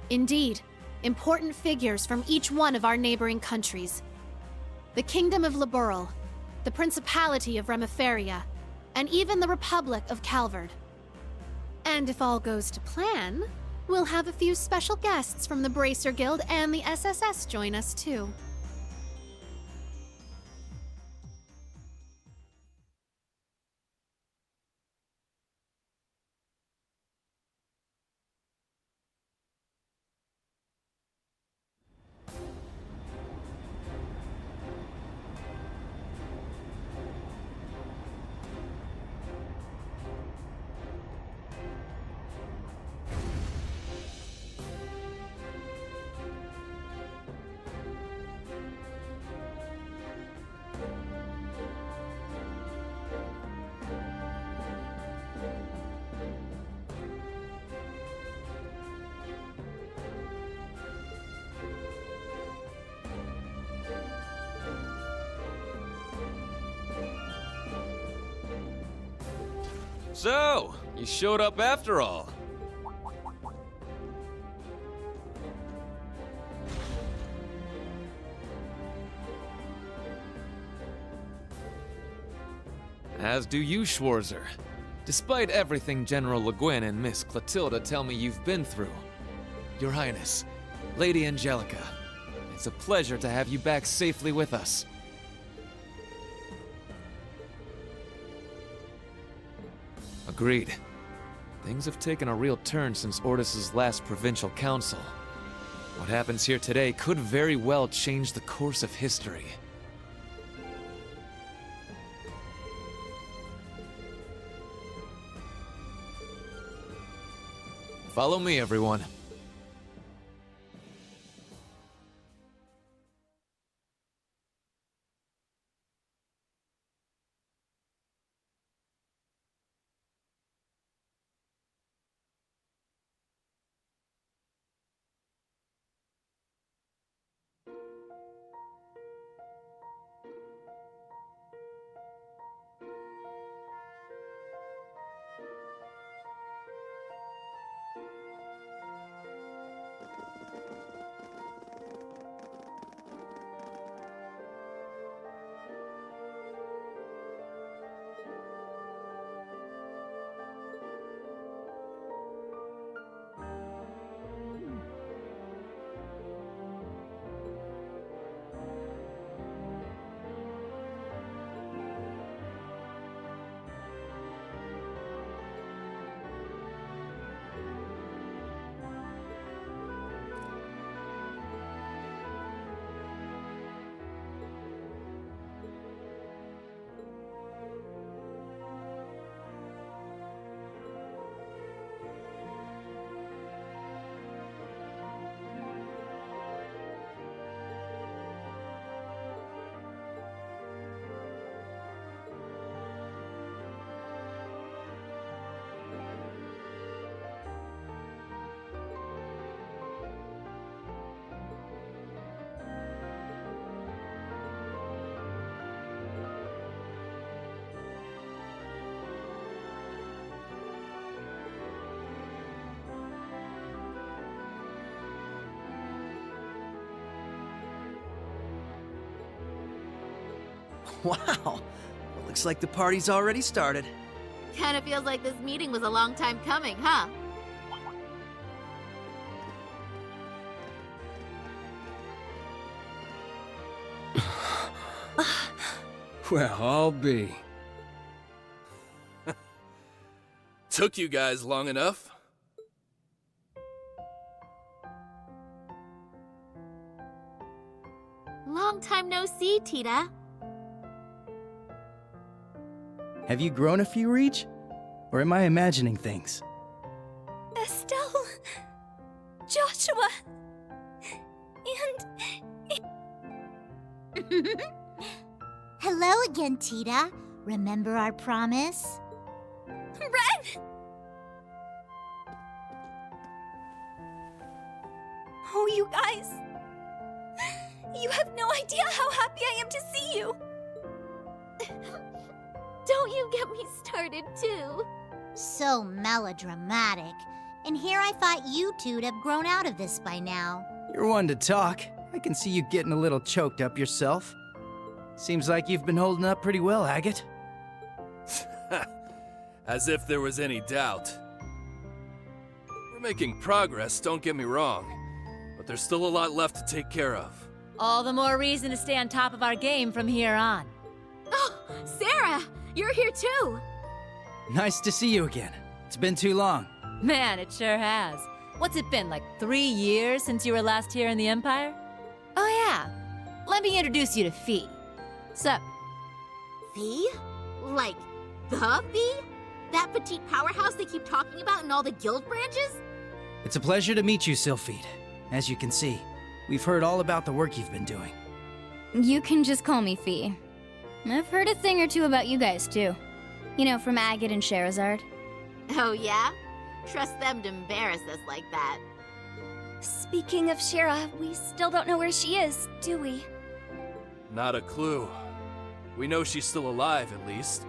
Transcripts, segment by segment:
Indeed, important figures from each one of our neighboring countries. The Kingdom of Liberl, the Principality of Remiferia, and even the Republic of Calvard. And if all goes to plan, we'll have a few special guests from the Bracer Guild and the SSS join us too. So, you showed up after all. As do you, Schwarzer. Despite everything General Le Guin and Miss Clotilda tell me you've been through. Your Highness, Lady Angelica, it's a pleasure to have you back safely with us. Agreed. Things have taken a real turn since Ordis's last provincial council. What happens here today could very well change the course of history. Follow me, everyone. Wow, looks like the party's already started. Kinda feels like this meeting was a long time coming, huh? Well, I'll be. Took you guys long enough. Long time no see, Tita. Have you grown a few, Reach? Or am I imagining things? Estelle... Joshua... and... Hello again, Tita. Remember our promise? Ren! Oh, you guys... You have no idea how happy I am to see you! Don't you get me started, too. So melodramatic. And here I thought you two'd have grown out of this by now. You're one to talk. I can see you getting a little choked up yourself. Seems like you've been holding up pretty well, Agate. As if there was any doubt. We're making progress, don't get me wrong. But there's still a lot left to take care of. All the more reason to stay on top of our game from here on. Oh, Sarah! You're here too! Nice to see you again. It's been too long. Man, it sure has. What's it been, like 3 years since you were last here in the Empire? Oh yeah, let me introduce you to Fee. Sup? Fee? Like, the Fee? That petite powerhouse they keep talking about in all the guild branches? It's a pleasure to meet you, Sylphide. As you can see, we've heard all about the work you've been doing. You can just call me Fee. I've heard a thing or two about you guys, too. You know, from Agate and Scheherazade. Oh yeah? Trust them to embarrass us like that. Speaking of Shira, we still don't know where she is, do we? Not a clue. We know she's still alive, at least.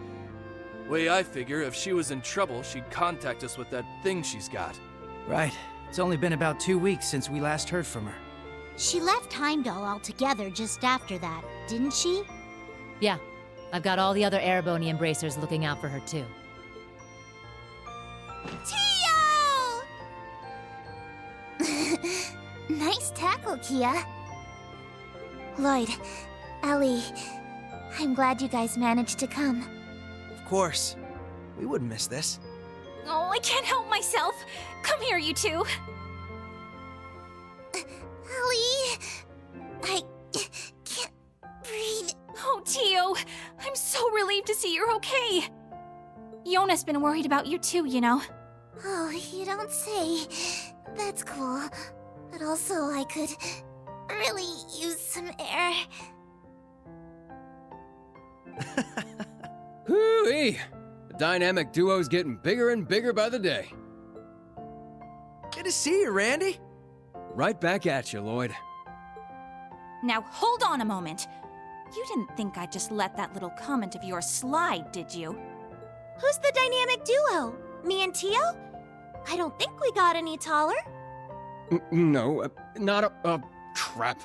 Way I figure, if she was in trouble, she'd contact us with that thing she's got. Right. It's only been about 2 weeks since we last heard from her. She left Heimdall altogether just after that, didn't she? Yeah, I've got all the other Erebony Embracers looking out for her too. Tio! Nice tackle, Kia. Lloyd, Ellie, I'm glad you guys managed to come. Of course. We wouldn't miss this. Oh, I can't help myself. Come here, you two. Ellie, I can't breathe. Oh, Tio, I'm so relieved to see you're okay. Yona's been worried about you too, you know. Oh, you don't say. That's cool. But also, I could really use some air. Hoo-wee! The dynamic duo's getting bigger and bigger by the day. Good to see you, Randy. Right back at you, Lloyd. Now, hold on a moment. You didn't think I'd just let that little comment of yours slide, did you? Who's the dynamic duo? Me and Tio? I don't think we got any taller. No, not a... crap.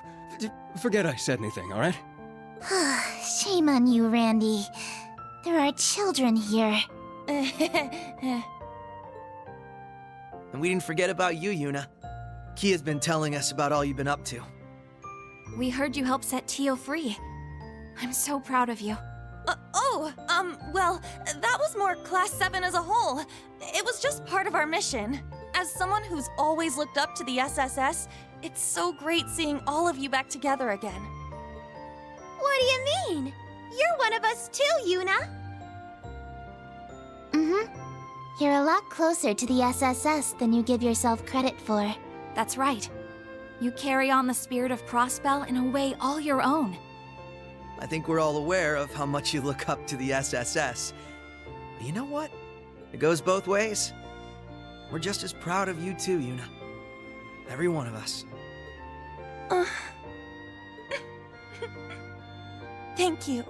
Forget I said anything, alright? Shame on you, Randy. There are children here. And we didn't forget about you, Yuna. Kia's been telling us about all you've been up to. We heard you helped set Tio free. I'm so proud of you. Well, that was more Class 7 as a whole. It was just part of our mission. As someone who's always looked up to the SSS, it's so great seeing all of you back together again. What do you mean? You're one of us too, Yuna. You're a lot closer to the SSS than you give yourself credit for. That's right. You carry on the spirit of Crossbell in a way all your own. I think we're all aware of how much you look up to the SSS. But you know what? It goes both ways. We're just as proud of you too, Yuna. Every one of us. Thank you.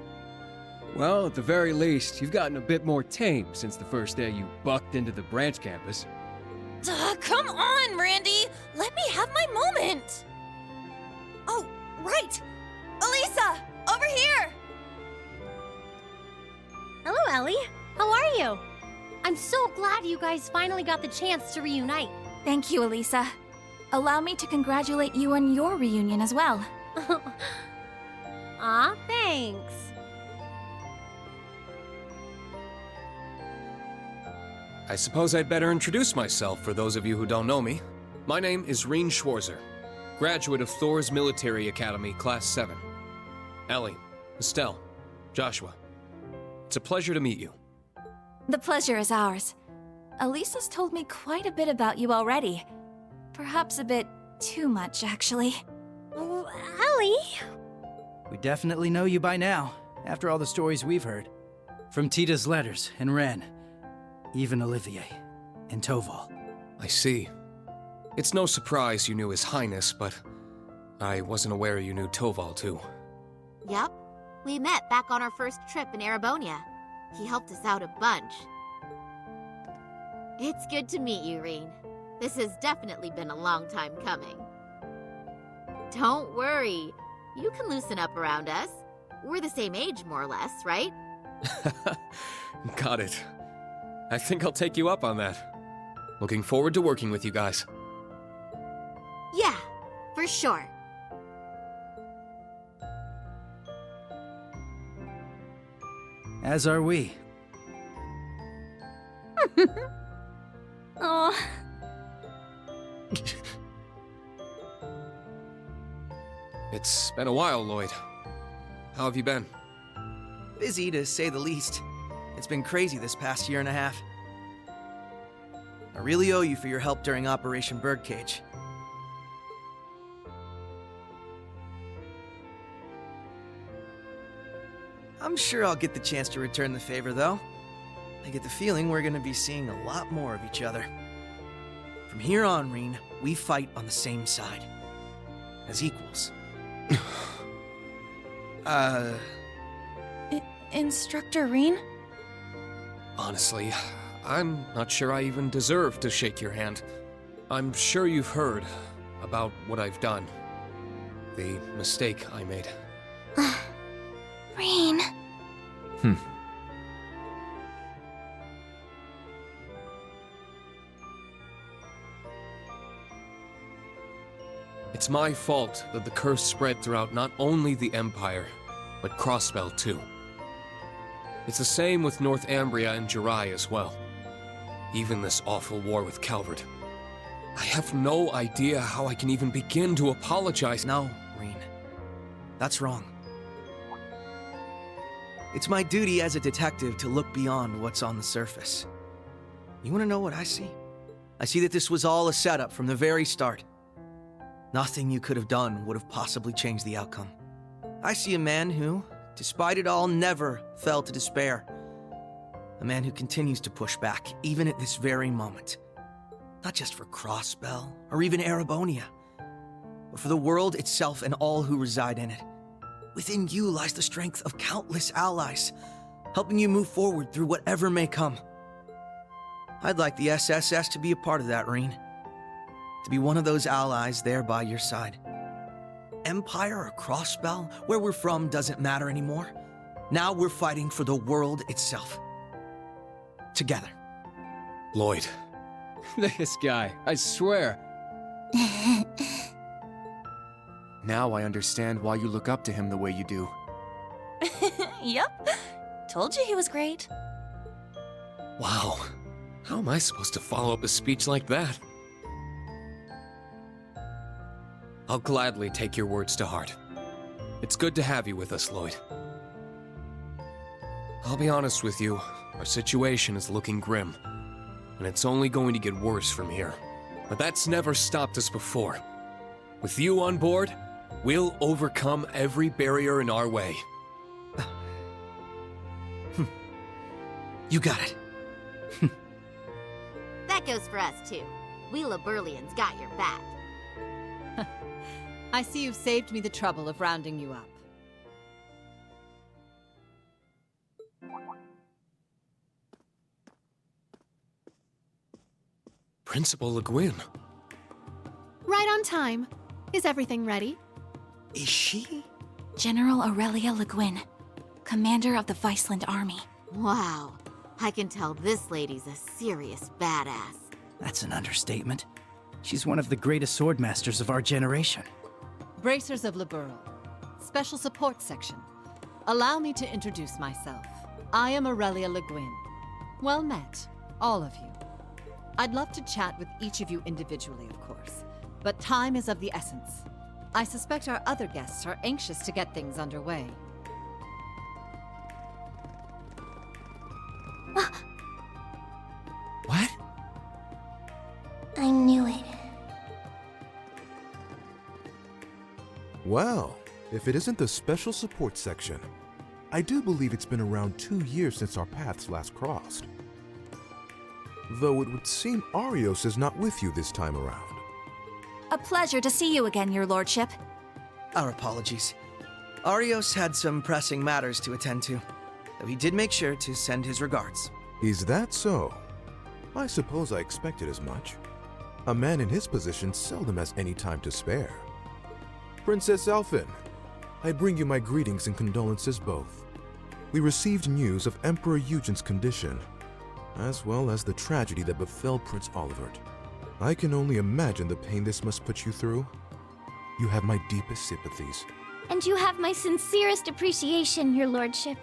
Well, at the very least, you've gotten a bit more tame since the first day you bucked into the branch campus. Come on, Randy! Let me have my moment! Oh, right! Elisa! Over here! Hello, Ellie. How are you? I'm so glad you guys finally got the chance to reunite. Thank you, Elisa. Allow me to congratulate you on your reunion as well. Aw, thanks. I suppose I'd better introduce myself for those of you who don't know me. My name is Rean Schwarzer, graduate of Thor's Military Academy, Class 7. Ellie, Estelle, Joshua, it's a pleasure to meet you. The pleasure is ours. Elisa's told me quite a bit about you already. Perhaps a bit too much, actually. Oh, Ellie? We definitely know you by now, after all the stories we've heard. From Tita's letters and Ren, even Olivier and Toval. I see. It's no surprise you knew His Highness, but I wasn't aware you knew Toval too. Yup. We met back on our first trip in Erebonia. He helped us out a bunch. It's good to meet you, Rean. This has definitely been a long time coming. Don't worry. You can loosen up around us. We're the same age, more or less, right? Got it. I think I'll take you up on that. Looking forward to working with you guys. Yeah, for sure. As are we. Oh. It's been a while, Lloyd. How have you been? Busy, to say the least. It's been crazy this past year and a half. I really owe you for your help during Operation Birdcage. I'm sure I'll get the chance to return the favor, though. I get the feeling we're gonna be seeing a lot more of each other. From here on, Rean, we fight on the same side. As equals. Instructor Rean? Honestly, I'm not sure I even deserve to shake your hand. I'm sure you've heard about what I've done. The mistake I made. Rean. It's my fault that the curse spread throughout not only the Empire, but Crossbell too. It's the same with Northumbria and Jirai as well. Even this awful war with Calvard. I have no idea how I can even begin to apologize. No, Rean. That's wrong. It's my duty as a detective to look beyond what's on the surface. You want to know what I see? I see that this was all a setup from the very start. Nothing you could have done would have possibly changed the outcome. I see a man who, despite it all, never fell to despair. A man who continues to push back, even at this very moment. Not just for Crossbell, or even Erebonia, but for the world itself and all who reside in it. Within you lies the strength of countless allies, helping you move forward through whatever may come. I'd like the SSS to be a part of that, Rean. To be one of those allies there by your side. Empire or Crossbell, where we're from doesn't matter anymore. Now we're fighting for the world itself. Together. Lloyd. This guy, I swear. Now I understand why you look up to him the way you do. Yep. Told you he was great. Wow. How am I supposed to follow up a speech like that? I'll gladly take your words to heart. It's good to have you with us, Lloyd. I'll be honest with you, our situation is looking grim, and it's only going to get worse from here. But that's never stopped us before. With you on board, we'll overcome every barrier in our way. You got it. That goes for us, too. We Liberlians got your back. I see you've saved me the trouble of rounding you up. Principal Le Guin. Right on time. Is everything ready? Is she? General Aurelia Le Guin, commander of the Viceland Army. Wow. I can tell this lady's a serious badass. That's an understatement. She's one of the greatest swordmasters of our generation. Bracers of Liberl. Special Support Section. Allow me to introduce myself. I am Aurelia Le Guin. Well met, all of you. I'd love to chat with each of you individually, of course, but time is of the essence. I suspect our other guests are anxious to get things underway. What? I knew it. Well, if it isn't the Special Support Section, I do believe it's been around 2 years since our paths last crossed. Though it would seem Arios is not with you this time around. A pleasure to see you again, Your Lordship. Our apologies. Arios had some pressing matters to attend to, though he did make sure to send his regards. Is that so? I suppose I expected as much. A man in his position seldom has any time to spare. Princess Elphin, I bring you my greetings and condolences both. We received news of Emperor Eugen's condition, as well as the tragedy that befell Prince Olivert. I can only imagine the pain this must put you through. You have my deepest sympathies. And you have my sincerest appreciation, your lordship.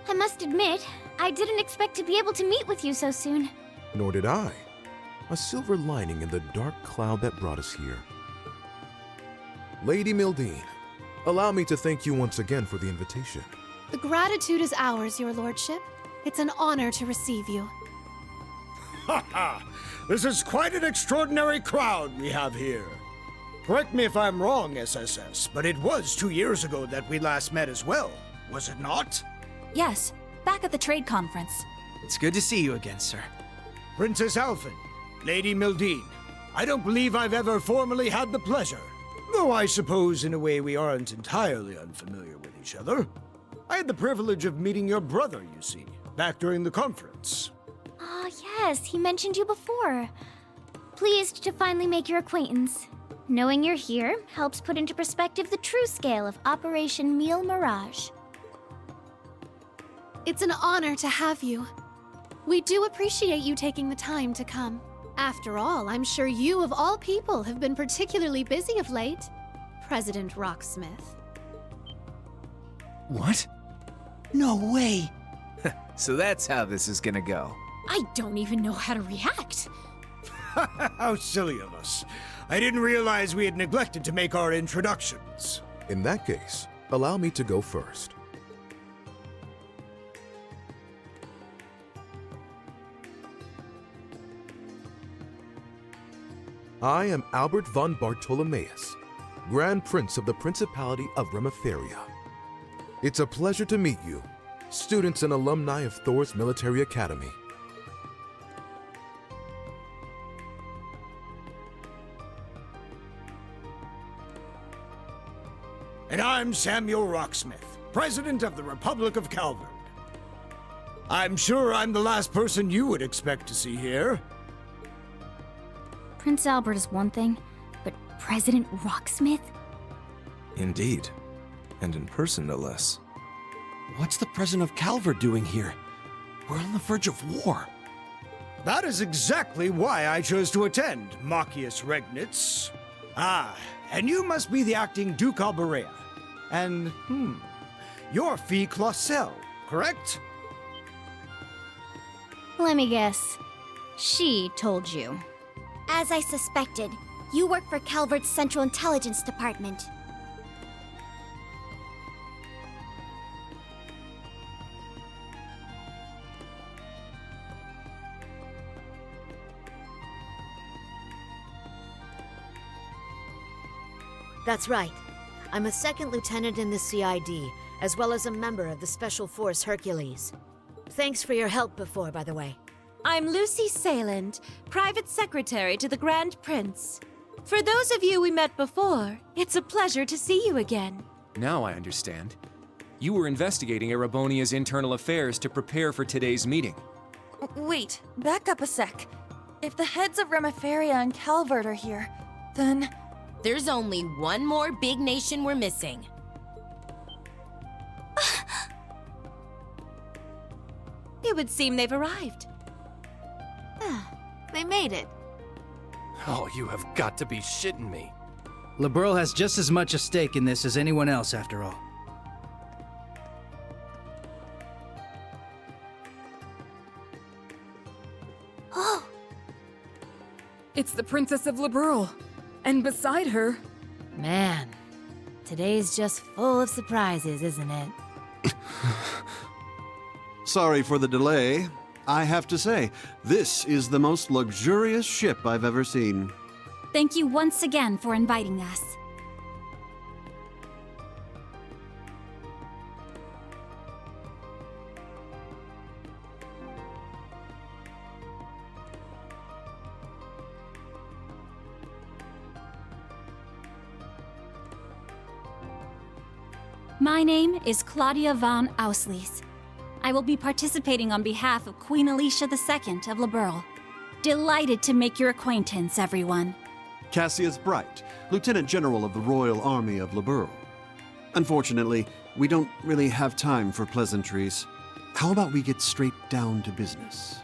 I must admit, I didn't expect to be able to meet with you so soon. Nor did I. A silver lining in the dark cloud that brought us here. Lady Mildine, allow me to thank you once again for the invitation. The gratitude is ours, your lordship. It's an honor to receive you. Ha ha! This is quite an extraordinary crowd we have here. Correct me if I'm wrong, SSS, but it was 2 years ago that we last met as well, was it not? Yes, back at the trade conference. It's good to see you again, sir. Princess Elphin, Lady Mildine, I don't believe I've ever formally had the pleasure. Though I suppose in a way we aren't entirely unfamiliar with each other. I had the privilege of meeting your brother, you see, back during the conference. Ah, yes, he mentioned you before. Pleased to finally make your acquaintance. Knowing you're here helps put into perspective the true scale of Operation Meal Mirage. It's an honor to have you. We do appreciate you taking the time to come. After all, I'm sure you of all people have been particularly busy of late, President Rocksmith. What? No way! So that's how this is gonna go. I don't even know how to react. How silly of us. I didn't realize we had neglected to make our introductions. In that case, allow me to go first. I am Albert von Bartolomeus, Grand Prince of the Principality of Remiferia. It's a pleasure to meet you, students and alumni of Thors Military Academy. And I'm Samuel Rocksmith, President of the Republic of Calvard. I'm sure I'm the last person you would expect to see here. Prince Albert is one thing, but President Rocksmith? Indeed. And in person, no less. What's the President of Calvard doing here? We're on the verge of war. That is exactly why I chose to attend, Machias Regnitz. Ah, and you must be the acting Duke Alberea. And, you're Fee Clausel, correct? Let me guess. She told you. As I suspected, you work for Calvard's Central Intelligence Department. That's right. I'm a second lieutenant in the CID, as well as a member of the Special Force Hercules. Thanks for your help before, by the way. I'm Lucy Sayland, Private Secretary to the Grand Prince. For those of you we met before, it's a pleasure to see you again. Now I understand. You were investigating Erebonia's internal affairs to prepare for today's meeting. Wait, back up a sec. If the heads of Remiferia and Calvard are here, then... There's only one more big nation we're missing. It would seem they've arrived. They made it. Oh, you have got to be shitting me. Liberl has just as much a stake in this as anyone else, after all. Oh! It's the Princess of Liberl. And beside her... Man, today's just full of surprises, isn't it? Sorry for the delay. I have to say, this is the most luxurious ship I've ever seen. Thank you once again for inviting us. My name is Claudia von Auslies. I will be participating on behalf of Queen Alicia II of Liberl. Delighted to make your acquaintance, everyone. Cassius Bright, Lieutenant General of the Royal Army of Liberl. Unfortunately, we don't really have time for pleasantries. How about we get straight down to business?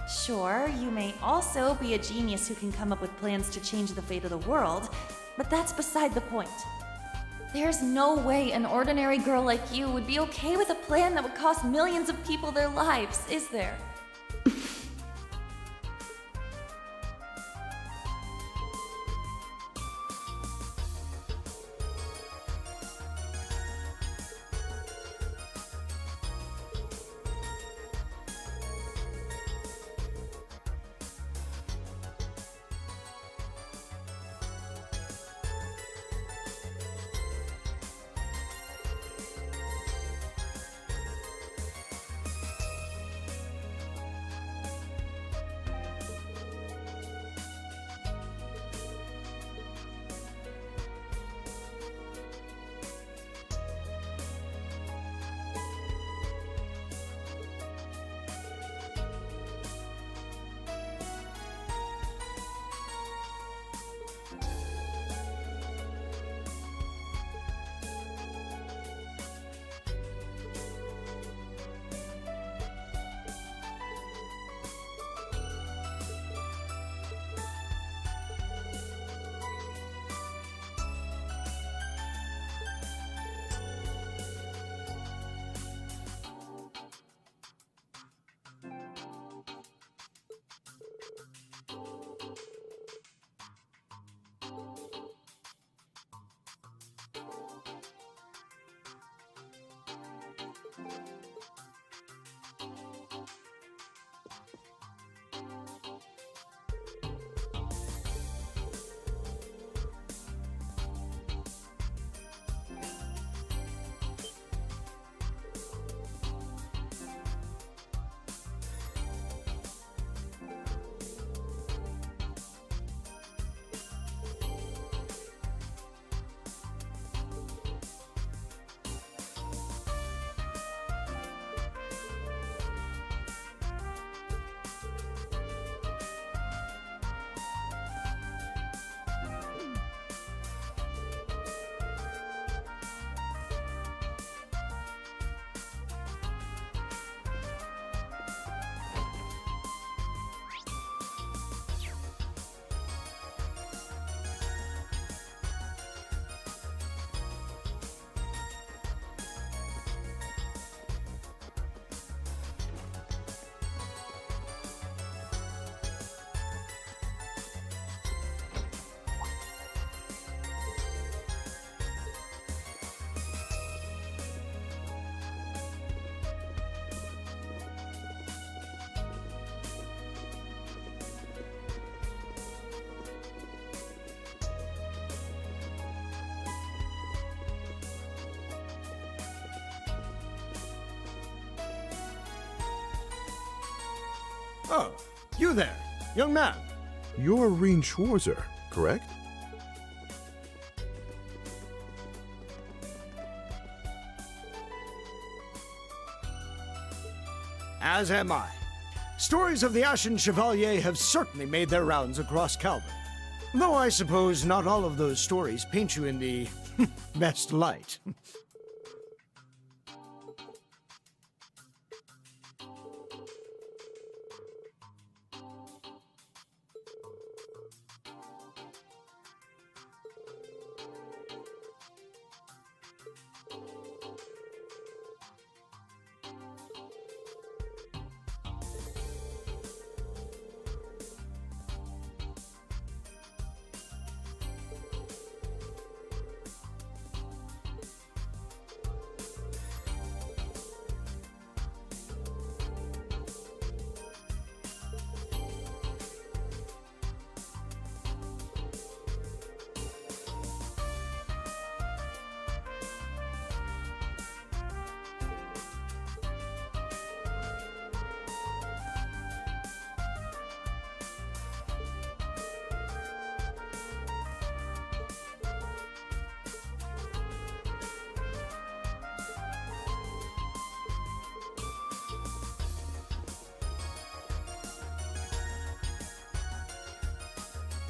Sure, you may also be a genius who can come up with plans to change the fate of the world, but that's beside the point. There's no way an ordinary girl like you would be okay with a plan that would cost millions of people their lives, is there? Oh, you there, young man. You're Reen Schwarzer, correct? As am I. Stories of the Ashen Chevalier have certainly made their rounds across Calvin. Though I suppose not all of those stories paint you in the best light.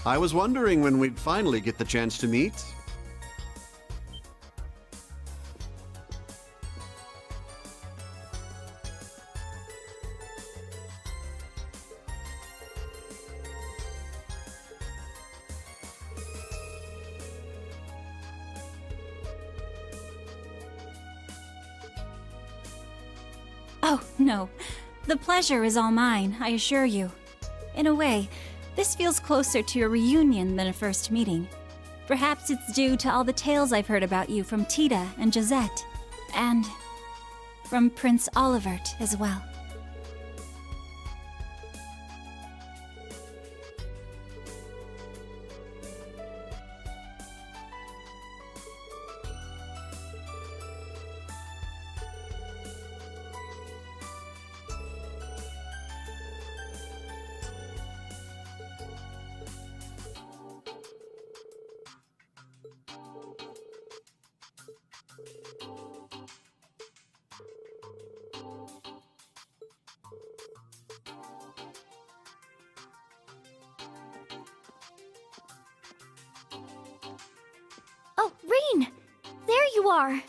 I was wondering when we'd finally get the chance to meet. Oh, no. The pleasure is all mine, I assure you. In a way, this feels closer to a reunion than a first meeting. Perhaps it's due to all the tales I've heard about you from Tita and Josette, and from Prince Olivert as well. Oh, Rean! There you are!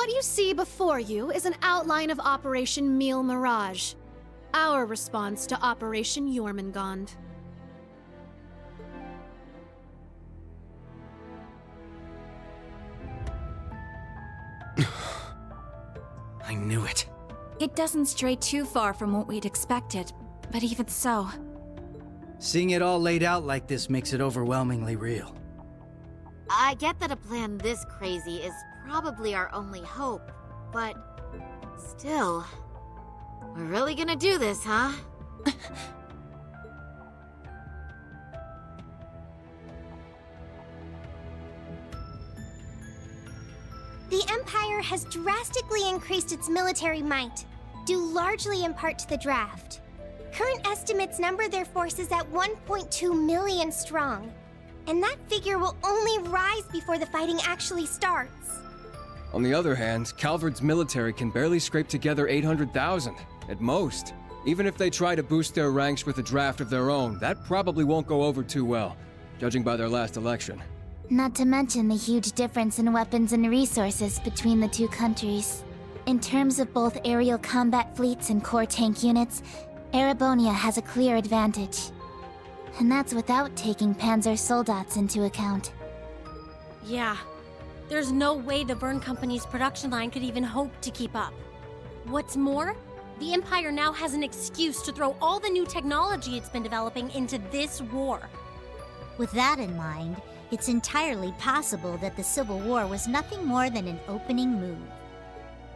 What you see before you is an outline of Operation Mille Mirage, our response to Operation Jormungand. I knew it. It doesn't stray too far from what we'd expected, but even so... Seeing it all laid out like this makes it overwhelmingly real. I get that a plan this crazy is probably our only hope, but still, we're really gonna do this, huh? The Empire has drastically increased its military might, due largely in part to the draft. Current estimates number their forces at 1.2 million strong, and that figure will only rise before the fighting actually starts. On the other hand, Calvard's military can barely scrape together 800,000, at most. Even if they try to boost their ranks with a draft of their own, that probably won't go over too well, judging by their last election. Not to mention the huge difference in weapons and resources between the two countries. In terms of both aerial combat fleets and core tank units, Erebonia has a clear advantage. And that's without taking Panzer Soldats into account. Yeah. There's no way the Verne Company's production line could even hope to keep up. What's more, the Empire now has an excuse to throw all the new technology it's been developing into this war. With that in mind, it's entirely possible that the Civil War was nothing more than an opening move.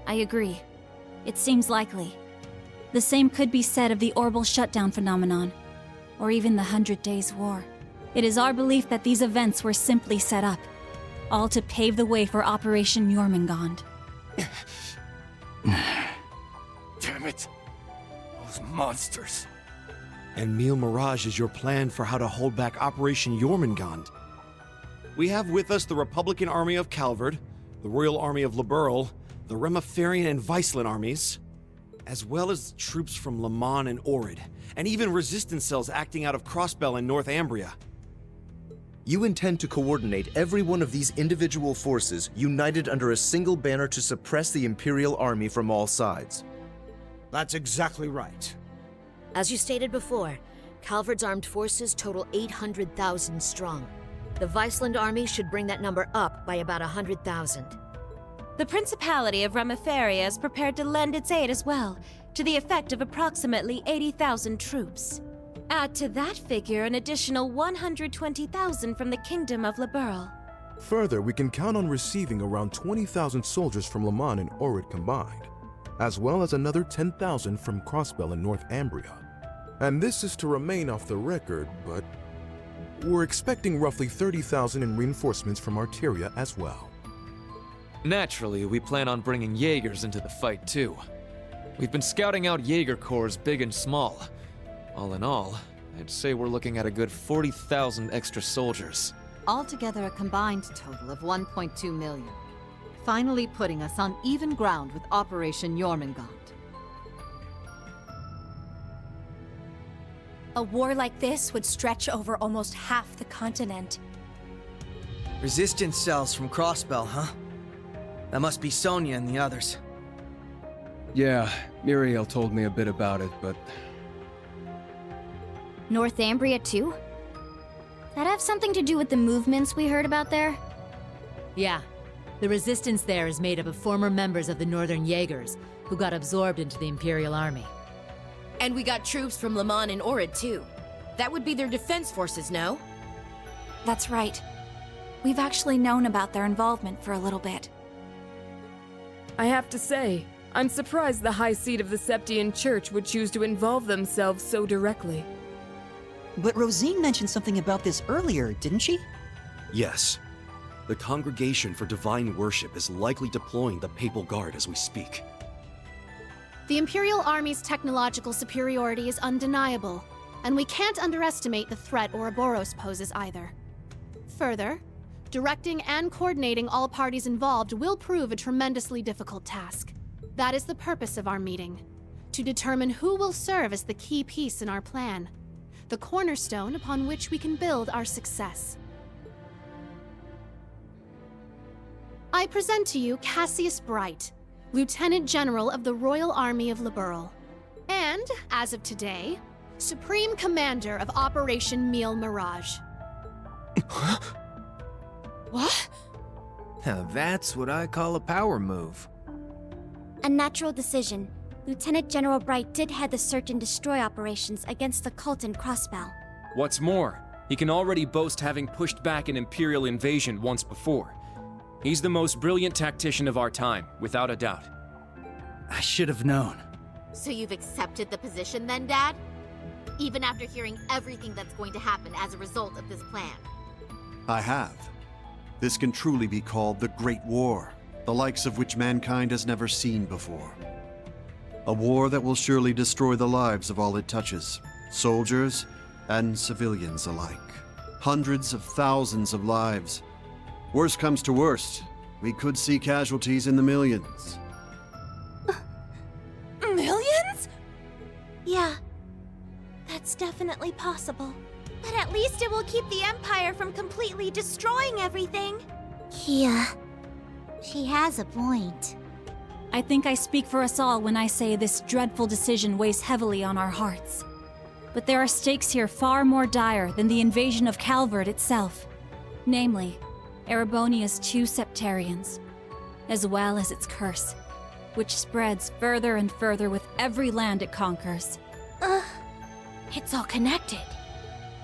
I agree. It seems likely. The same could be said of the Orbital Shutdown phenomenon, or even the 100 Days War. It is our belief that these events were simply set up, all to pave the way for Operation Jormungand. Damn it! Those monsters. And Mille Mirage is your plan for how to hold back Operation Jormungand. We have with us the Republican Army of Calvard, the Royal Army of Liberl, the Remiferian and Viceland armies, as well as troops from Le Mans and Orid, and even resistance cells acting out of Crossbell and Northumbria. You intend to coordinate every one of these individual forces united under a single banner to suppress the Imperial Army from all sides. That's exactly right. As you stated before, Calvard's armed forces total 800,000 strong. The Viceland army should bring that number up by about 100,000. The Principality of Remiferia is prepared to lend its aid as well, to the effect of approximately 80,000 troops. Add to that figure an additional 120,000 from the Kingdom of Liberl. Further, we can count on receiving around 20,000 soldiers from Le Mans and Orid combined, as well as another 10,000 from Crossbell and Northumbria. And this is to remain off the record, but we're expecting roughly 30,000 in reinforcements from Arteria as well. Naturally, we plan on bringing Jaegers into the fight too. We've been scouting out Jaeger corps big and small. All in all, I'd say we're looking at a good 40,000 extra soldiers. Altogether a combined total of 1.2 million. Finally putting us on even ground with Operation Jormungand. A war like this would stretch over almost half the continent. Resistance cells from Crossbell, huh? That must be Sonia and the others. Yeah, Muriel told me a bit about it, but... Northumbria too? That have something to do with the movements we heard about there? Yeah. The resistance there is made up of former members of the Northern Jaegers, who got absorbed into the Imperial Army. And we got troops from Le Mans and Orid, too. That would be their defense forces, no? That's right. We've actually known about their involvement for a little bit. I have to say, I'm surprised the High Seat of the Septian Church would choose to involve themselves so directly. But Rosine mentioned something about this earlier, didn't she? Yes. The Congregation for Divine Worship is likely deploying the Papal Guard as we speak. The Imperial Army's technological superiority is undeniable, and we can't underestimate the threat Ouroboros poses either. Further, directing and coordinating all parties involved will prove a tremendously difficult task. That is the purpose of our meeting, to determine who will serve as the key piece in our plan, the cornerstone upon which we can build our success. I present to you Cassius Bright, Lieutenant General of the Royal Army of Liberl. And, as of today, Supreme Commander of Operation Mille Mirage. What? Now that's what I call a power move. A natural decision. Lieutenant General Bright did head the search and destroy operations against the cult in Crossbell. What's more, he can already boast having pushed back an Imperial invasion once before. He's the most brilliant tactician of our time, without a doubt. I should have known. So you've accepted the position then, Dad? Even after hearing everything that's going to happen as a result of this plan? I have. This can truly be called the Great War, the likes of which mankind has never seen before. A war that will surely destroy the lives of all it touches, soldiers and civilians alike. Hundreds of thousands of lives. Worst comes to worst, we could see casualties in the millions. Millions? Yeah, that's definitely possible. But at least it will keep the Empire from completely destroying everything. Kia, she has a point. I think I speak for us all when I say this dreadful decision weighs heavily on our hearts. But there are stakes here far more dire than the invasion of Calvard itself. Namely, Erebonia's 2 Septarians, as well as its curse, which spreads further and further with every land it conquers. It's all connected.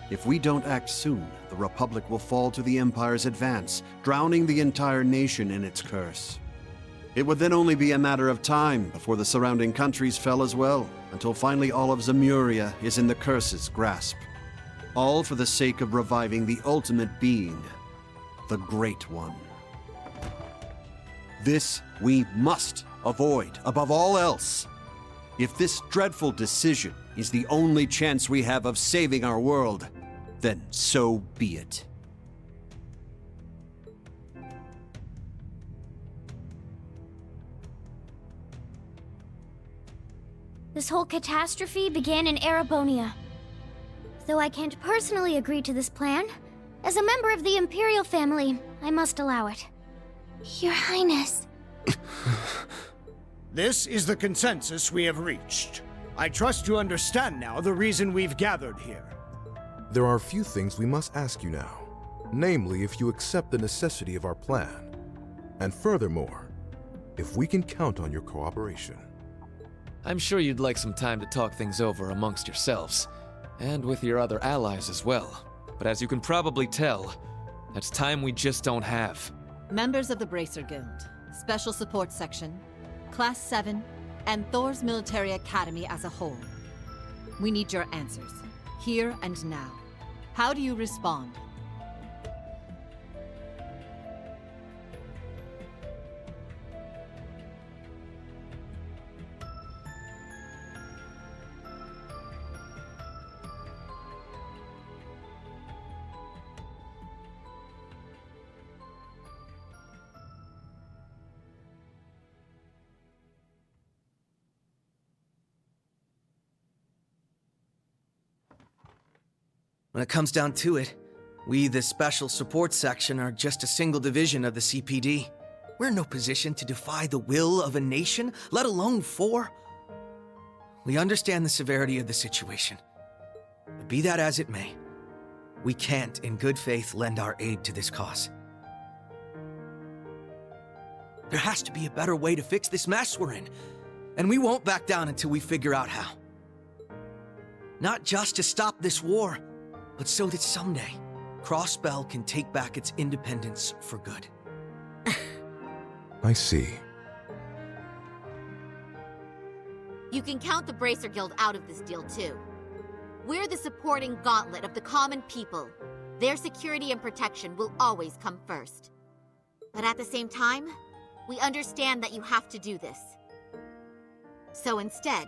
If we don't act soon, the Republic will fall to the Empire's advance, drowning the entire nation in its curse. It would then only be a matter of time before the surrounding countries fell as well, until finally all of Zemuria is in the curse's grasp. All for the sake of reviving the ultimate being, the Great One. This we must avoid above all else. If this dreadful decision is the only chance we have of saving our world, then so be it. This whole catastrophe began in Erebonia. Though I can't personally agree to this plan, as a member of the Imperial family, I must allow it. Your Highness. This is the consensus we have reached. I trust you understand now the reason we've gathered here. There are a few things we must ask you now. Namely, if you accept the necessity of our plan. And furthermore, if we can count on your cooperation. I'm sure you'd like some time to talk things over amongst yourselves, and with your other allies as well. But as you can probably tell, that's time we just don't have. Members of the Bracer Guild, Special Support Section, Class 7, and Thor's Military Academy as a whole. We need your answers, here and now. How do you respond? When it comes down to it, we, the Special Support Section, are just a single division of the CPD. We're in no position to defy the will of a nation, let alone 4. We understand the severity of the situation. But be that as it may, we can't, in good faith, lend our aid to this cause. There has to be a better way to fix this mess we're in, and we won't back down until we figure out how. Not just to stop this war, but so that someday, Crossbell can take back its independence for good. I see. You can count the Bracer Guild out of this deal, too. We're the supporting gauntlet of the common people. Their security and protection will always come first. But at the same time, we understand that you have to do this. So instead,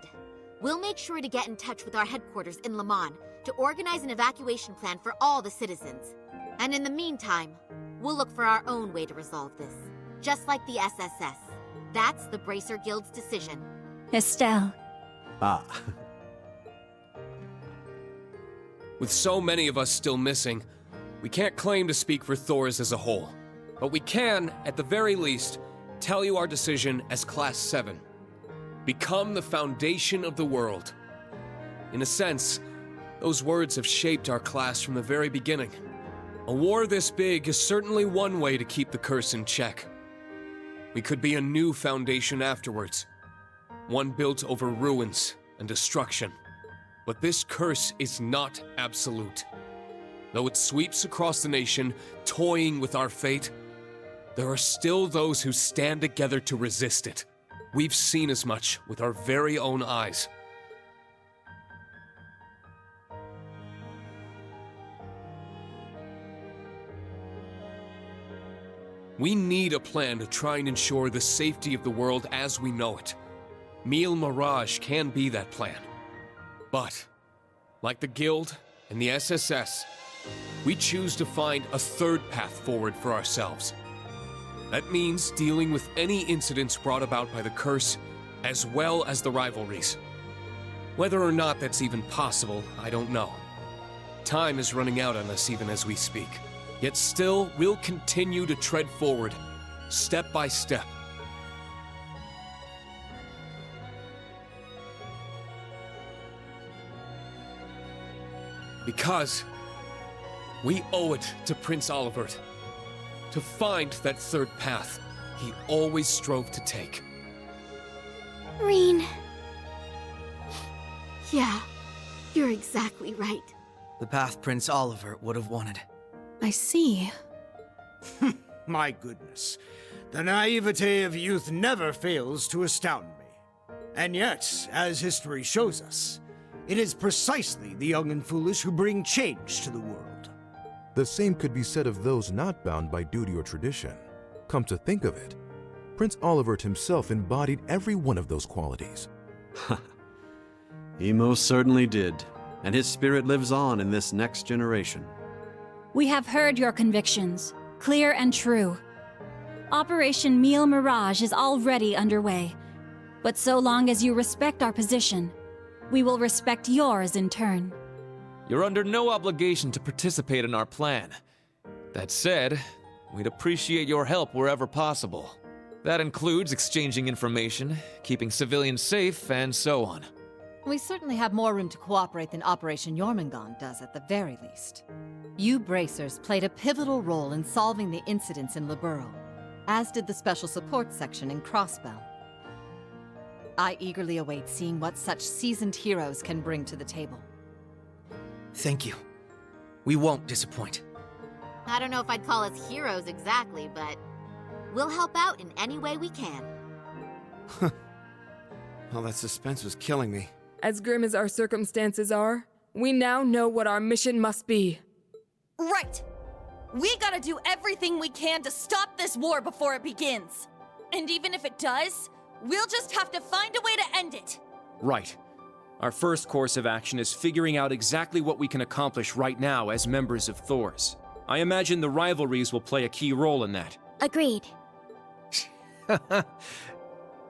we'll make sure to get in touch with our headquarters in Le Mans to organize an evacuation plan for all the citizens. And in the meantime, we'll look for our own way to resolve this. Just like the SSS. That's the Bracer Guild's decision. Estelle. Ah. With so many of us still missing, we can't claim to speak for Thors as a whole. But we can, at the very least, tell you our decision as Class 7. Become the foundation of the world. In a sense, those words have shaped our class from the very beginning. A war this big is certainly one way to keep the curse in check. We could be a new foundation afterwards. One built over ruins and destruction. But this curse is not absolute. Though it sweeps across the nation, toying with our fate, there are still those who stand together to resist it. We've seen as much with our very own eyes. We need a plan to try and ensure the safety of the world as we know it. Mille Mirage can be that plan. But, like the Guild and the SSS, we choose to find a third path forward for ourselves. That means dealing with any incidents brought about by the curse, as well as the rivalries. Whether or not that's even possible, I don't know. Time is running out on us even as we speak. Yet still, we'll continue to tread forward, step by step. Because we owe it to Prince Olivert to find that third path he always strove to take. Rean. Yeah, you're exactly right. The path Prince Olivert would have wanted. I see. My goodness. The naivete of youth never fails to astound me. And yet, as history shows us, it is precisely the young and foolish who bring change to the world. The same could be said of those not bound by duty or tradition. Come to think of it, Prince Olivert himself embodied every one of those qualities. He most certainly did, and his spirit lives on in this next generation. We have heard your convictions, clear and true. Operation Mille Mirage is already underway, but so long as you respect our position, we will respect yours in turn. You're under no obligation to participate in our plan. That said, we'd appreciate your help wherever possible. That includes exchanging information, keeping civilians safe, and so on. We certainly have more room to cooperate than Operation Jormungand does at the very least. You Bracers played a pivotal role in solving the incidents in Liberl, as did the Special Support Section in Crossbell. I eagerly await seeing what such seasoned heroes can bring to the table. Thank you. We won't disappoint. I don't know if I'd call us heroes exactly, but we'll help out in any way we can. Well, that suspense was killing me. As grim as our circumstances are, we now know what our mission must be. Right! We gotta do everything we can to stop this war before it begins. And even if it does, we'll just have to find a way to end it. Right. Our first course of action is figuring out exactly what we can accomplish right now as members of Thors. I imagine the rivalries will play a key role in that. Agreed.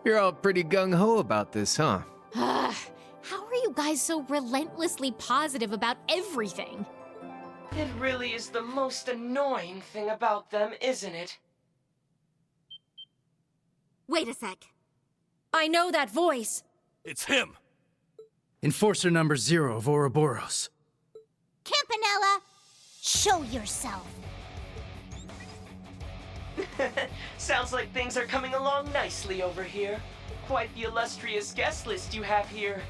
You're all pretty gung-ho about this, huh? How are you guys so relentlessly positive about everything? It really is the most annoying thing about them, isn't it? Wait a sec. I know that voice. It's him! Enforcer number 0 of Ouroboros. Campanella, show yourself. Sounds like things are coming along nicely over here. Quite the illustrious guest list you have here.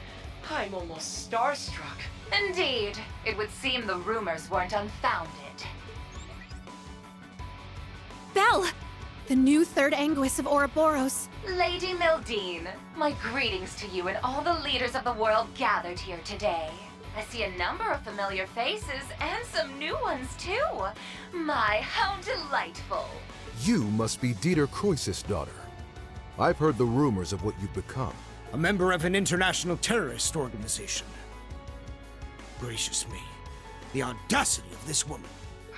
I'm almost starstruck. Indeed. It would seem the rumors weren't unfounded. Belle! The new third Anguis of Ouroboros. Lady Mildine, my greetings to you and all the leaders of the world gathered here today. I see a number of familiar faces and some new ones too. My, how delightful. You must be Dieter Croesus' daughter. I've heard the rumors of what you've become. A member of an international terrorist organization. Gracious me, the audacity of this woman.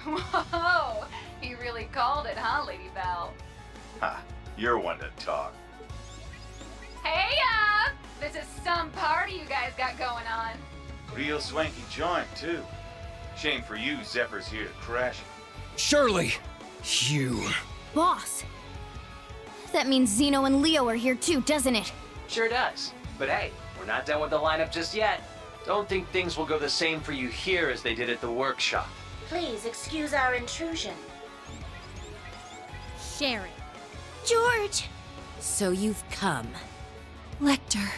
Whoa, he really called it, huh, Lady Belle? Ha, you're one to talk. Hey, this is some party you guys got going on. Real swanky joint, too. Shame for you, Zephyr's here to crash it. Shirley! You. Boss! That means Zeno and Leo are here too, doesn't it? Sure does. But hey, we're not done with the lineup just yet. Don't think things will go the same for you here as they did at the workshop. Please excuse our intrusion. Sherry. George! So you've come. Lecter.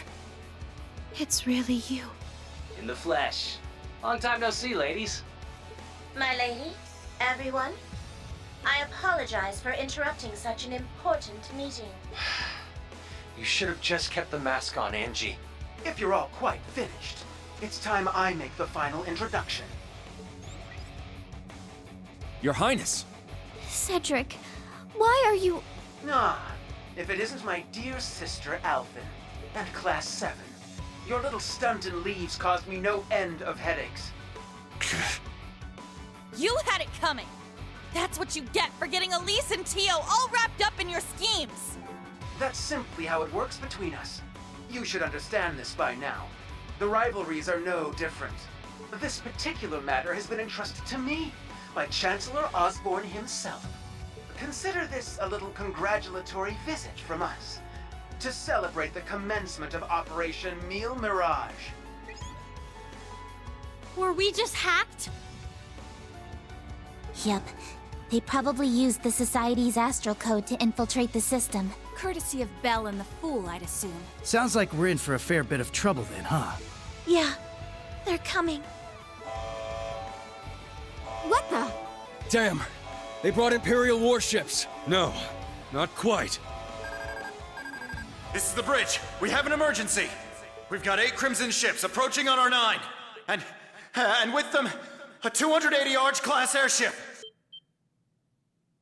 It's really you. In the flesh. Long time no see, ladies. My lady, everyone, I apologize for interrupting such an important meeting. You should have just kept the mask on, Angie. If you're all quite finished, it's time I make the final introduction. Your Highness! Cedric, why are you... Ah, if it isn't my dear sister Alphen, and Class 7. Your little stunt in leaves caused me no end of headaches. You had it coming! That's what you get for getting Elise and Tio all wrapped up in your schemes! That's simply how it works between us. You should understand this by now. The rivalries are no different. This particular matter has been entrusted to me by Chancellor Osborne himself. Consider this a little congratulatory visit from us to celebrate the commencement of Operation Mille Mirage. Were we just hacked? Yep. They probably used the Society's astral code to infiltrate the system. Courtesy of Belle and the Fool, I'd assume. Sounds like we're in for a fair bit of trouble then, huh? Yeah, they're coming. What the? Damn! They brought Imperial warships! No, not quite. This is the bridge. We have an emergency. We've got 8 Crimson ships approaching on our 9. And with them, a 280 Arch-class airship.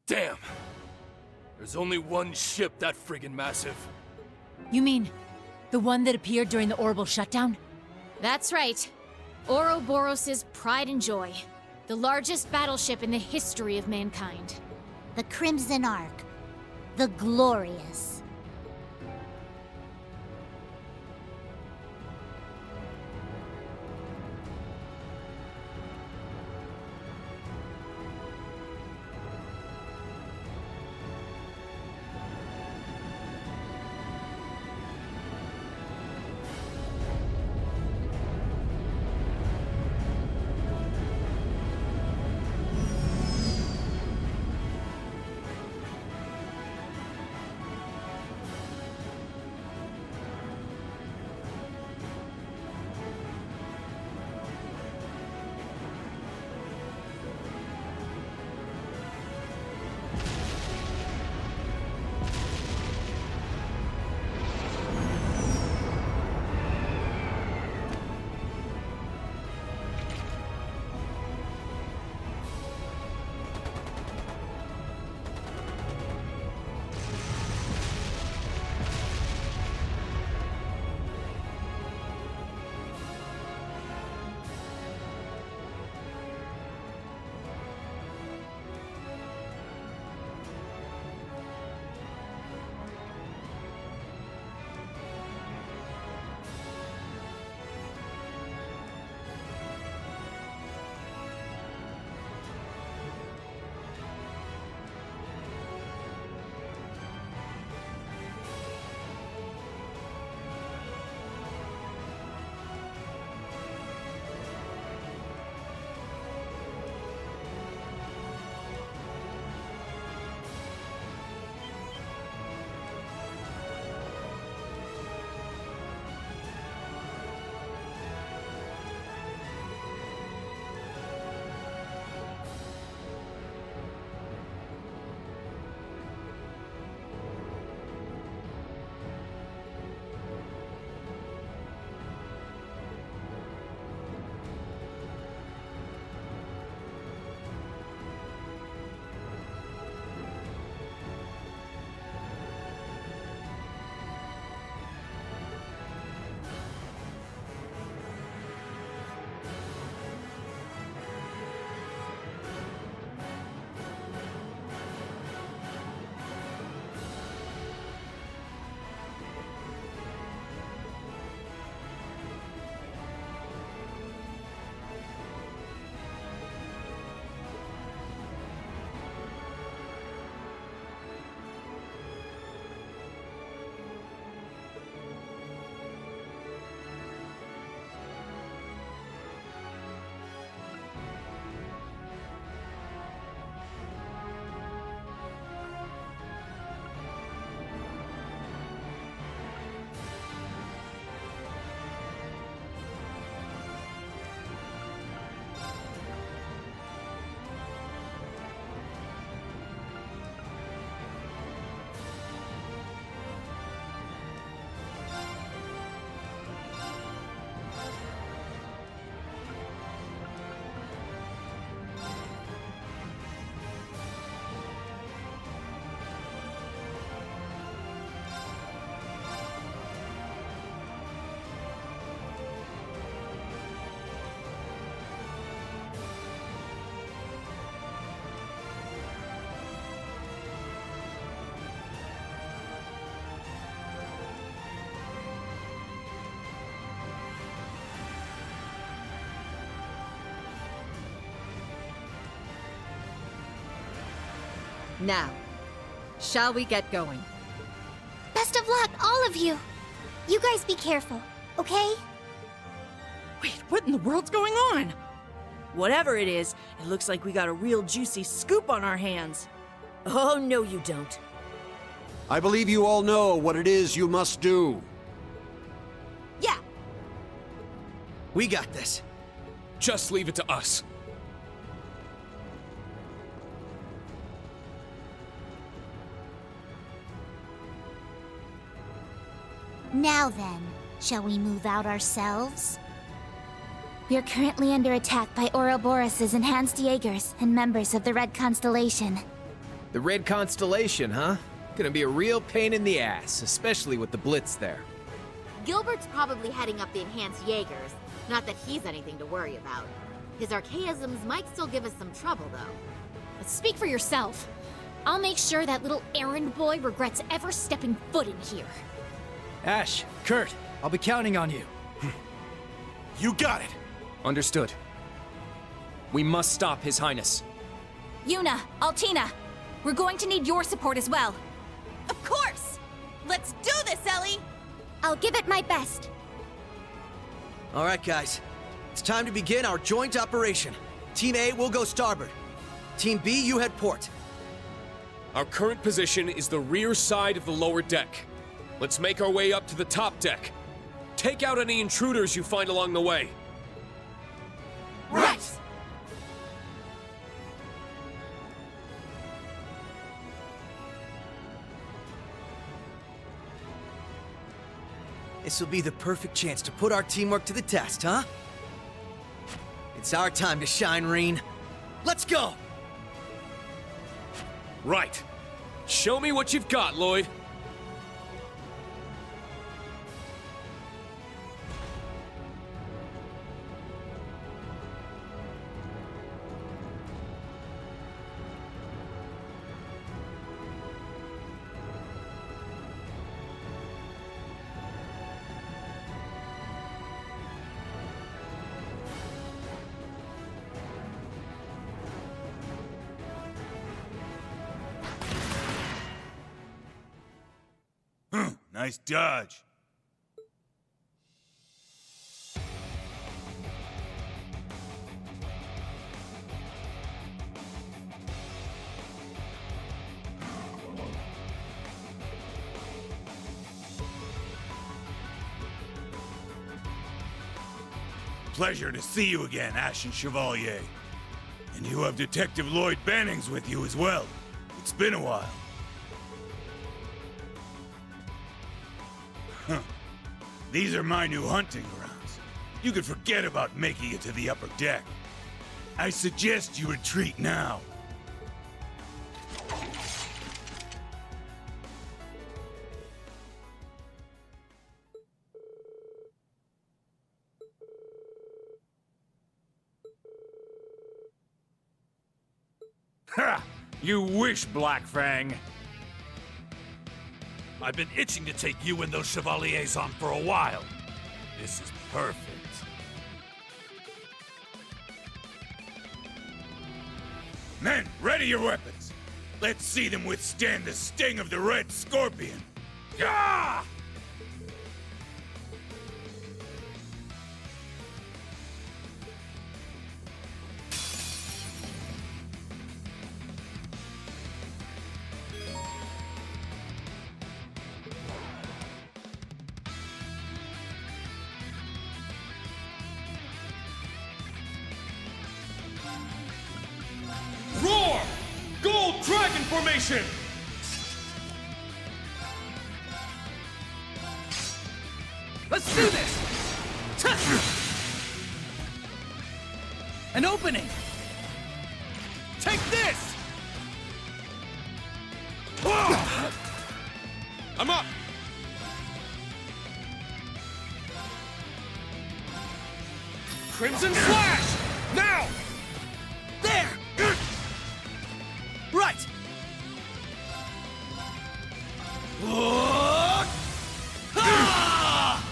Damn. There's only one ship that friggin' massive. You mean the one that appeared during the orbital shutdown? That's right. Ouroboros' pride and joy. The largest battleship in the history of mankind. The Crimson Ark. The Glorious. Now, shall we get going? Best of luck, all of you. You guys be careful, okay? Wait, what in the world's going on? Whatever it is, it looks like we got a real juicy scoop on our hands. Oh, no you don't. I believe you all know what it is you must do. Yeah. We got this. Just leave it to us. Now then, shall we move out ourselves? We are currently under attack by Ouroboros' enhanced Jaegers and members of the Red Constellation. The Red Constellation, huh? Gonna be a real pain in the ass, especially with the Blitz there. Gilbert's probably heading up the enhanced Jaegers. Not that he's anything to worry about. His archaisms might still give us some trouble, though. But speak for yourself. I'll make sure that little errand boy regrets ever stepping foot in here. Ash, Kurt, I'll be counting on you. You got it. Understood. We must stop His Highness. Yuna, Altina, we're going to need your support as well. Of course! Let's do this, Ellie! I'll give it my best. All right, guys. It's time to begin our joint operation. Team A will go starboard. Team B, you head port. Our current position is the rear side of the lower deck. Let's make our way up to the top deck. Take out any intruders you find along the way. Right! This will be the perfect chance to put our teamwork to the test, huh? It's our time to shine, Reen. Let's go! Right. Show me what you've got, Lloyd. Nice dodge. Pleasure to see you again, Ashen Chevalier. And you have Detective Lloyd Bannings with you as well. It's been a while. Huh. These are my new hunting grounds. You could forget about making it to the upper deck. I suggest you retreat now. Ha! You wish, Black Fang. I've been itching to take you and those Chevaliers on for a while. This is perfect. Men, ready your weapons. Let's see them withstand the sting of the Red Scorpion. Gah! Roar! Gold Dragon Formation! Let's do this! An opening! Take this! I'm up! Crimson Flash! Now! There! Right! Ah!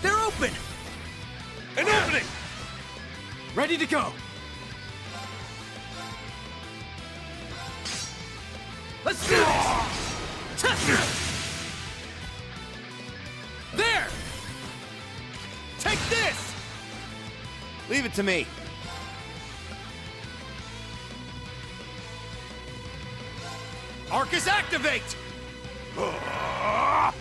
They're open! An opening! Ready to go! Let's do this! There! Take this! Leave it to me. Arcus, activate! Ha!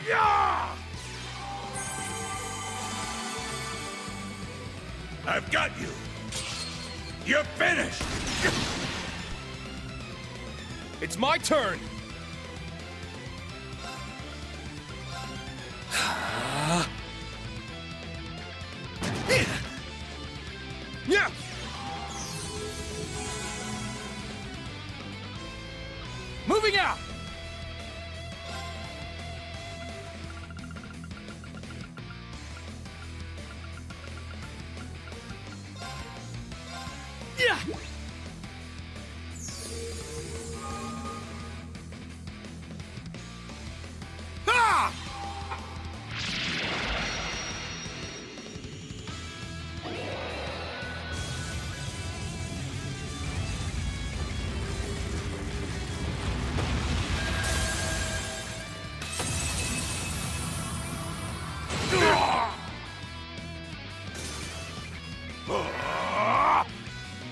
Yeah! I've got you. You're finished. It's my turn. Yeah! Moving out! Yeah! Ah!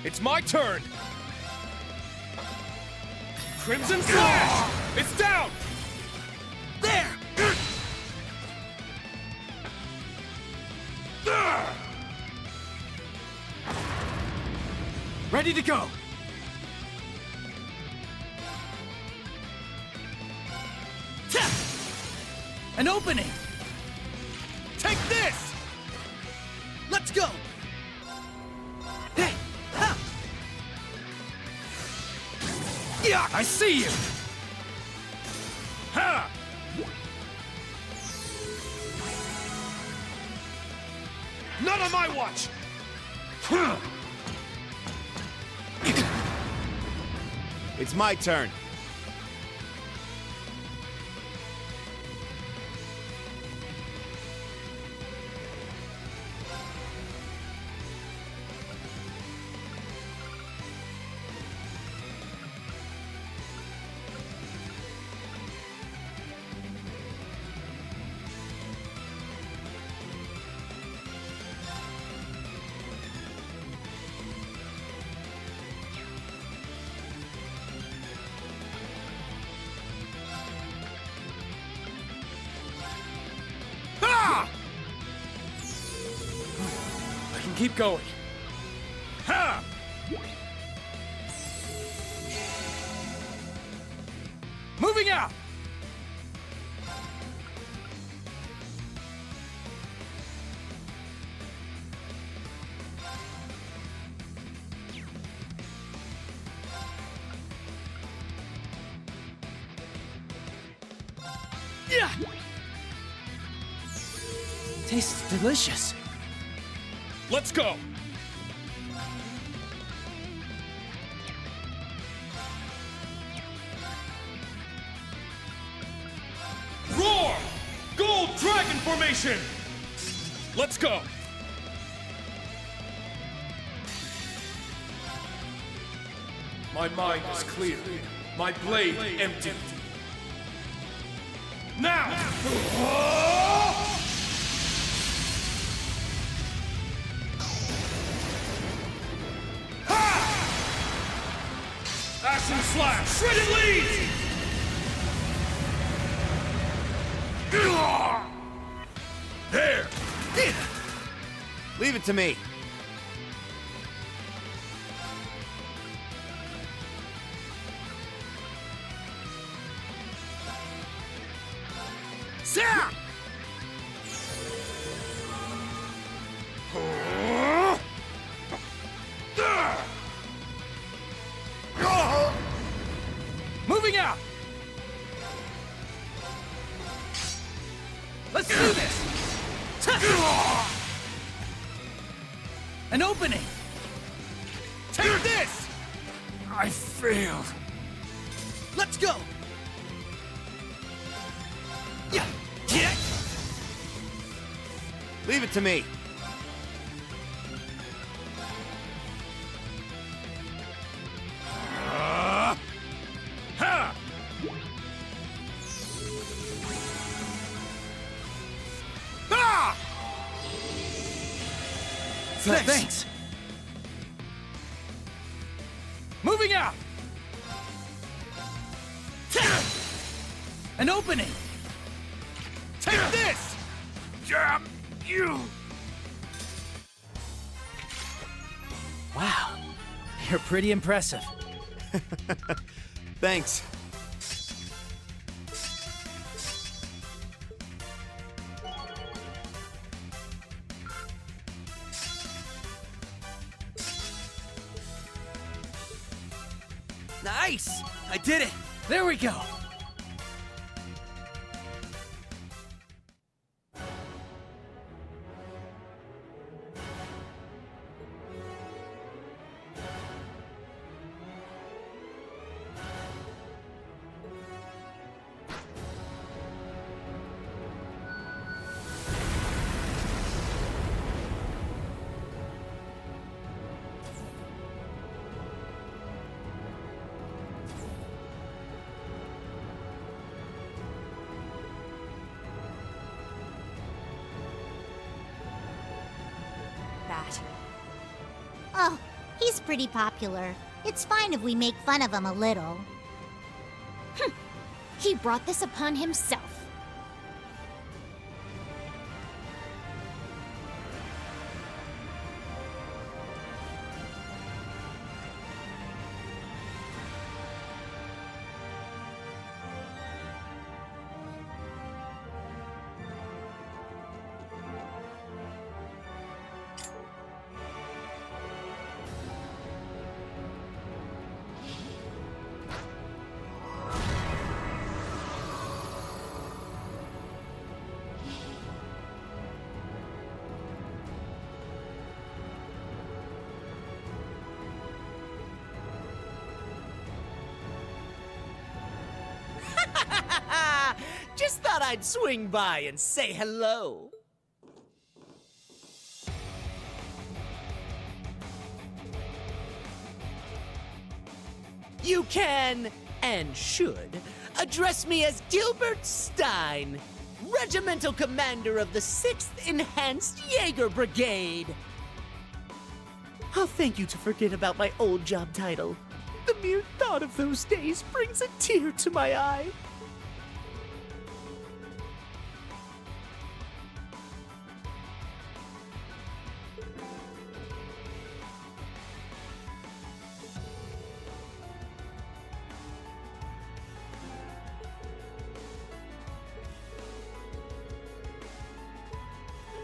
It's my turn. Crimson Slash! It's down! There! Ready to go! An opening! Take this! Let's go! Hey! Ha! Yeah! I see you! Ha! Not on my watch! It's my turn. Keep going. Ha! Moving out! Yeah! Tastes delicious. Let's go! Roar! Gold Dragon Formation! Let's go! My mind is clear. My blade empty. Now! Action Slash! Shredded Leaves! There! Leave it to me. Sarah! Moving out! Let's do this! An opening! Take this! I failed. Let's go! Yeah! Yeah! Leave it to me. Thanks. Moving out! An opening! Take this! Jam you! Wow, you're pretty impressive. Thanks. Nice! I did it! There we go! Oh, he's pretty popular. It's fine if we make fun of him a little. He brought this upon himself. Just thought I'd swing by and say hello. You can, and should, address me as Gilbert Stein, Regimental Commander of the 6th Enhanced Jaeger Brigade. I'll thank you to forget about my old job title. The mere thought of those days brings a tear to my eye.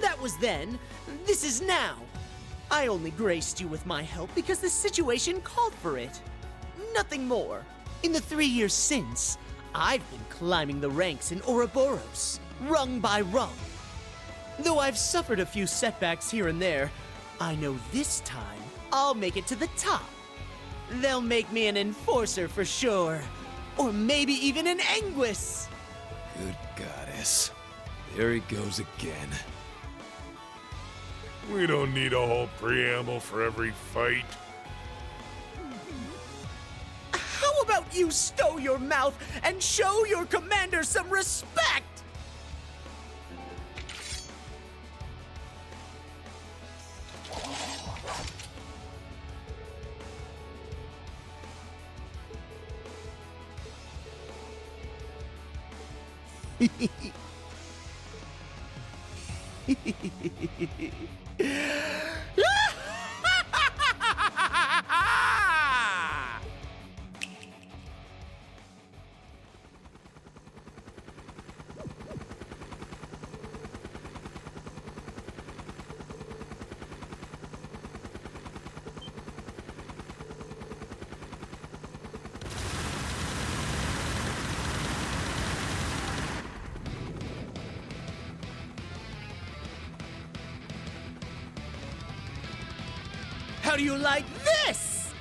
That was then. This is now. I only graced you with my help because the situation called for it. Nothing more. In the 3 years since, I've been climbing the ranks in Ouroboros, rung by rung. Though I've suffered a few setbacks here and there, I know this time I'll make it to the top. They'll make me an enforcer for sure. Or maybe even an Anguis. Good goddess. There he goes again. We don't need a whole preamble for every fight. How about you stow your mouth and show your commander some respect? How do you like this?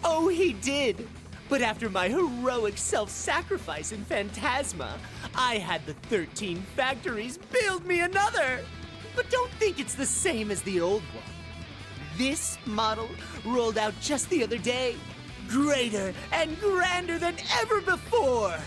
Oh, he did. But after my heroic self-sacrifice in Phantasma, I had the 13 factories build me another. But don't think it's the same as the old one. This model rolled out just the other day. Greater and grander than ever before.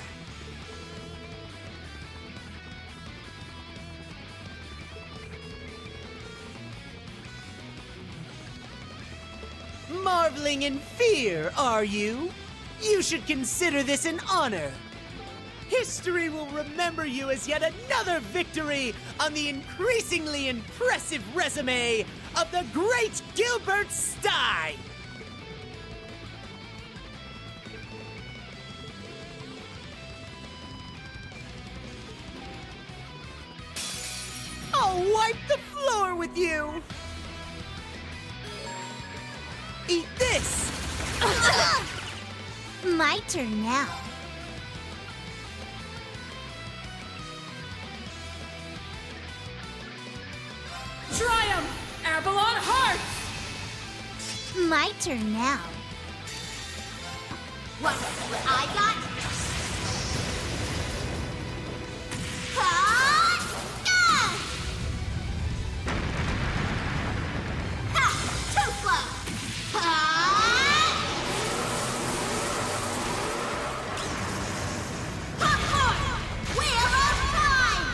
Marveling in fear, are you? You should consider this an honor. History will remember you as yet another victory on the increasingly impressive resume of the great Gilbert Stein! I'll wipe the floor with you! Eat this! My turn now. Triumph! Avalon Hearts! My turn now. What I got? Ha! Too slow! Popcorn! Wheel of Time!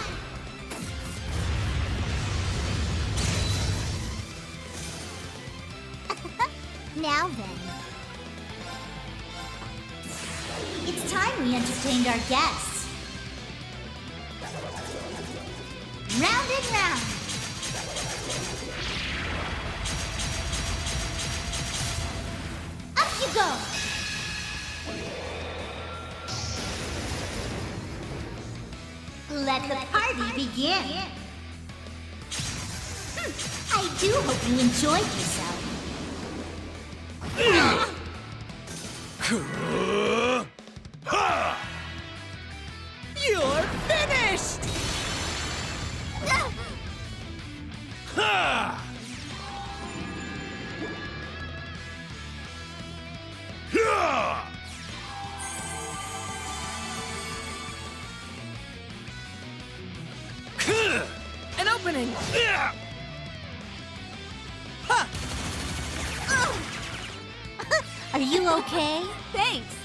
Now then. It's time we entertained our guests. Round and round. Up you go. Let the party begin. I do hope you enjoyed yourself. You're finished! An opening! Are you okay? Thanks.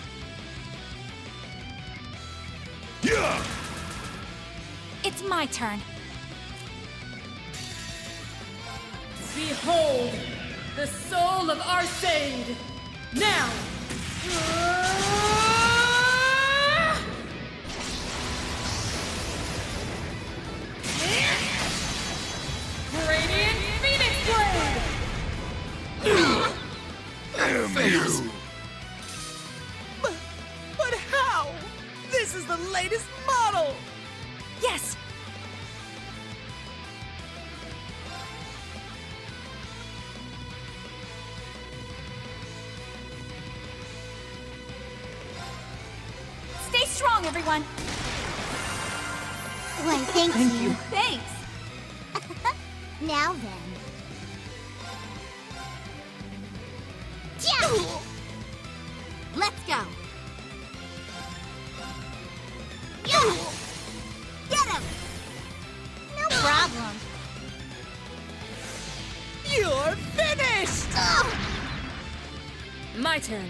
It's my turn. Behold, the soul of Arseid! Now! Radiant Phoenix Blade! Damn you! But how? This is the latest model! Yes! Stay strong, everyone! Why, thank you. Thanks. Now then. Yeah! Let's go. Get him! No problem. You're finished! My turn.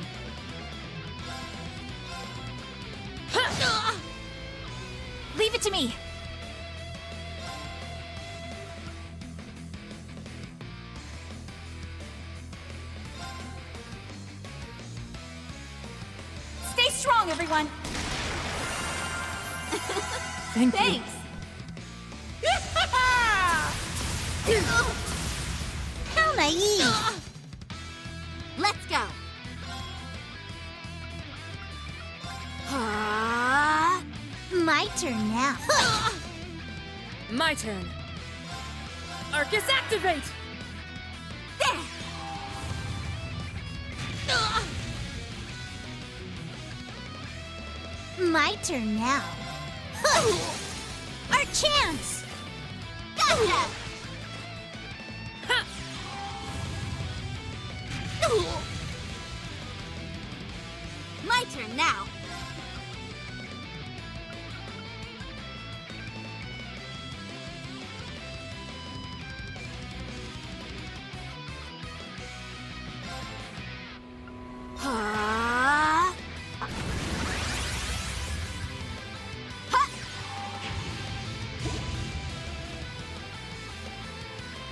Leave it to me. Stay strong, everyone. Thank you. Thanks. How naive. Let's go. My turn now. My turn. Arcus activate! There! My turn now. Our chance! Gotcha! My now.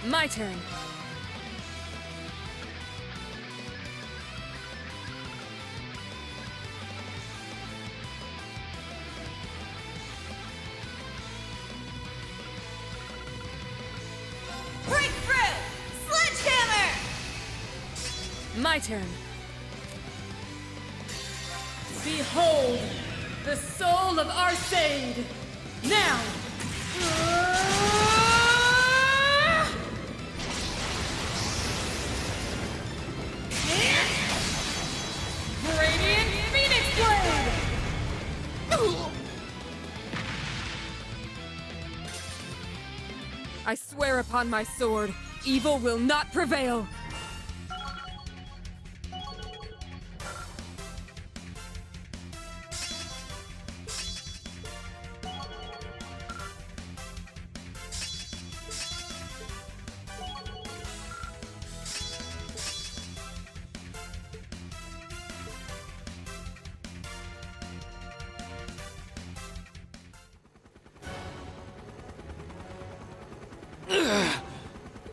My turn. Breakthrough! Sledgehammer! My turn. Behold, the soul of Arseid! Now! Radiant Phoenix Blade! I swear upon my sword, evil will not prevail!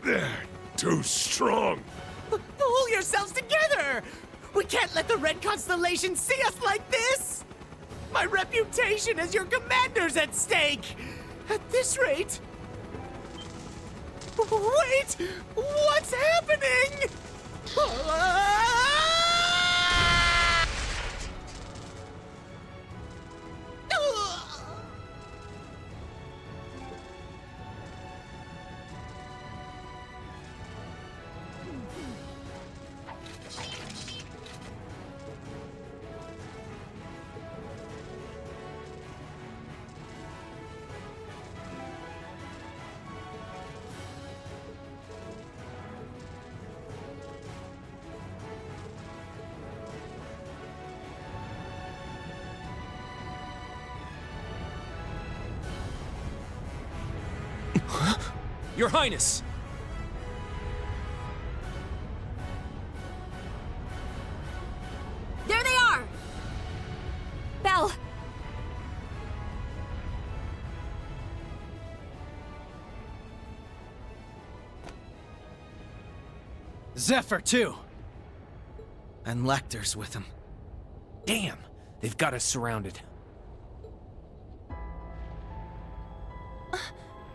They're too strong. Pull yourselves together! We can't let the Red Constellation see us like this! My reputation as your commander's at stake! At this rate... Wait! What's happening? Your Highness! There they are! Belle! Zephyr, too! And Lecter's with him. Damn! They've got us surrounded.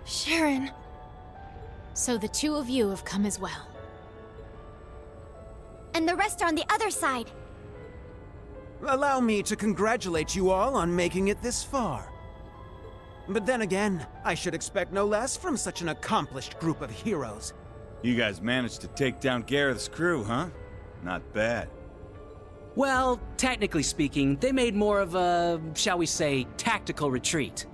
Sharon. So the two of you have come as well. And the rest are on the other side. Allow me to congratulate you all on making it this far. But then again, I should expect no less from such an accomplished group of heroes. You guys managed to take down Gareth's crew, huh? Not bad. Well, technically speaking, they made more of a, shall we say, tactical retreat.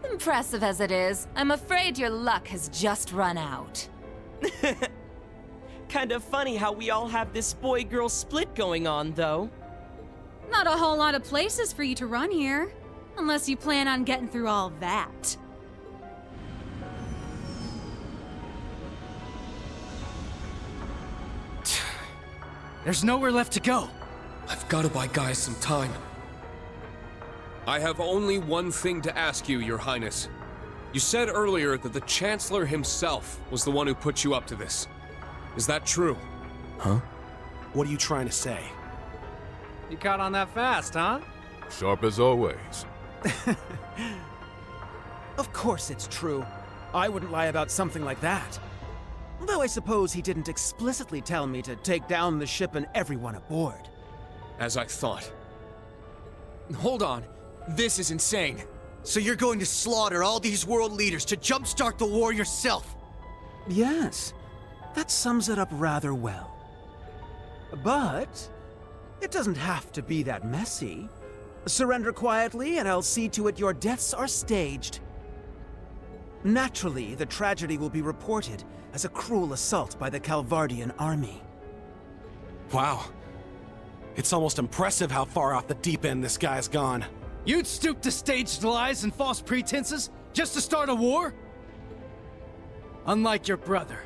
Impressive as it is, I'm afraid your luck has just run out. Kind of funny how we all have this boy-girl split going on, though. Not a whole lot of places for you to run here. Unless you plan on getting through all that. There's nowhere left to go. I've got to buy guys some time. I have only one thing to ask you, Your Highness. You said earlier that the Chancellor himself was the one who put you up to this. Is that true? Huh? What are you trying to say? You caught on that fast, huh? Sharp as always. Of course it's true. I wouldn't lie about something like that. Though I suppose he didn't explicitly tell me to take down the ship and everyone aboard. As I thought. Hold on. This is insane. So you're going to slaughter all these world leaders to jumpstart the war yourself? Yes. That sums it up rather well. But it doesn't have to be that messy. Surrender quietly and I'll see to it your deaths are staged. Naturally, the tragedy will be reported as a cruel assault by the Calvardian army. Wow. It's almost impressive how far off the deep end this guy's gone. You'd stoop to staged lies and false pretenses just to start a war? Unlike your brother,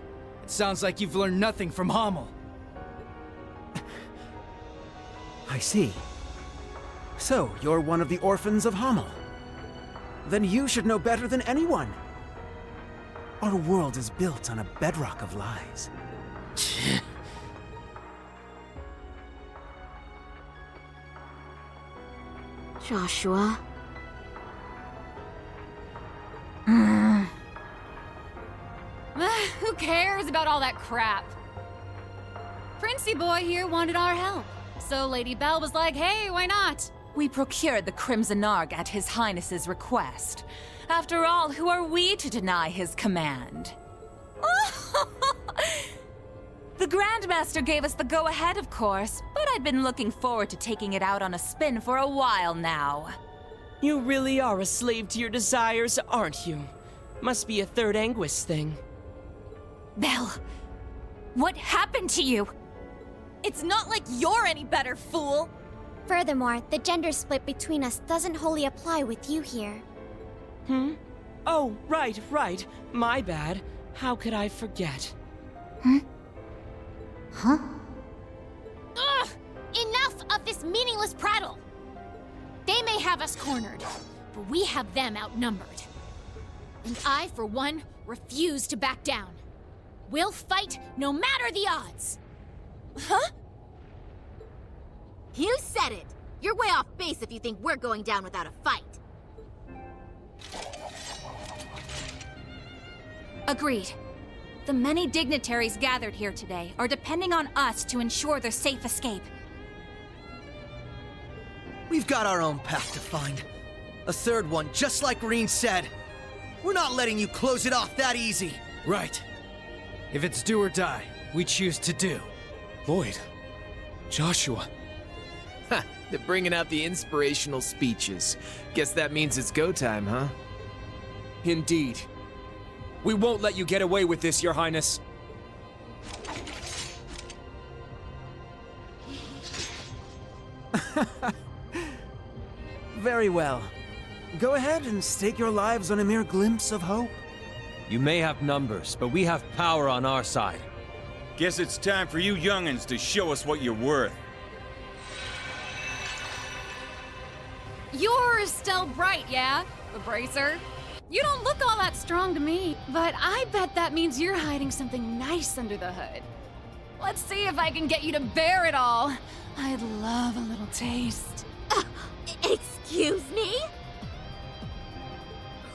it sounds like you've learned nothing from Hamel. I see. So, you're one of the orphans of Hamel. Then you should know better than anyone. Our world is built on a bedrock of lies. Joshua. Who cares about all that crap? Princey boy here wanted our help, so Lady Belle was like, hey, why not? We procured the Crimson Arg at His Highness's request. After all, who are we to deny his command? The Grandmaster gave us the go-ahead, of course, but I'd been looking forward to taking it out on a spin for a while now. You really are a slave to your desires, aren't you? Must be a Third Anguis thing. Belle, what happened to you? It's not like you're any better, fool! Furthermore, the gender split between us doesn't wholly apply with you here. Oh, right. My bad. How could I forget? Huh? Ugh! Enough of this meaningless prattle! They may have us cornered, but we have them outnumbered. And I, for one, refuse to back down. We'll fight no matter the odds! Huh? You said it! You're way off base if you think we're going down without a fight. Agreed. The many dignitaries gathered here today are depending on us to ensure their safe escape. We've got our own path to find. A third one, just like Rean said. We're not letting you close it off that easy. Right. If it's do or die, we choose to do. Lloyd. Joshua. Ha! They're bringing out the inspirational speeches. Guess that means it's go time, huh? Indeed. We won't let you get away with this, Your Highness. Very well. Go ahead and stake your lives on a mere glimpse of hope. You may have numbers, but we have power on our side. Guess it's time for you young'uns to show us what you're worth. You're Estelle Bright, yeah? The Bracer? You don't look all that strong to me, but I bet that means you're hiding something nice under the hood. Let's see if I can get you to bear it all. I'd love a little taste. Excuse me?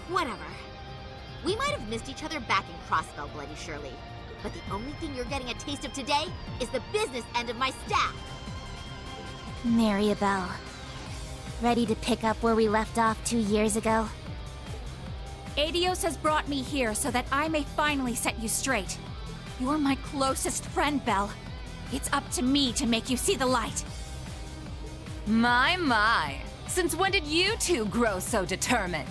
Whatever. We might have missed each other back in Crossbell, Bloody Shirley. But the only thing you're getting a taste of today is the business end of my staff. Mariabelle. Ready to pick up where we left off 2 years ago? Adios has brought me here so that I may finally set you straight. You're my closest friend, Belle. It's up to me to make you see the light. My. Since when did you two grow so determined?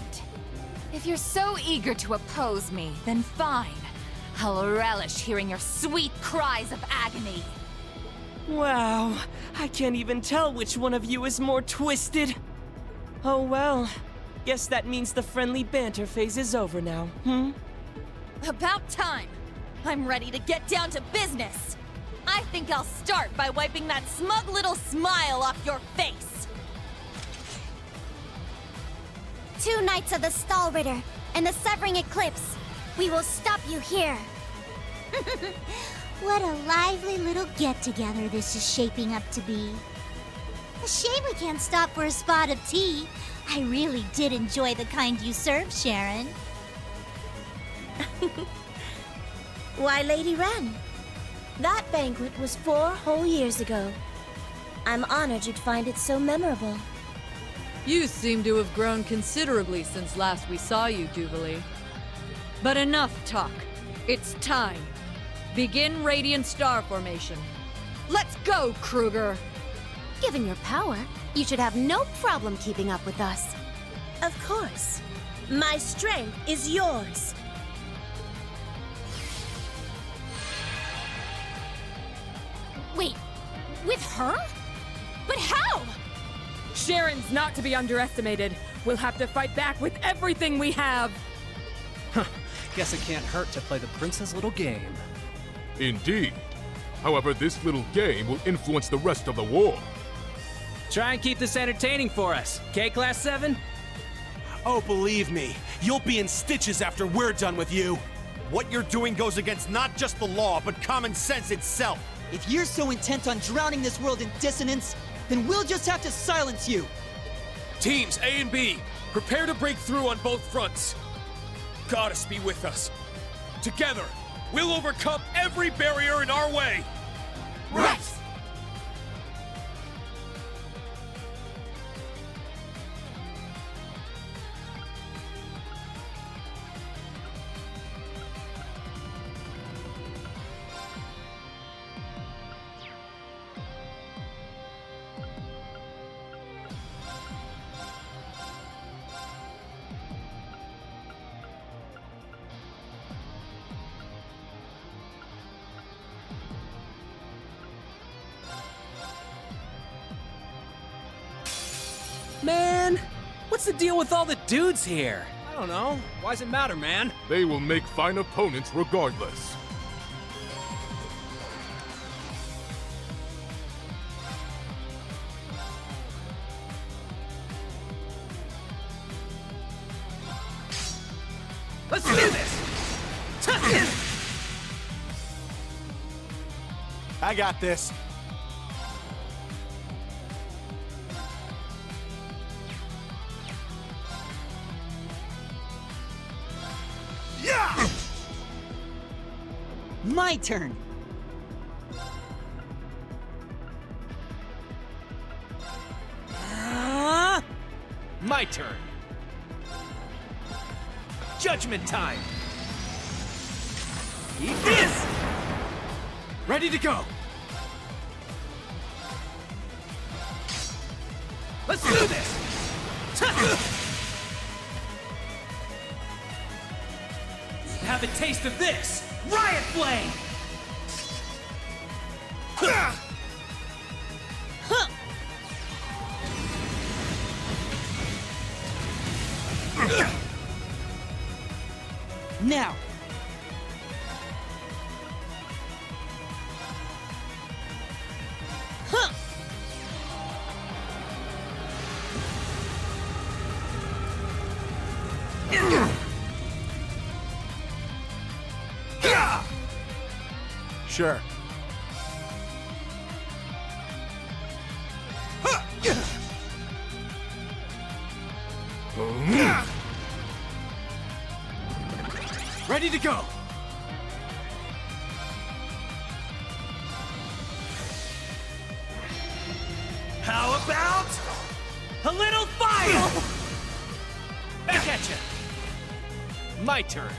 If you're so eager to oppose me, then fine. I'll relish hearing your sweet cries of agony. Wow, I can't even tell which one of you is more twisted. Oh well, guess that means the friendly banter phase is over now, About time! I'm ready to get down to business! I think I'll start by wiping that smug little smile off your face! 2 Knights of the Stalritter and the Severing Eclipse. We will stop you here. What a lively little get-together this is shaping up to be. A shame we can't stop for a spot of tea. I really did enjoy the kind you served, Sharon. Why, Lady Wren, that banquet was 4 whole years ago. I'm honored you'd find it so memorable. You seem to have grown considerably since last we saw you, Jubilee. But enough talk. It's time. Begin Radiant Star Formation. Let's go, Kruger! Given your power, you should have no problem keeping up with us. Of course. My strength is yours. Wait, with her? But how? Sharon's not to be underestimated. We'll have to fight back with everything we have. Guess it can't hurt to play the prince's little game. Indeed. However, this little game will influence the rest of the war. Try and keep this entertaining for us, okay, Class 7? Oh, believe me, you'll be in stitches after we're done with you. What you're doing goes against not just the law, but common sense itself. If you're so intent on drowning this world in dissonance, then we'll just have to silence you. Teams A and B, prepare to break through on both fronts. Goddess be with us. Together, we'll overcome every barrier in our way. Right! Man, what's the deal with all the dudes here? I don't know. Why does it matter, man? They will make fine opponents regardless. Let's do this! I got this. My turn. My turn. Judgment time. Eat this! Ready to go. Let's do this! Have a taste of this! Riot Flame! Now! Sure. Ready to go! How about a little fire? Back at you! My turn.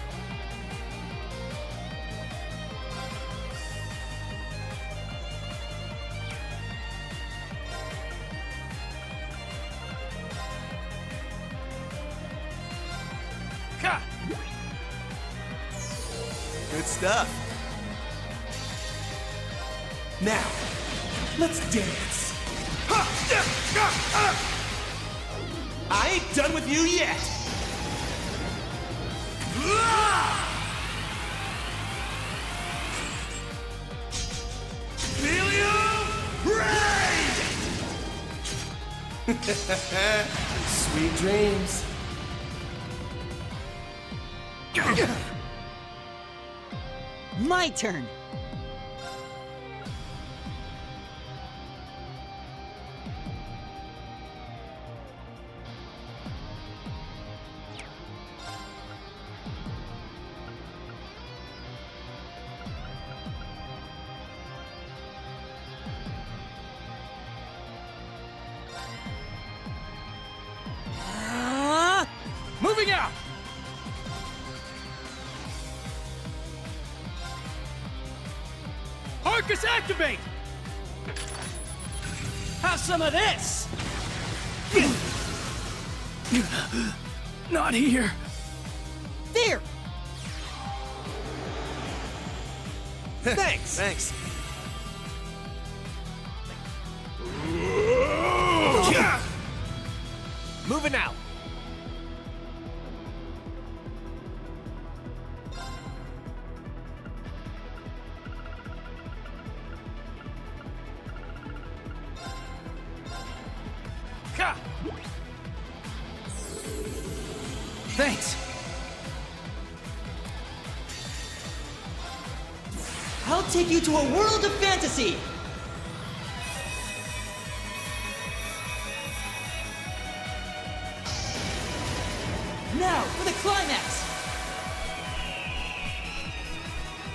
Good stuff. Now, let's dance. I ain't done with you yet. Helium Raid! Sweet dreams. My turn. Moving out! Arcus activate! Have some of this! Not here. There! Thanks. Thanks. Thanks. I'll take you to a world of fantasy! Now, for the climax!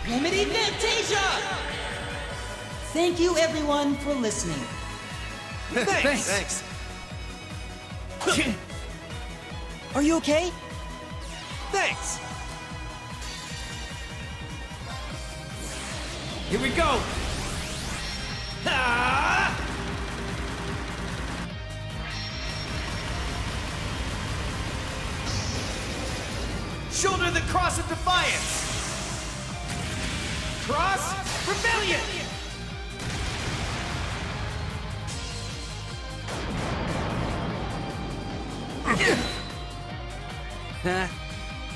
Remedy Fantasia! Thank you, everyone, for listening. Thanks. Are you okay? Thanks! Here we go! Ah! Shoulder the cross of defiance! Cross rebellion!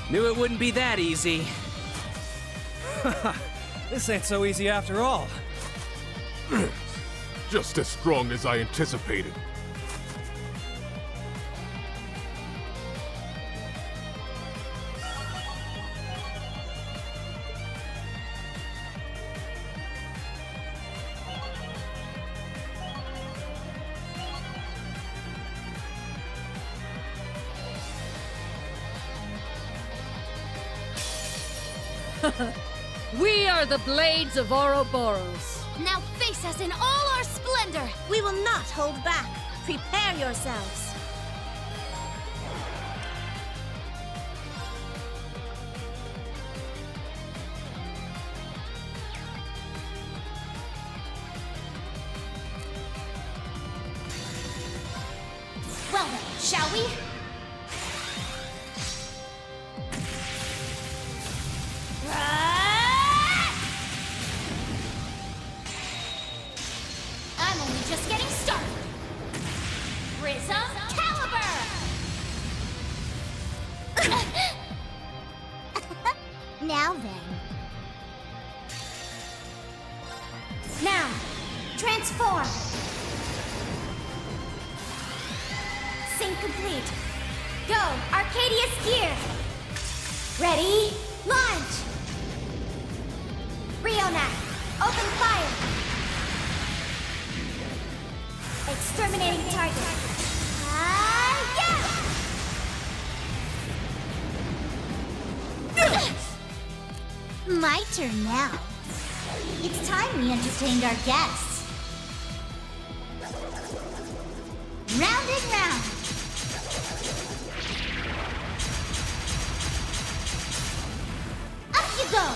Knew it wouldn't be that easy. This ain't so easy after all. Just as strong as I anticipated. We are the Blades of Ouroboros. Now face us in all our splendor! We will not hold back. Prepare yourselves. Well then, shall we? I'm only just getting started. Prism Caliber! Now then. Now, transform! Sync complete. Go, Arcadius Gear! Ready, launch! Rionac, open fire! Exterminating target. My turn now. It's time we entertained our guests. Round and round. Up you go.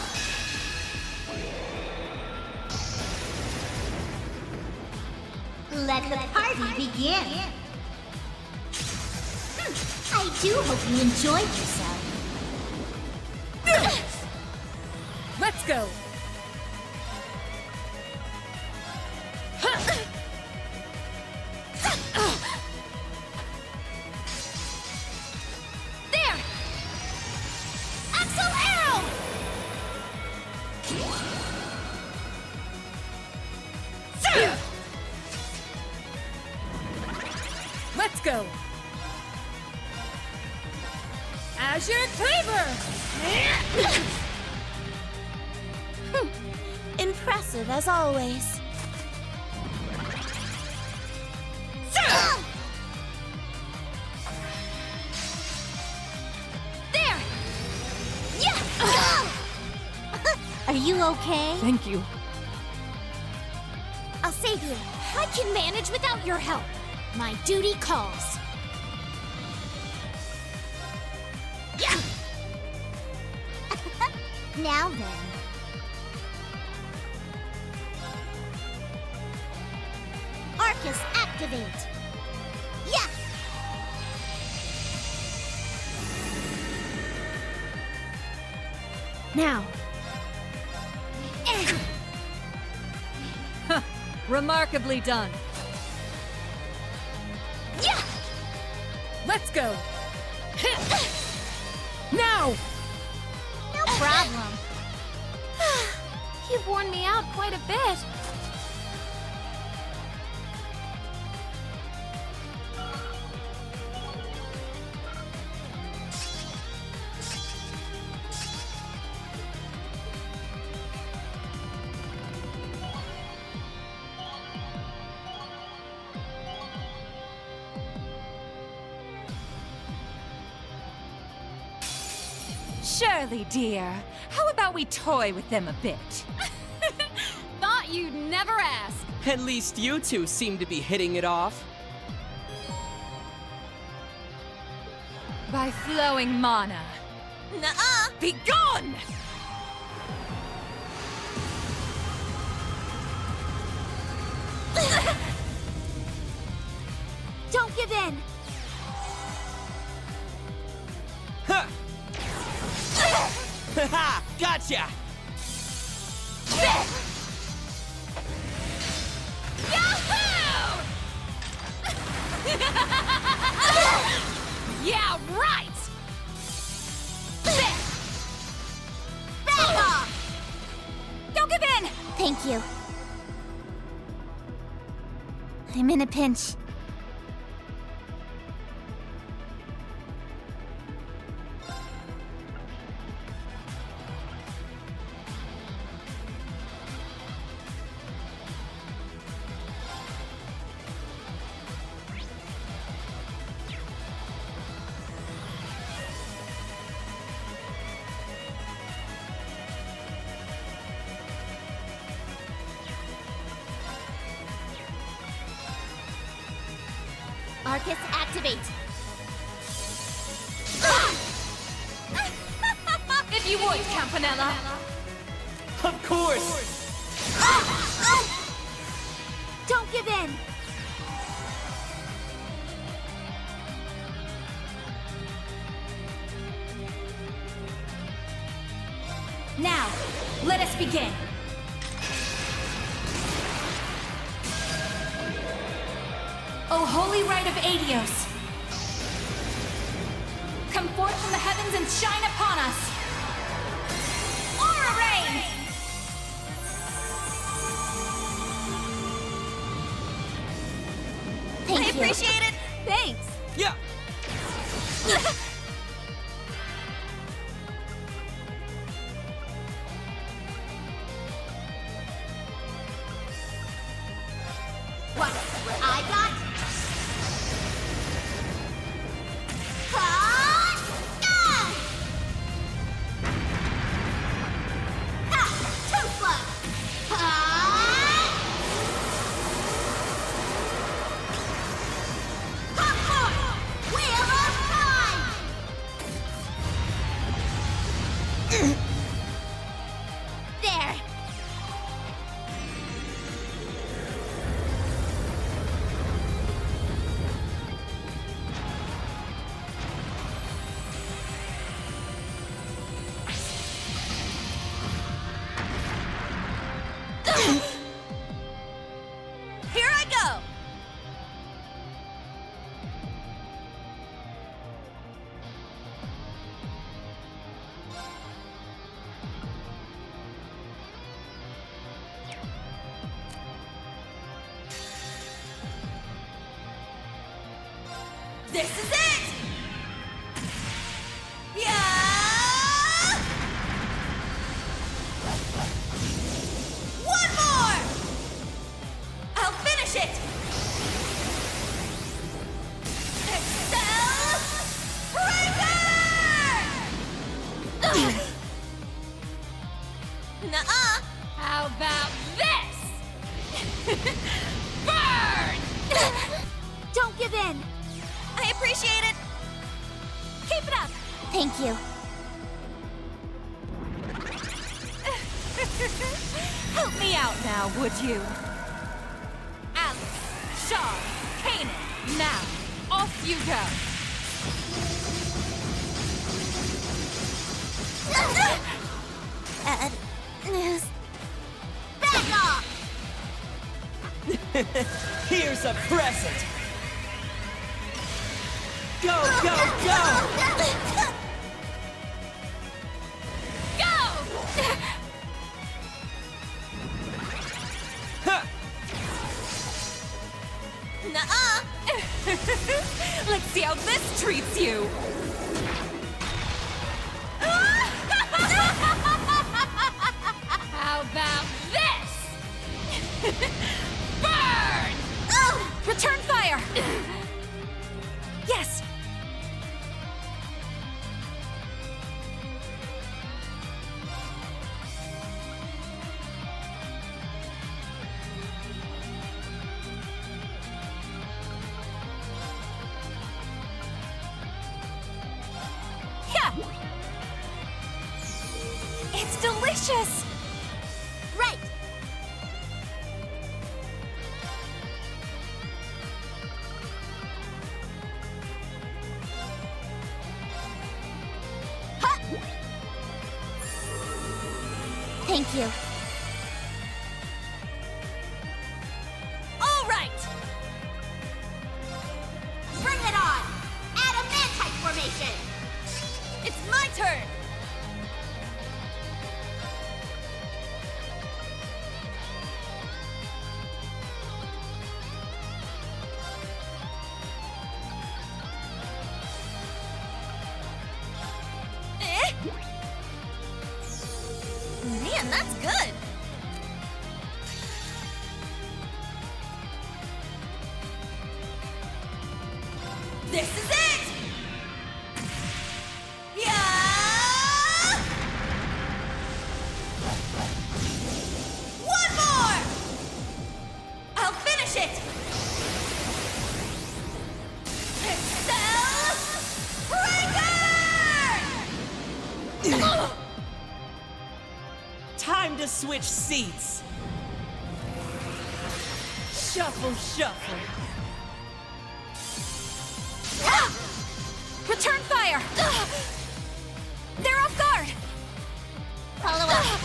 Let the party begin. I do hope you enjoyed yourself. Let's go! There! Axel Arrow! Let's go! Azure Cleaver! Impressive as always. There! Yeah! Are you okay? Thank you. I'll save you. I can manage without your help. My duty calls. Now then. Arcus, activate! Yeah! Now. Remarkably done. Yeah! Let's go! Now! No problem. You've worn me out quite a bit. Shirley, dear, how about we toy with them a bit? Thought you'd never ask. At least you two seem to be hitting it off. By flowing mana. Nuh-uh! Be gone! Don't give in! Ha! Gotcha! Yahoo! Yeah, right! Back off! Don't give in! Thank you. I'm in a pinch. Arcus, activate! If you would, Campanella. Of course! Don't give in! Now, let us begin. O holy rite of Aidios, come forth from the heavens and shine upon us. Aura Rain! Thank I you. appreciate it! Thanks! Yeah! What I got? There! Here I go! This is it! Yeah! One more! I'll finish it! Excel Breaker! Nuh-uh! How about this? Burn! Don't give in! I appreciate it! Keep it up! Thank you. Help me out now, would you? Alice, Shaw, Kanan, now, off you go! Back off! Here's a present! Go, go, go! Go! Nuh-uh! Let's see how this treats you! How about this? Burn! Return fire! Yes! It's delicious! Right! Thank you. All right! Bring it on! Adamantite formation! It's my turn! Man, that's good! This is it! Yeah! One more! I'll finish it! Excel Breaker! Time to switch seats. Shuffle, shuffle. Return fire! They're off guard! Follow up!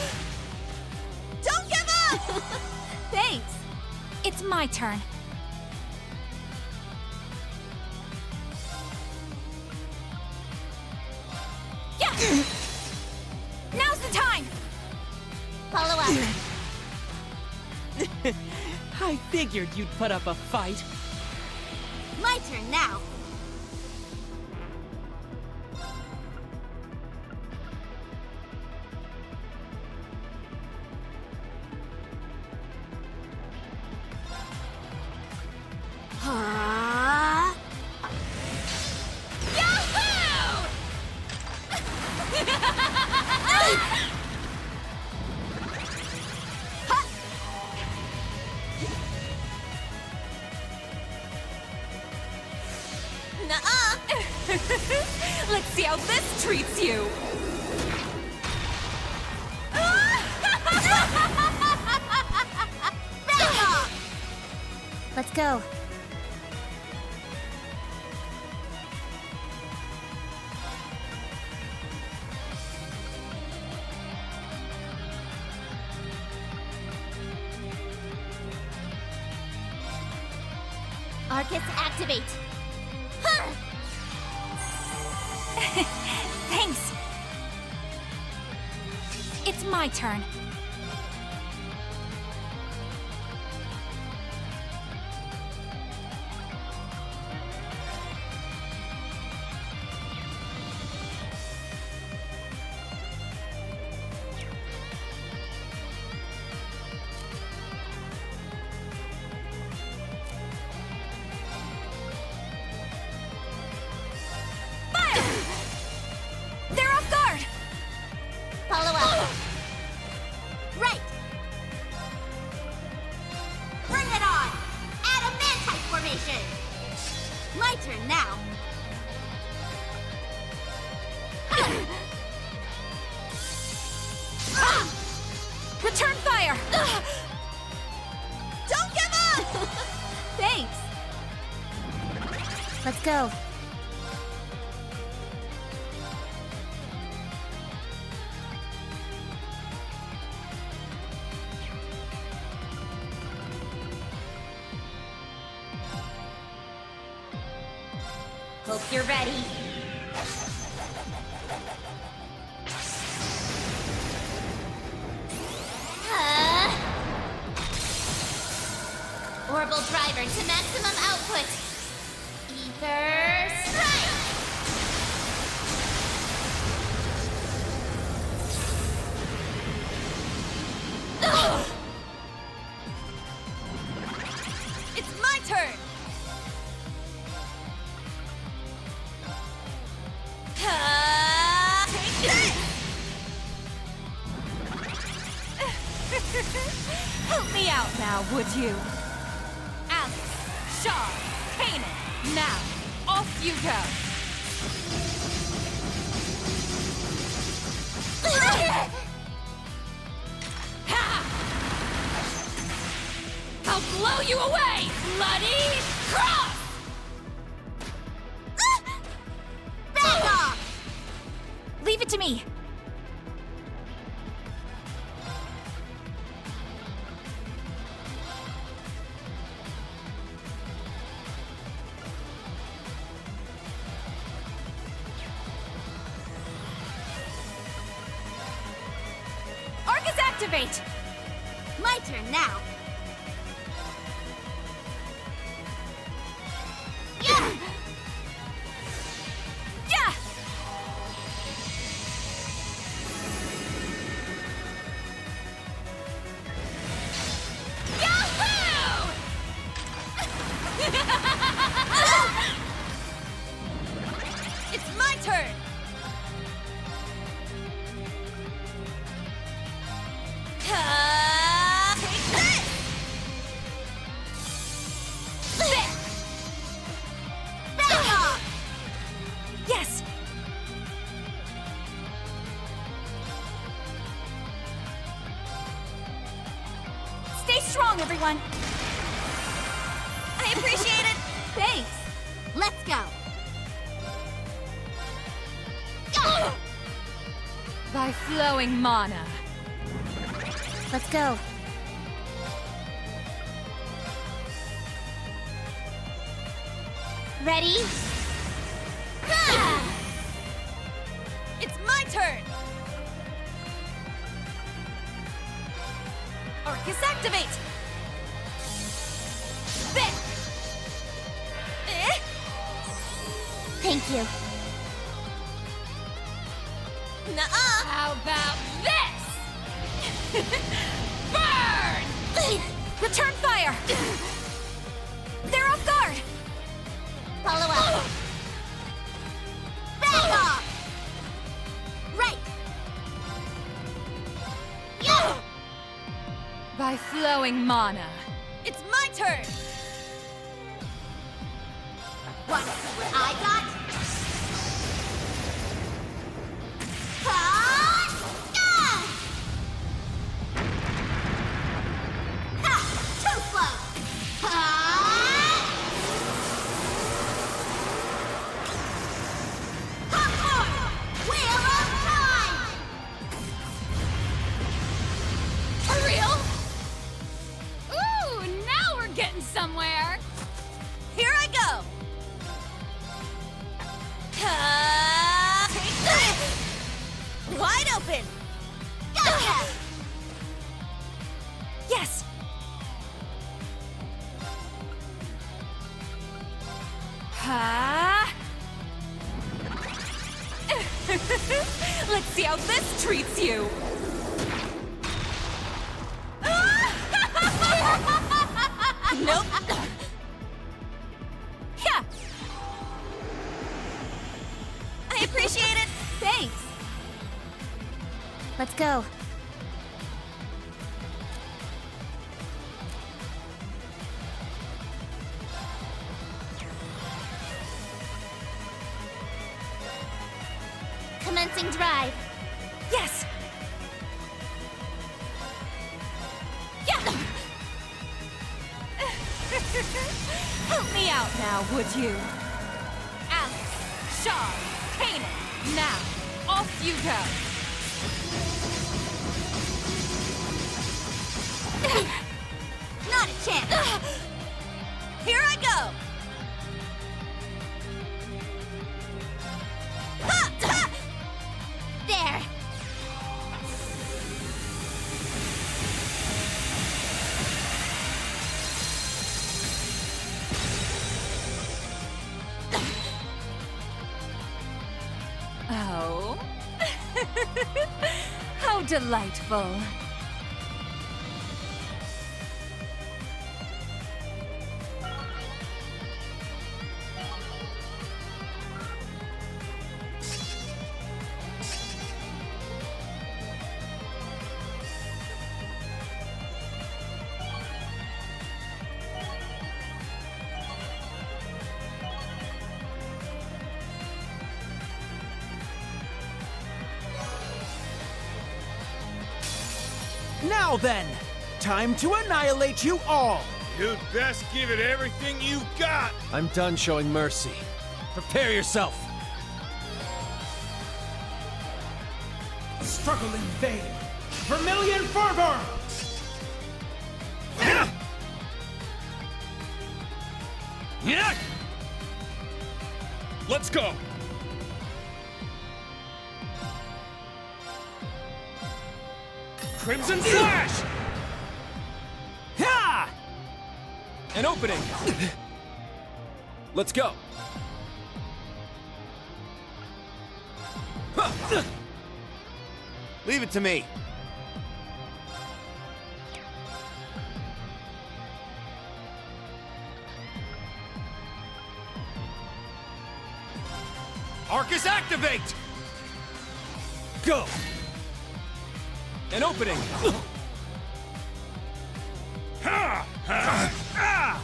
Don't give up! Thanks! It's my turn. Yeah! Now's the time! Follow up! I figured you'd put up a fight. My turn now! Let's see how this treats you! Let's go. Arcus, activate! Huh! Thanks! It's my turn. Follow up! Right! Bring it on! Adamantite formation! My turn now! Return fire! Don't give up! Thanks! Let's go. Hope you're ready. Orbital driver to maximum output. Ether strike! It's my turn! Take this! Help me out now, would you? Alice, Shaw, Kanan, now, off you go! blow you away! Bloody cross! Back off! Leave it to me. Arcus activate! My turn now. Yeah! Yeah! Yahoo! It's my turn! Take this! Back off! Yes! Stay strong, everyone! I appreciate it! Thanks! Let's go! By flowing mana. Let's go. Ready? It's my turn! Arcus activate! Spit! Thank you. Nuh-uh! How about this? Burn! Return fire! They're off guard! Follow up! Back off! Right! Yeah! By flowing mana. It's my turn! Wanna see what I got? Too slow! Popcorn! Wheel of Time! For real? Ooh, now we're getting somewhere! Here I go! Take this! Wide open! Gotcha! Yes! Ha! Let's see how this treats you! Nope! Yeah! I appreciate it! Thanks! Let's go. Commencing drive. Yes! Yeah! Help me out now, would you? Alex, Shaw, Kanan, now, off you go! Not a chance! Here I go! There! Oh. How delightful. Now then, time to annihilate you all! You'd best give it everything you've got! I'm done showing mercy. Prepare yourself! Struggle in vain! Vermilion fervor! Let's go! Crimson Slash! Ha! An opening! Let's go! Leave it to me. Arcus, activate! Go! An opening! Ha! Ha! Ah!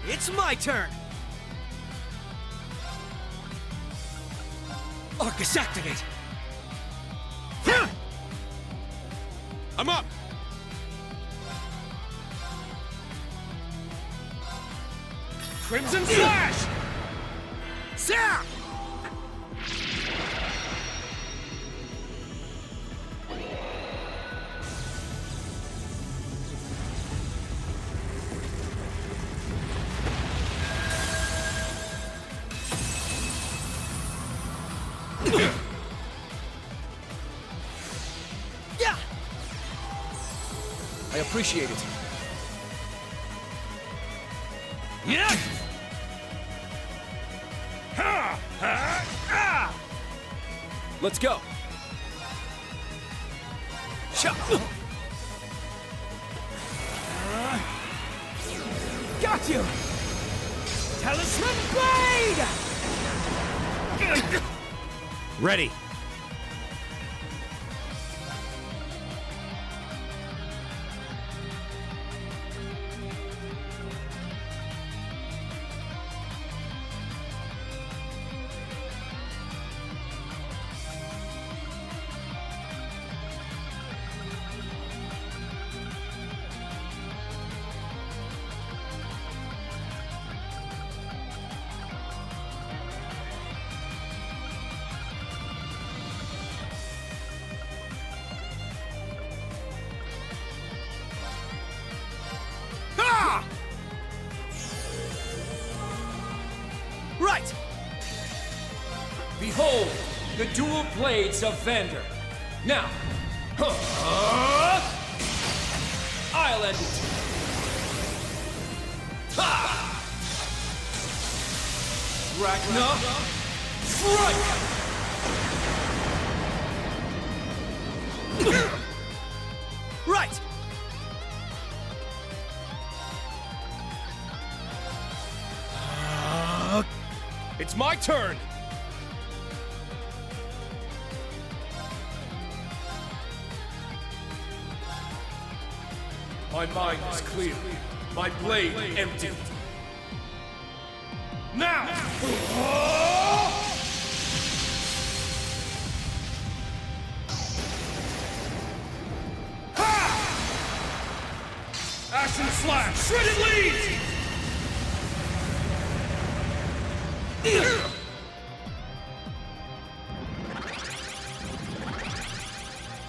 It's my turn! Arcus, activate! I'm up! Crimson Slash! Zap! I appreciate it. Yeah! Ha! Ha! Ah! Let's go! Shut! Got you! Talisman Blade! Ready. Right! Behold, the dual blades of Vander. Now, I'll end it. Ha! Ragnar, strike! Right! It's my turn! My mind is clear. My blade empty. Now! Action slash! Shredded leaves!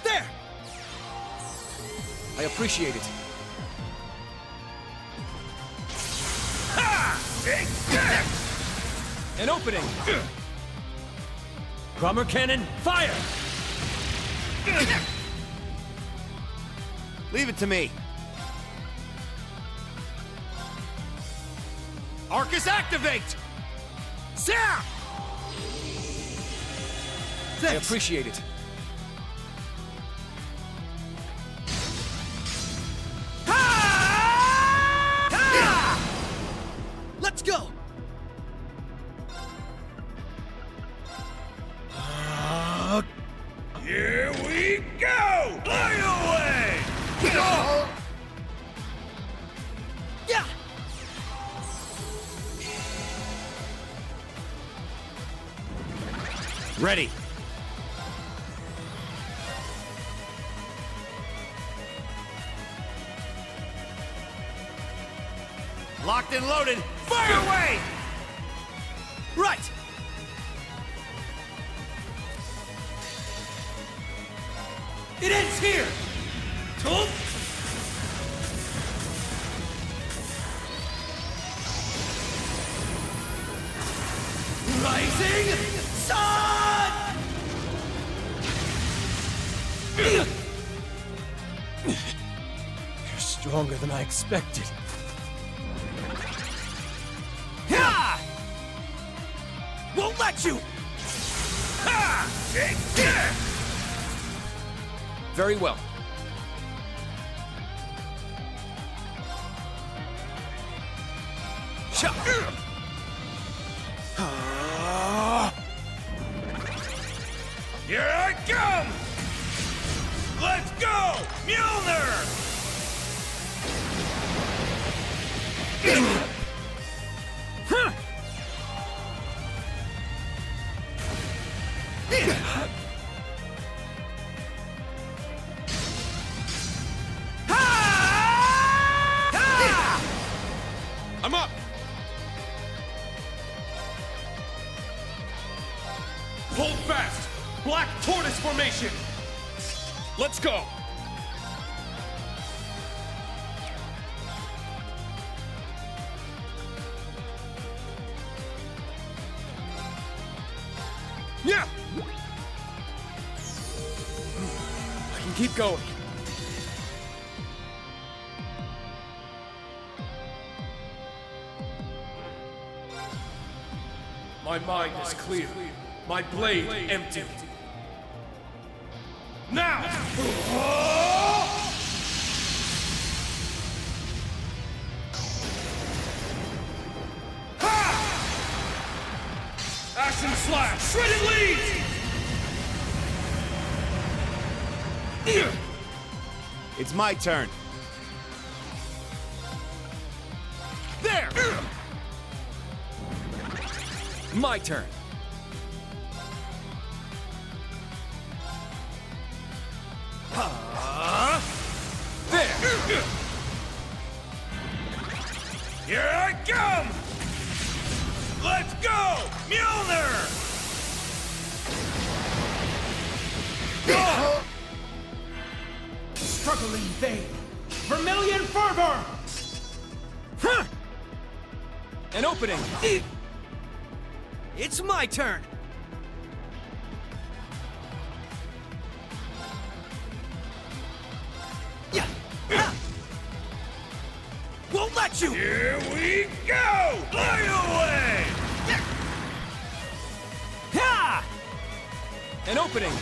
There! I appreciate it. Take that! An opening! Grommer Cannon, fire! Leave it to me. Arcus, activate! Zap! I appreciate it. Let's go! Here we go! Fly away! Yeah! Ready. Locked and loaded. Fire away! Right! It ends here! Tool? Rising Sun! You're stronger than I expected. Ha! Won't let you! Ha! Very well. Here I come! Let's go! Mjolnir! I'm up! Hold fast! Black Tortoise formation! Let's go! Yeah! I can keep going. My mind is clear. My blade empty. Now! Action slash! Shredded leads! It's my turn. There! My turn. There! Here I come! Let's go! Mjolnir! Struggling vein! Vermilion fervor! An opening. It's my turn! Yeah! Ha! Won't let you! Here we go! Fly away! Ha! An opening.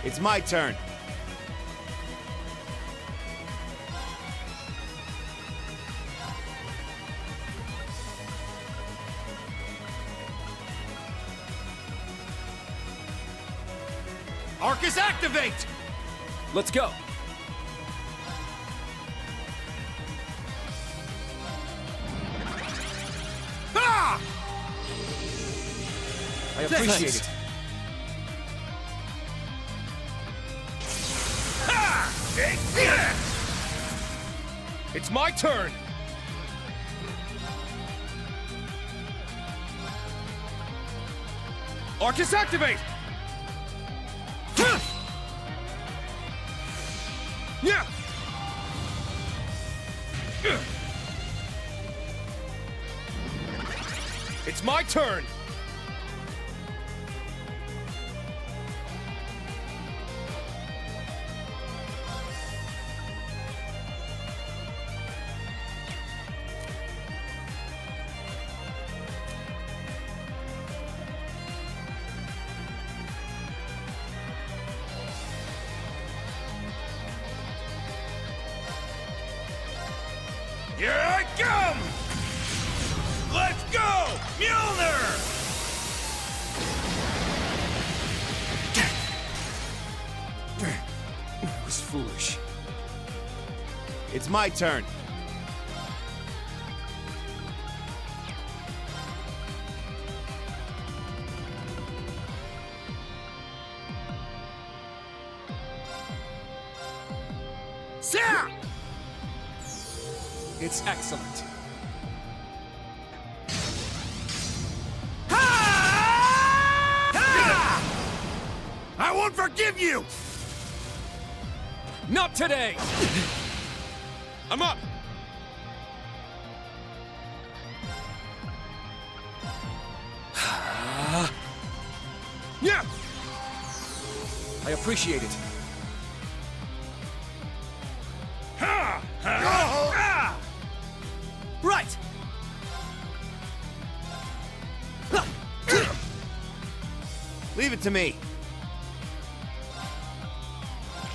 It's my turn. Arcus activate! Let's go. Ah! I appreciate it. Ha! Take this! It's my turn! Arcus activate! Yeah! It's my turn! Here I come! Let's go! Mjolnir! It was foolish. It's my turn. It's excellent. I won't forgive you! Not today! I'm up! Yeah! I appreciate it. Right! Leave it to me.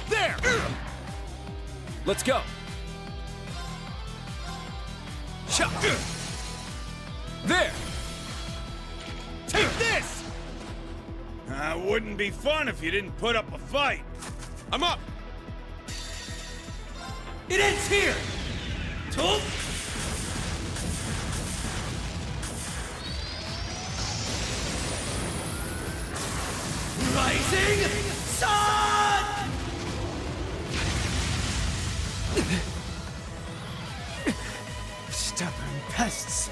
There! Let's go. There! Take this! Wouldn't be fun if you didn't put up a fight. I'm up! It ends here! Tool? Rising Sun! Stubborn pests.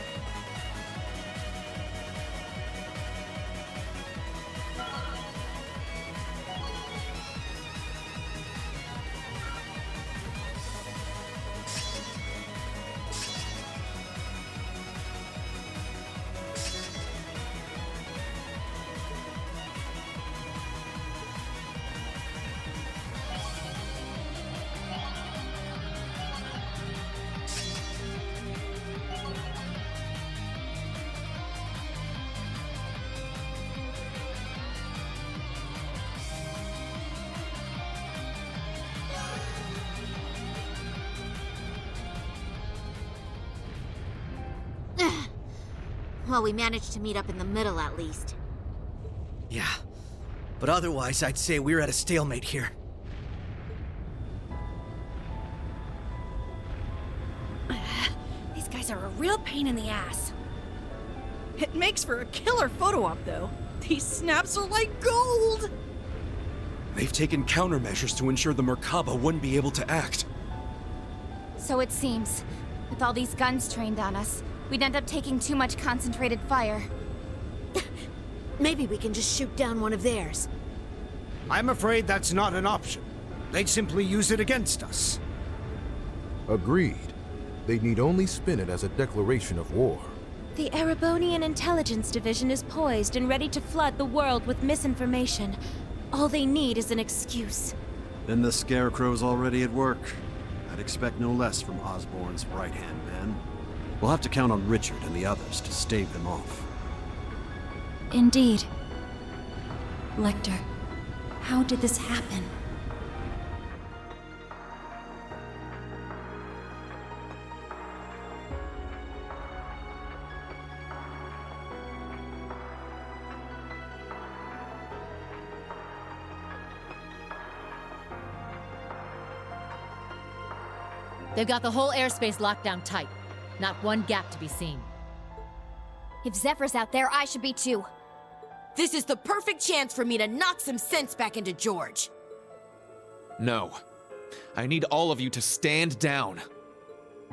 Well, we managed to meet up in the middle at least. Yeah, but otherwise I'd say we're at a stalemate here. These guys are a real pain in the ass. It makes for a killer photo op, though. These snaps are like gold! They've taken countermeasures to ensure the Merkaba wouldn't be able to act. So it seems. With all these guns trained on us, we'd end up taking too much concentrated fire. Maybe we can just shoot down one of theirs. I'm afraid that's not an option. They'd simply use it against us. Agreed. They'd need only spin it as a declaration of war. The Erebonian Intelligence Division is poised and ready to flood the world with misinformation. All they need is an excuse. Then the Scarecrow's already at work. I'd expect no less from Osborn's right-hand man. We'll have to count on Richard and the others to stave them off. Indeed. Lecter, how did this happen? They've got the whole airspace locked down tight. Not one gap to be seen. If Zephyr's out there, I should be too. This is the perfect chance for me to knock some sense back into George. No. I need all of you to stand down.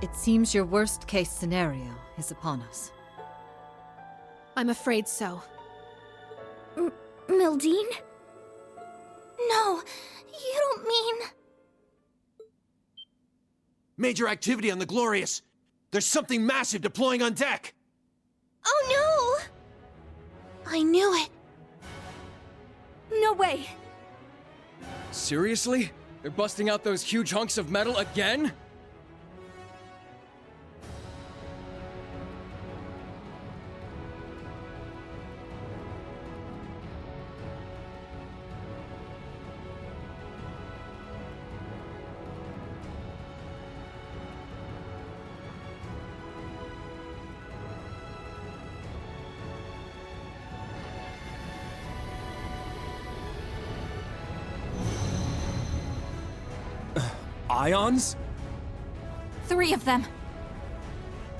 It seems your worst-case scenario is upon us. I'm afraid so. Mildine? No, you don't mean... Major activity on the Glorious. There's something massive deploying on deck. Oh no! I knew it. No way. Seriously? They're busting out those huge hunks of metal again? Ions? 3 of them.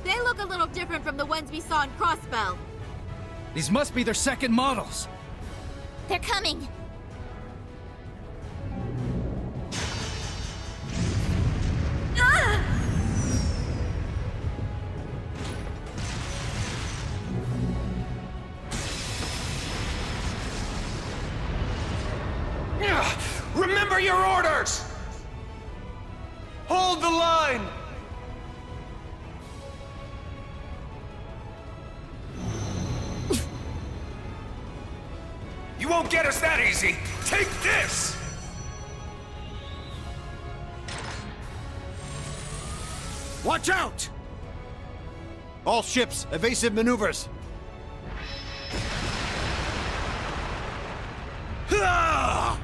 They look a little different from the ones we saw in Crossbell. These must be their second models. They're coming. Remember your orders! Hold the line! You won't get us that easy! Take this! Watch out! All ships, evasive maneuvers! Ah!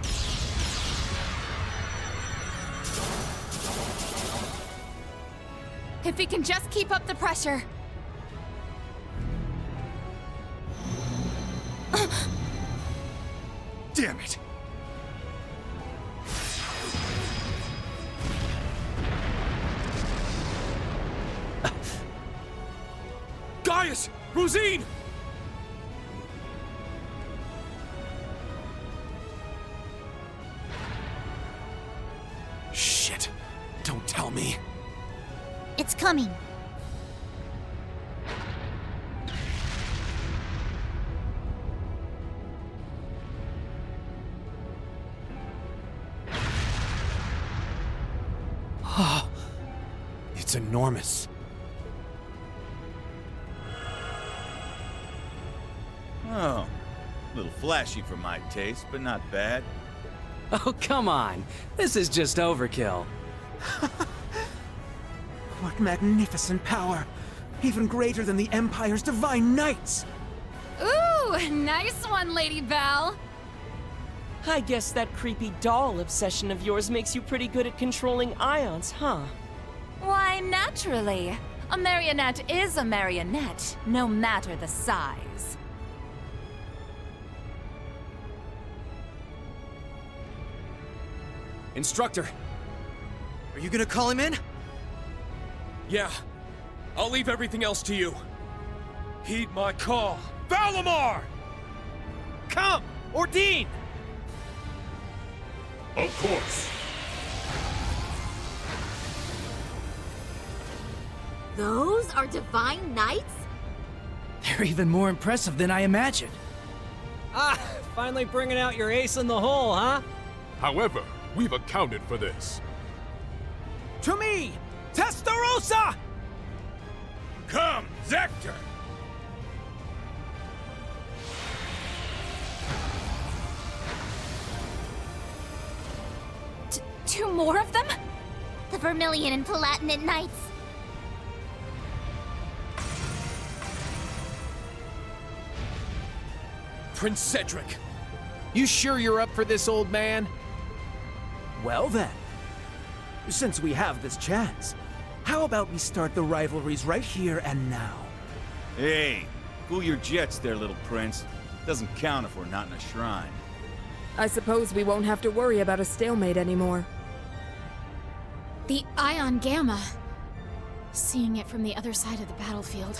If we can just keep up the pressure. Damn it! Gaius! Rosine! Shit. Don't tell me. It's coming. It's enormous. Oh, a little flashy for my taste, but not bad. Oh, come on. This is just overkill. What magnificent power! Even greater than the Empire's divine knights! Ooh, nice one, Lady Val. I guess that creepy doll obsession of yours makes you pretty good at controlling ions, huh? Why, naturally. A marionette is a marionette, no matter the size. Instructor! Are you gonna call him in? Yeah. I'll leave everything else to you. Heed my call. Valimar! Come! Ordine! Of course. Those are divine knights? They're even more impressive than I imagined. Ah, finally bringing out your ace in the hole, huh? However, we've accounted for this. To me! Testarossa! Come, Zector! Two more of them? The Vermilion and Palatinate Knights. Prince Cedric! You sure you're up for this, old man? Well then, since we have this chance, how about we start the rivalries right here and now? Hey, cool your jets there, little prince. Doesn't count if we're not in a shrine. I suppose we won't have to worry about a stalemate anymore. The Ion Gamma. Seeing it from the other side of the battlefield,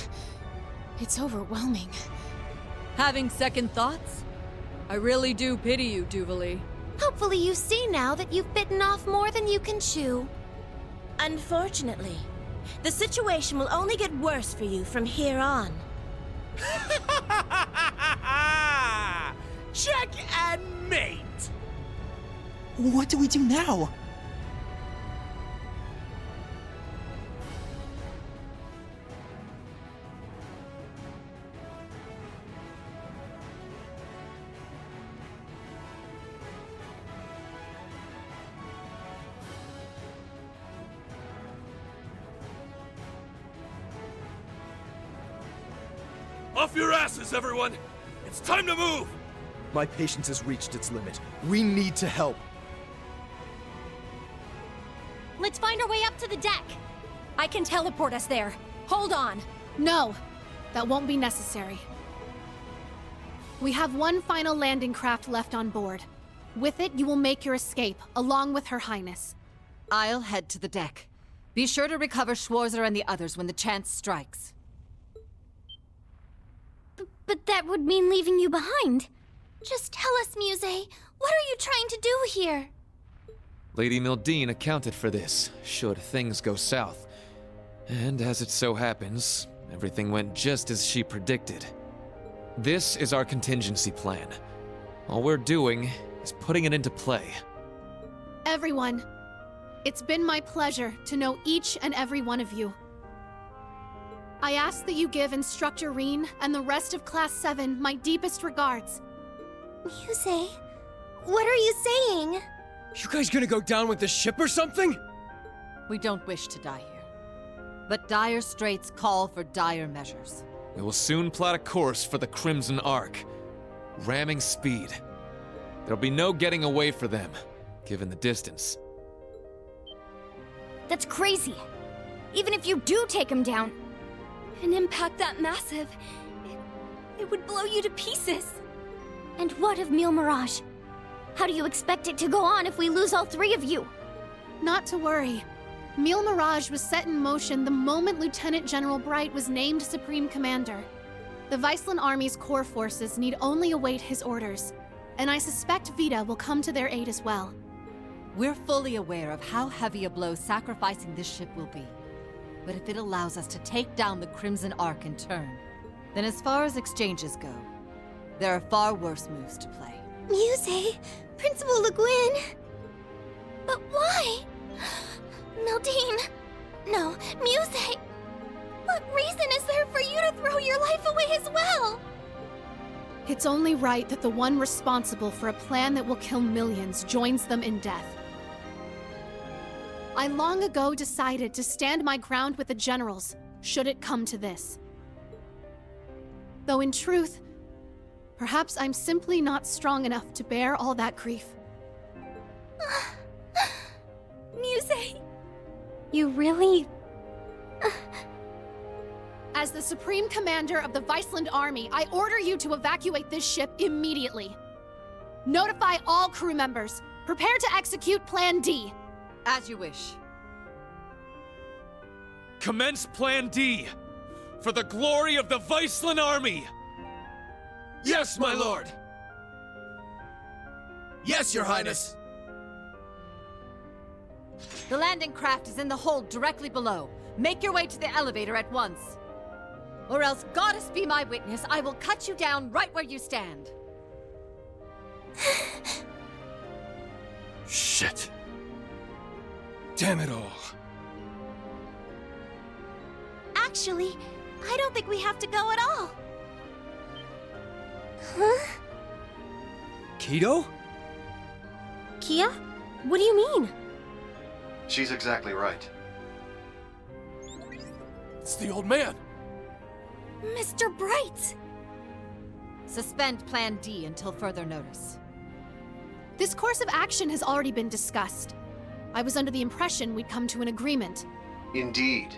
it's overwhelming. Having second thoughts? I really do pity you, Duvalie. Hopefully you see now that you've bitten off more than you can chew. Unfortunately, the situation will only get worse for you from here on. Check and mate! What do we do now? Off your asses, everyone! It's time to move! My patience has reached its limit. We need to help. Let's find our way up to the deck. I can teleport us there. Hold on. No, that won't be necessary. We have one final landing craft left on board. With it, you will make your escape, along with Her Highness. I'll head to the deck. Be sure to recover Schwarzer and the others when the chance strikes. But that would mean leaving you behind. Just tell us, Muse, what are you trying to do here? Lady Mildine accounted for this, should things go south. And as it so happens, everything went just as she predicted. This is our contingency plan. All we're doing is putting it into play. Everyone, it's been my pleasure to know each and every one of you. I ask that you give Instructor Rean and the rest of Class 7 my deepest regards. Muse, what are you saying? You guys gonna go down with the ship or something? We don't wish to die here. But dire straits call for dire measures. We will soon plot a course for the Crimson Arc. Ramming speed. There'll be no getting away for them, given the distance. That's crazy. Even if you do take him down, An impact that massive, it would blow you to pieces. And what of Mille Mirage? How do you expect it to go on if we lose all three of you? Not to worry. Mille Mirage was set in motion the moment Lieutenant General Bright was named Supreme Commander. The Viceland Army's core forces need only await his orders, and I suspect Vita will come to their aid as well. We're fully aware of how heavy a blow sacrificing this ship will be. But if it allows us to take down the Crimson Arc in turn, then as far as exchanges go, there are far worse moves to play. Muse, Principal Le Guin. But why? Maldine. No, Muse. What reason is there for you to throw your life away as well? It's only right that the one responsible for a plan that will kill millions joins them in death. I long ago decided to stand my ground with the generals, should it come to this. Though in truth, perhaps I'm simply not strong enough to bear all that grief. Muse! You really... As the Supreme Commander of the Viceland Army, I order you to evacuate this ship immediately. Notify all crew members. Prepare to execute Plan D. As you wish. Commence Plan D! For the glory of the Viceland Army! Yes, my lord! Yes, your highness! The landing craft is in the hold directly below. Make your way to the elevator at once. Or else, goddess be my witness, I will cut you down right where you stand. Shit. Damn it all. Actually, I don't think we have to go at all. Huh? Kido? Kia? What do you mean? She's exactly right. It's the old man. Mr. Bright! Suspend Plan D until further notice. This course of action has already been discussed. I was under the impression we'd come to an agreement. Indeed.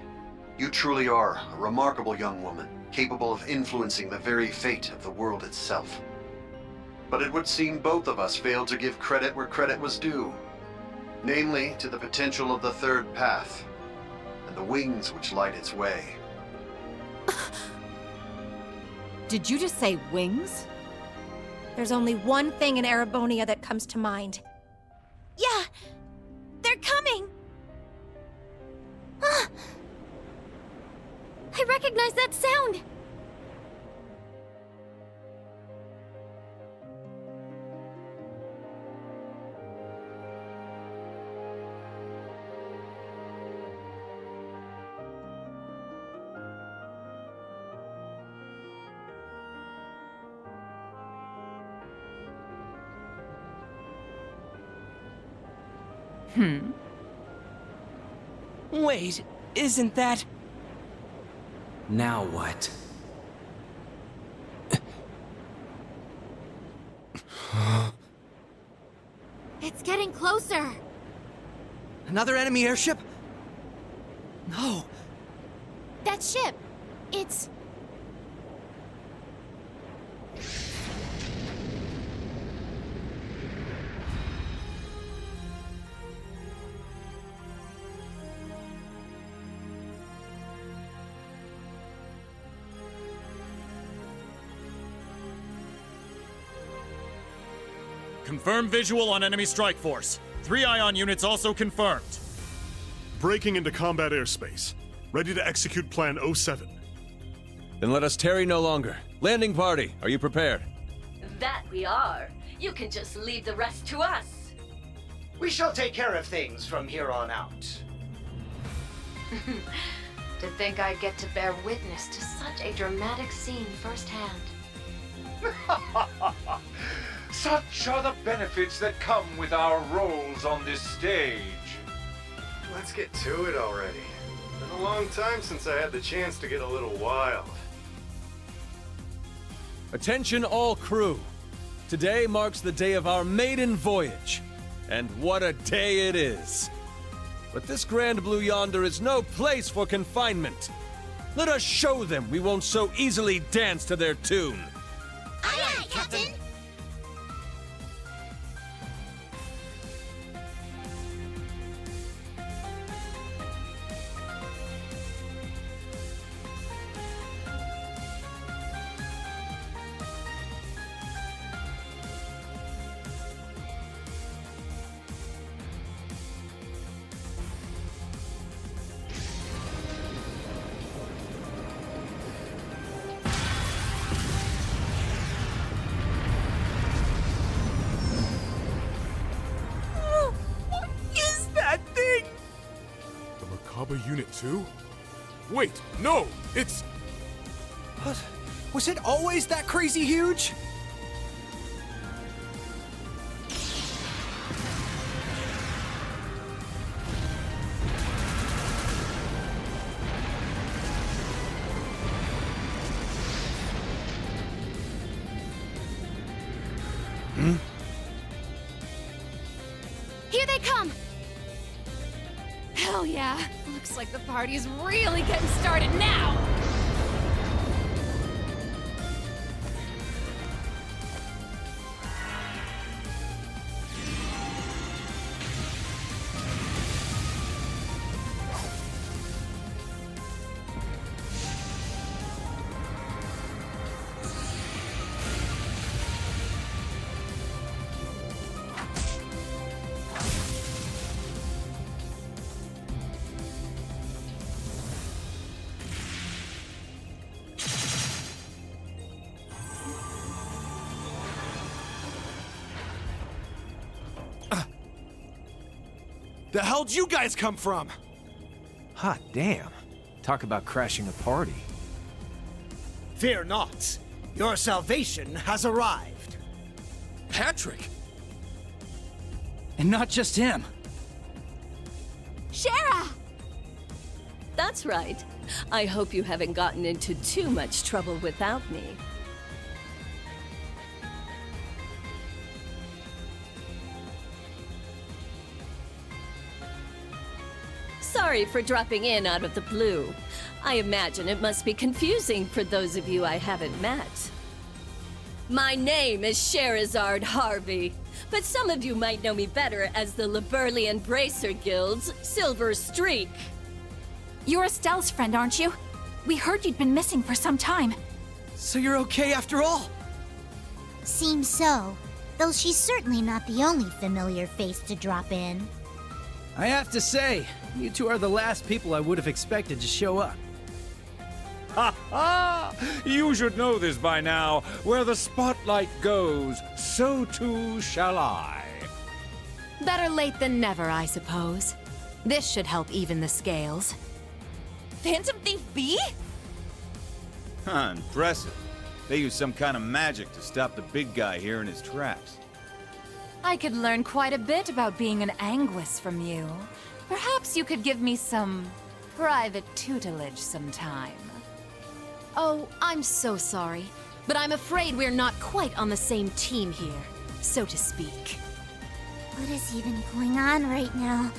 You truly are a remarkable young woman, capable of influencing the very fate of the world itself. But it would seem both of us failed to give credit where credit was due. Namely, to the potential of the third path, and the wings which light its way. Did you just say wings? There's only one thing in Erebonia that comes to mind. Yeah! They're coming! I recognize that sound! Wait, isn't that... Now what? It's getting closer. Another enemy airship? No. That ship, it's... Confirm visual on enemy strike force. 3 ion units also confirmed. Breaking into combat airspace. Ready to execute Plan 07. Then let us tarry no longer. Landing party, are you prepared? That we are. You can just leave the rest to us. We shall take care of things from here on out. To think I'd get to bear witness to such a dramatic scene firsthand. Such are the benefits that come with our roles on this stage. Let's get to it already. Been a long time since I had the chance to get a little wild. Attention all crew. Today marks the day of our maiden voyage. And what a day it is. But this Grand Blue Yonder is no place for confinement. Let us show them we won't so easily dance to their tune. Aye, aye, Captain! Unit 2? Wait, no! It's... What? Was it always that crazy huge? Here they come! Hell yeah! Looks like the party's really getting started now! The hell'd you guys come from? Hot damn. Talk about crashing a party. Fear not. Your salvation has arrived. Patrick! And not just him. Shara! That's right. I hope you haven't gotten into too much trouble without me. Sorry for dropping in out of the blue. I imagine it must be confusing for those of you I haven't met. My name is Sherazard Harvey, but some of you might know me better as the Liberlian Bracer Guild's Silver Streak. You're Estelle's friend, aren't you? We heard you'd been missing for some time. So you're okay after all? Seems so. Though she's certainly not the only familiar face to drop in. I have to say, you two are the last people I would have expected to show up. Ha ha! You should know this by now. Where the spotlight goes, so too shall I. Better late than never, I suppose. This should help even the scales. Phantom Thief B? Huh, impressive. They use some kind of magic to stop the big guy here in his tracks. I could learn quite a bit about being an Anguis from you. Perhaps you could give me some private tutelage sometime. Oh, I'm so sorry. But I'm afraid we're not quite on the same team here, so to speak. What is even going on right now?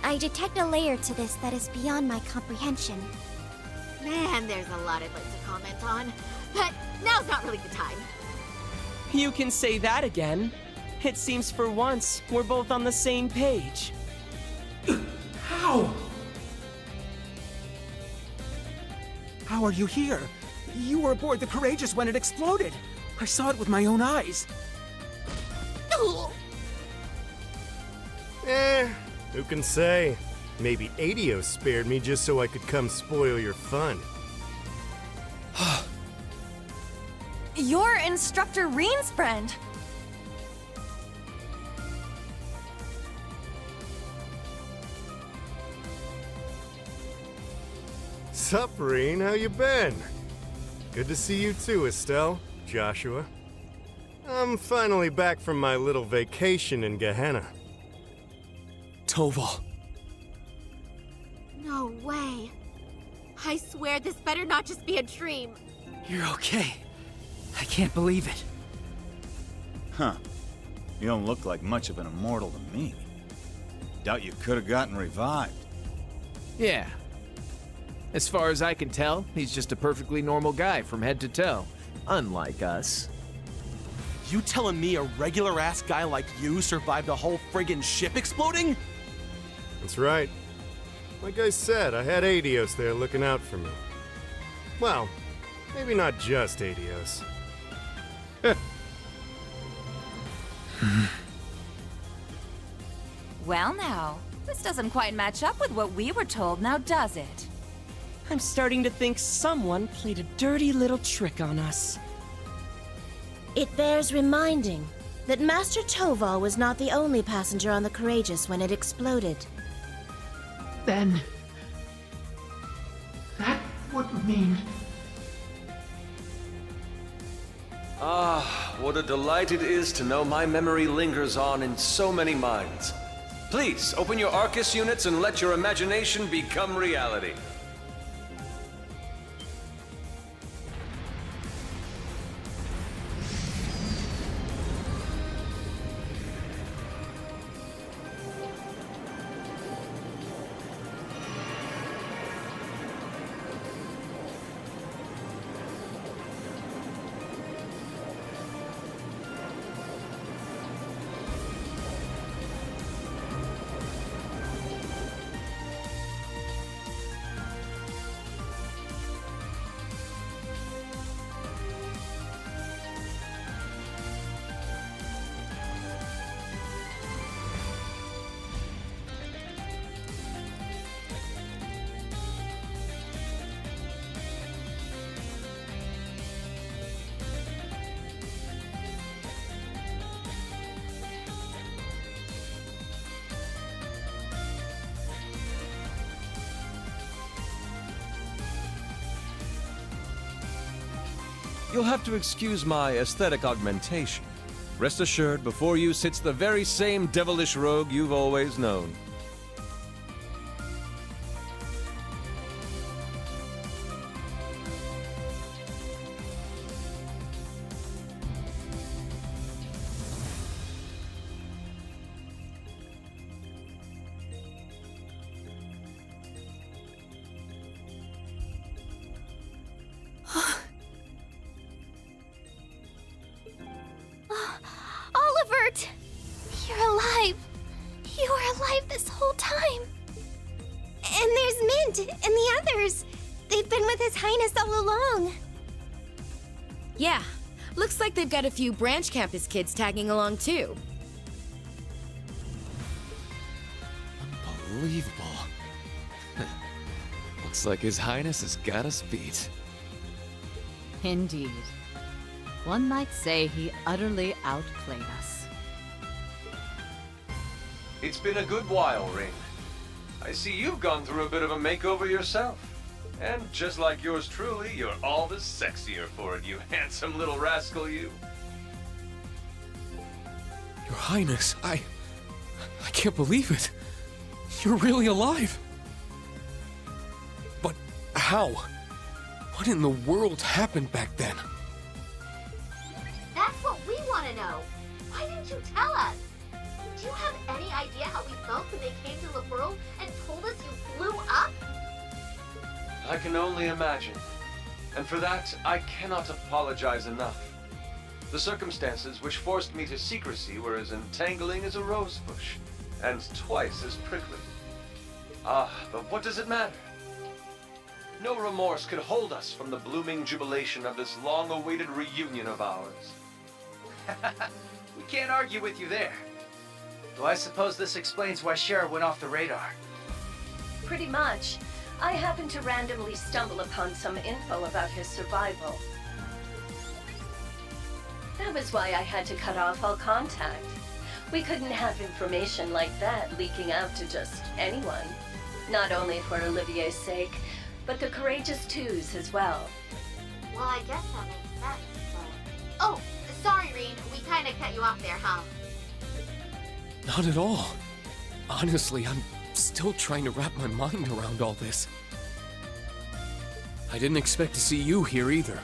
I detect a layer to this that is beyond my comprehension. Man, there's a lot I'd like to comment on. But now's not really the time. You can say that again. It seems for once, we're both on the same page. How? How are you here? You were aboard the Courageous when it exploded. I saw it with my own eyes. Who can say? Maybe Adios spared me just so I could come spoil your fun. You're Instructor Reen's friend. What's up, Reen? How you been? Good to see you too, Estelle, Joshua. I'm finally back from my little vacation in Gehenna. Toval. No way. I swear this better not just be a dream. You're okay. I can't believe it. Huh. You don't look like much of an immortal to me. Doubt you could have gotten revived. Yeah. As far as I can tell, he's just a perfectly normal guy from head to toe. Unlike us. You telling me a regular-ass guy like you survived a whole friggin' ship exploding? That's right. Like I said, I had Adios there looking out for me. Well, maybe not just Adios. Well now, this doesn't quite match up with what we were told, now does it? I'm starting to think someone played a dirty little trick on us. It bears reminding that Master Toval was not the only passenger on the Courageous when it exploded. Then... that would mean... Ah, what a delight it is to know my memory lingers on in so many minds. Please, open your Arcus units and let your imagination become reality. You'll have to excuse my aesthetic augmentation. Rest assured, before you sits the very same devilish rogue you've always known. Olivert! You're alive! You were alive this whole time! And there's Mint and the others! They've been with His Highness all along! Yeah, looks like they've got a few branch campus kids tagging along too. Unbelievable. Looks like His Highness has got us beat. Indeed. One might say he utterly outplayed us. It's been a good while, Ring. I see you've gone through a bit of a makeover yourself. And just like yours truly, you're all the sexier for it, you handsome little rascal, you. Your Highness, I can't believe it. You're really alive. But how? What in the world happened back then? That's what we want to know. Why didn't you tell us? Do you have any idea how we felt when they came to the world and told us you blew up? I can only imagine. And for that, I cannot apologize enough. The circumstances which forced me to secrecy were as entangling as a rose bush, and twice as prickly. Ah, but what does it matter? No remorse could hold us from the blooming jubilation of this long-awaited reunion of ours. We can't argue with you there. Though I suppose this explains why Shara went off the radar. Pretty much. I happened to randomly stumble upon some info about his survival. That was why I had to cut off all contact. We couldn't have information like that leaking out to just anyone. Not only for Olivier's sake, but the courageous twos as well. Well, I guess that makes sense, but... Oh, sorry, Reen. We kinda cut you off there, huh? Not at all. Honestly, I'm still trying to wrap my mind around all this. I didn't expect to see you here either,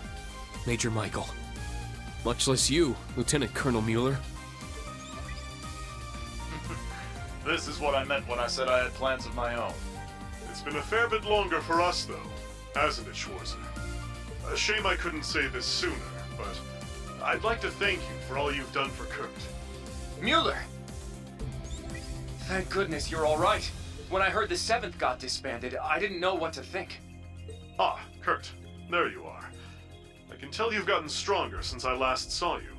Major Michael. Much less you, Lieutenant Colonel Mueller. This is what I meant when I said I had plans of my own. It's been a fair bit longer for us, though, hasn't it, Schwarzer? A shame I couldn't say this sooner, but I'd like to thank you for all you've done for Kurt. Mueller! Thank goodness you're all right. When I heard the 7th got disbanded, I didn't know what to think. Ah, Kurt, there you are. I can tell you've gotten stronger since I last saw you,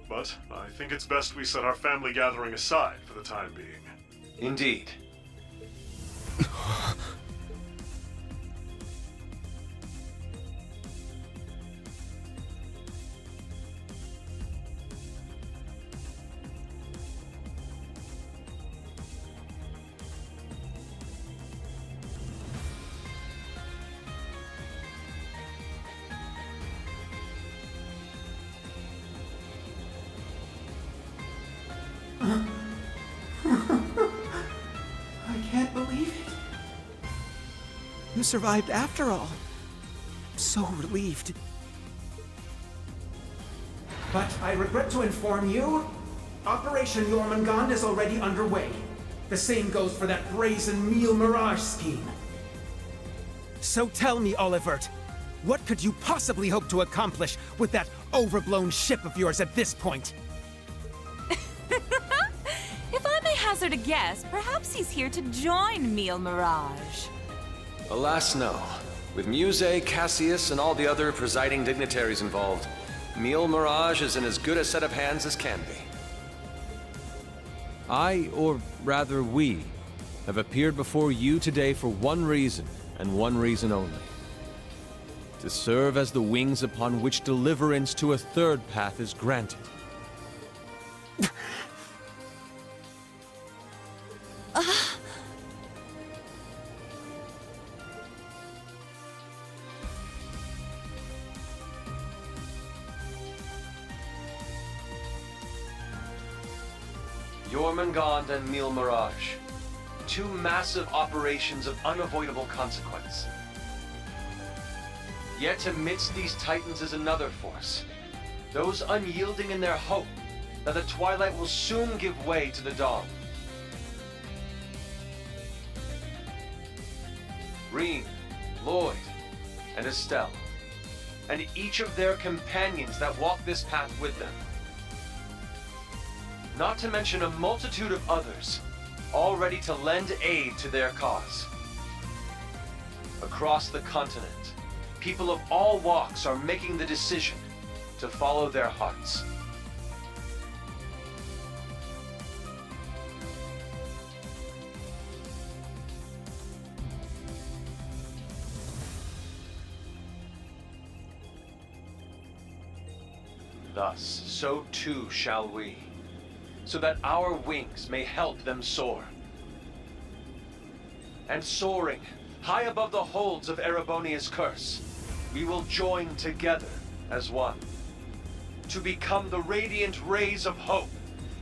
but I think it's best we set our family gathering aside for the time being. Indeed. I can't believe it. You survived after all. I'm so relieved. But I regret to inform you, Operation Jormungand is already underway. The same goes for that brazen meal mirage scheme. So tell me, Olivert, what could you possibly hope to accomplish with that overblown ship of yours at this point? If I may hazard a guess, perhaps he's here to join Meal Mirage. Alas, no. With Muse, Cassius, and all the other presiding dignitaries involved, Meal Mirage is in as good a set of hands as can be. I, or rather we, have appeared before you today for one reason, and one reason only. To serve as the wings upon which deliverance to a third path is granted. Jormungand and Meal Mirage. Two massive operations of unavoidable consequence. Yet amidst these titans is another force. Those unyielding in their hope that the twilight will soon give way to the dawn. Reen, Lloyd, and Estelle, and each of their companions that walk this path with them. Not to mention a multitude of others, all ready to lend aid to their cause. Across the continent, people of all walks are making the decision to follow their hearts. Thus, so too shall we, so that our wings may help them soar. And soaring, high above the holds of Erebonia's curse, we will join together as one, to become the radiant rays of hope,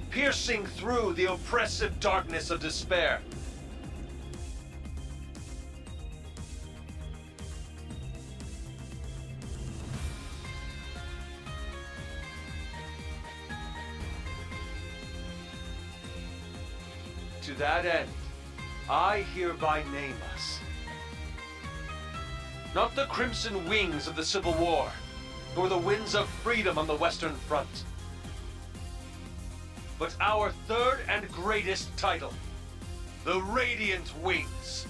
piercing through the oppressive darkness of despair. To that end, I hereby name us. Not the crimson wings of the Civil War, nor the winds of freedom on the Western Front, but our third and greatest title, the Radiant Wings.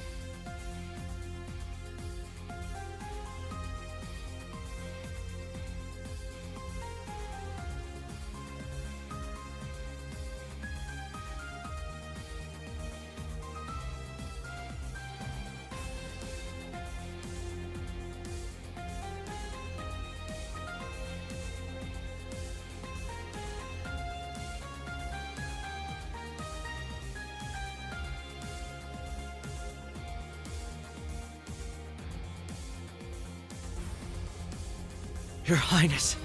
Your Highness.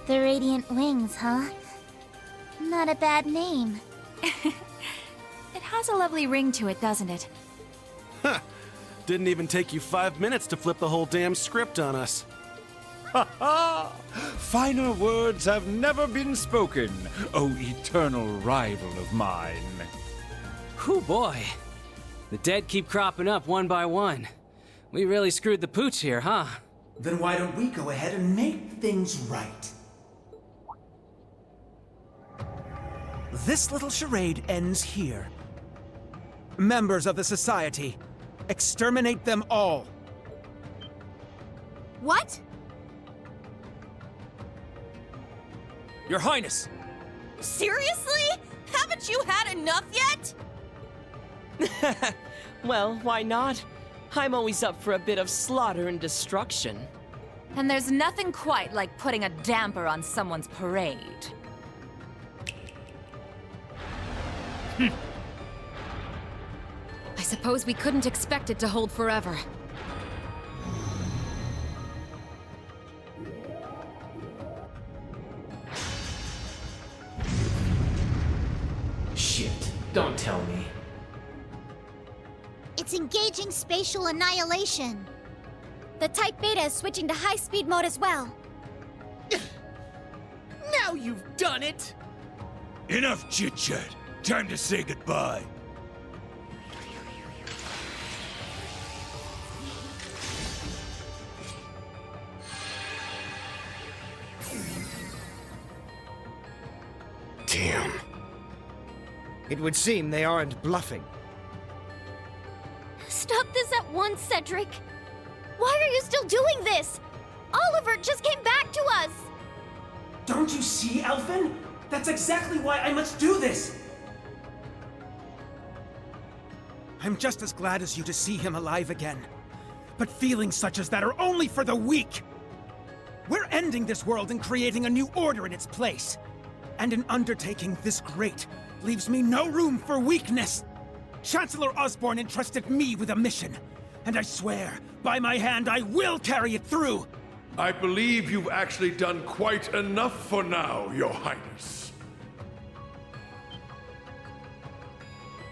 The Radiant Wings, huh? Not a bad name. It has a lovely ring to it, doesn't it? Huh. Didn't even take you 5 minutes to flip the whole damn script on us. Ha ha! Finer words have never been spoken, O eternal rival of mine. Whew, boy. The dead keep cropping up one by one. We really screwed the pooch here, huh? Then why don't we go ahead and make things right? This little charade ends here. Members of the Society, exterminate them all. What? Your Highness! Seriously? Haven't you had enough yet? Well, why not? I'm always up for a bit of slaughter and destruction. And there's nothing quite like putting a damper on someone's parade. I suppose we couldn't expect it to hold forever. Shit, don't tell me. It's engaging spatial annihilation. The Type Beta is switching to high-speed mode as well. Now you've done it! Enough chit-chat. Time to say goodbye. Damn. It would seem they aren't bluffing. Stop this at once, Cedric! Why are you still doing this? Oliver just came back to us! Don't you see, Elfin? That's exactly why I must do this! I'm just as glad as you to see him alive again. But feelings such as that are only for the weak! We're ending this world and creating a new order in its place. And an undertaking this great leaves me no room for weakness. Chancellor Osborn entrusted me with a mission, and I swear, by my hand, I will carry it through! I believe you've actually done quite enough for now, Your Highness.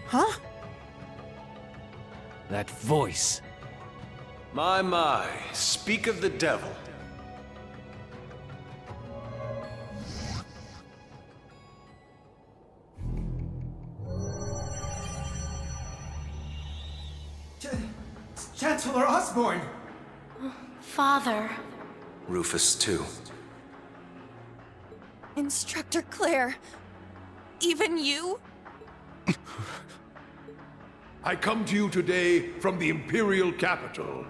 Huh? That voice. My, speak of the devil. Chancellor Osborn! Father. Rufus, too. Instructor Claire. Even you? I come to you today from the Imperial capital.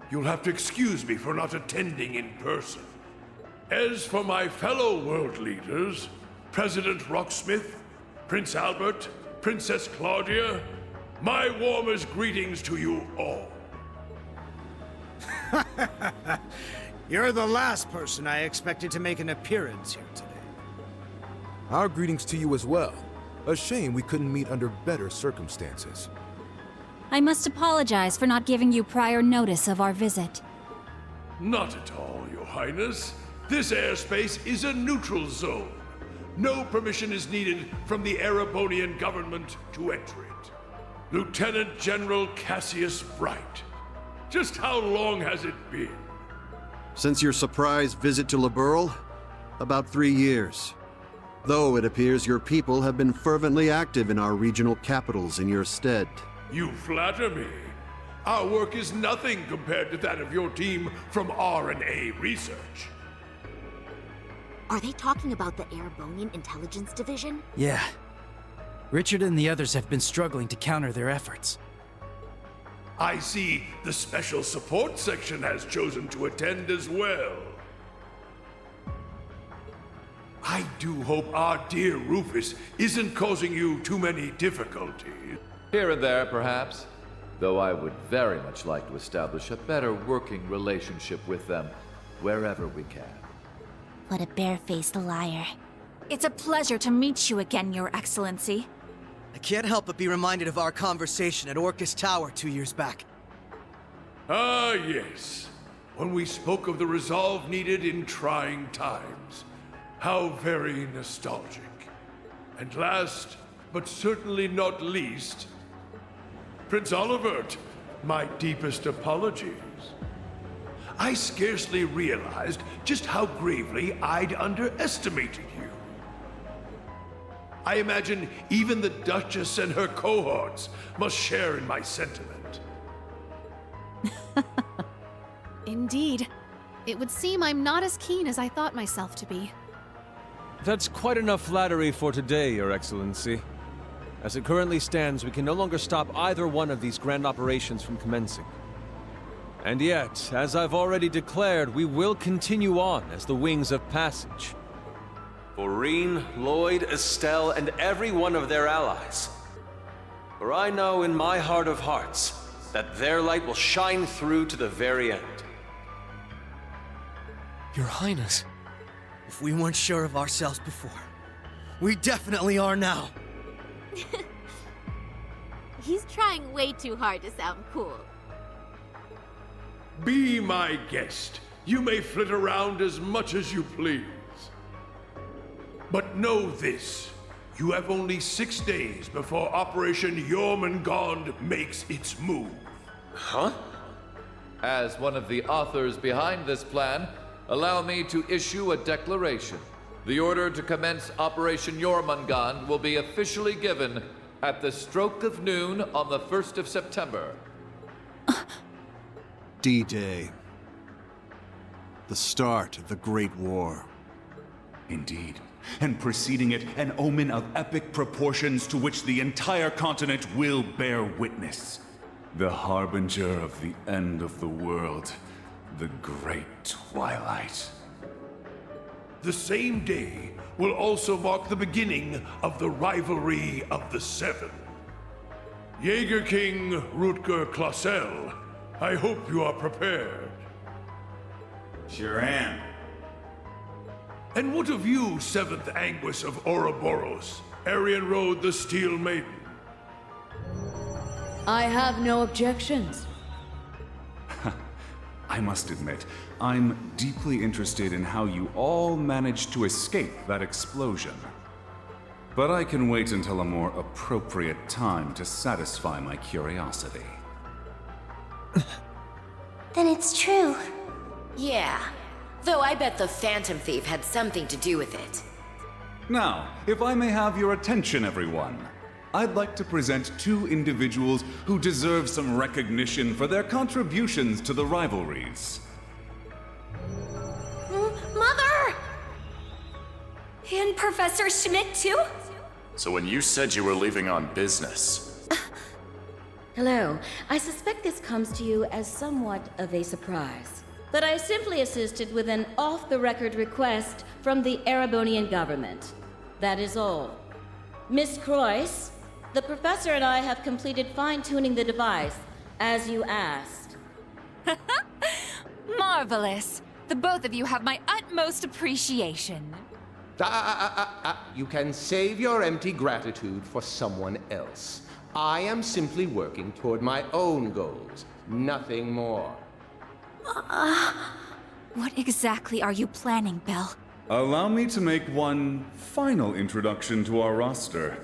You'll have to excuse me for not attending in person. As for my fellow world leaders, President Rocksmith, Prince Albert, Princess Claudia, my warmest greetings to you all. You're the last person I expected to make an appearance here today. Our greetings to you as well. A shame we couldn't meet under better circumstances. I must apologize for not giving you prior notice of our visit. Not at all, Your Highness. This airspace is a neutral zone. No permission is needed from the Erebonian government to enter it. Lieutenant General Cassius Bright. Just how long has it been? Since your surprise visit to Liberl? About 3 years. Though it appears your people have been fervently active in our regional capitals in your stead. You flatter me. Our work is nothing compared to that of your team from R&A Research. Are they talking about the Erebonian Intelligence Division? Yeah. Richard and the others have been struggling to counter their efforts. I see the Special Support Section has chosen to attend as well. I do hope our dear Rufus isn't causing you too many difficulties. Here and there, perhaps. Though I would very much like to establish a better working relationship with them, wherever we can. What a barefaced liar. It's a pleasure to meet you again, Your Excellency. I can't help but be reminded of our conversation at Orcus Tower 2 years back. Ah, yes. when we spoke of the resolve needed in trying times. How very nostalgic. And last, but certainly not least, Prince Olivert, my deepest apologies. I scarcely realized just how gravely I'd underestimated you. I imagine even the Duchess and her cohorts must share in my sentiment. Indeed. It would seem I'm not as keen as I thought myself to be. That's quite enough flattery for today, Your Excellency. As it currently stands, we can no longer stop either one of these grand operations from commencing. And yet, as I've already declared, we will continue on as the Wings of Passage. For Reen, Lloyd, Estelle, and every one of their allies. For I know in my heart of hearts that their light will shine through to the very end. Your Highness. If we weren't sure of ourselves before, we definitely are now. He's trying way too hard to sound cool. Be my guest. You may flit around as much as you please. But know this. You have only 6 days before Operation Jormungand makes its move. Huh? As one of the authors behind this plan, allow me to issue a declaration. The order to commence Operation Jormungand will be officially given at the stroke of noon on the 1st of September. D-Day. The start of the Great War. Indeed. And preceding it, an omen of epic proportions to which the entire continent will bear witness. The harbinger of the end of the world. The Great Twilight. The same day will also mark the beginning of the rivalry of the Seven. Jaeger King Rutger Clausel, I hope you are prepared. Sure am. And what of you, 7th Anguis of Ouroboros, Arian Road the Steel Maiden? I have no objections. I must admit, I'm deeply interested in how you all managed to escape that explosion. But I can wait until a more appropriate time to satisfy my curiosity. Then it's true. Yeah. Though I bet the Phantom Thief had something to do with it. Now, if I may have your attention, everyone. I'd like to present 2 individuals who deserve some recognition for their contributions to the rivalries. Mother! And Professor Schmidt, too? So when you said you were leaving on business... Hello. I suspect this comes to you as somewhat of a surprise. But I simply assisted with an off-the-record request from the Erebonian government. That is all. Miss Croyce, the professor and I have completed fine-tuning the device, as you asked. Marvelous. The both of you have my utmost appreciation. You can save your empty gratitude for someone else. I am simply working toward my own goals, nothing more. What exactly are you planning, Belle? Allow me to make one final introduction to our roster.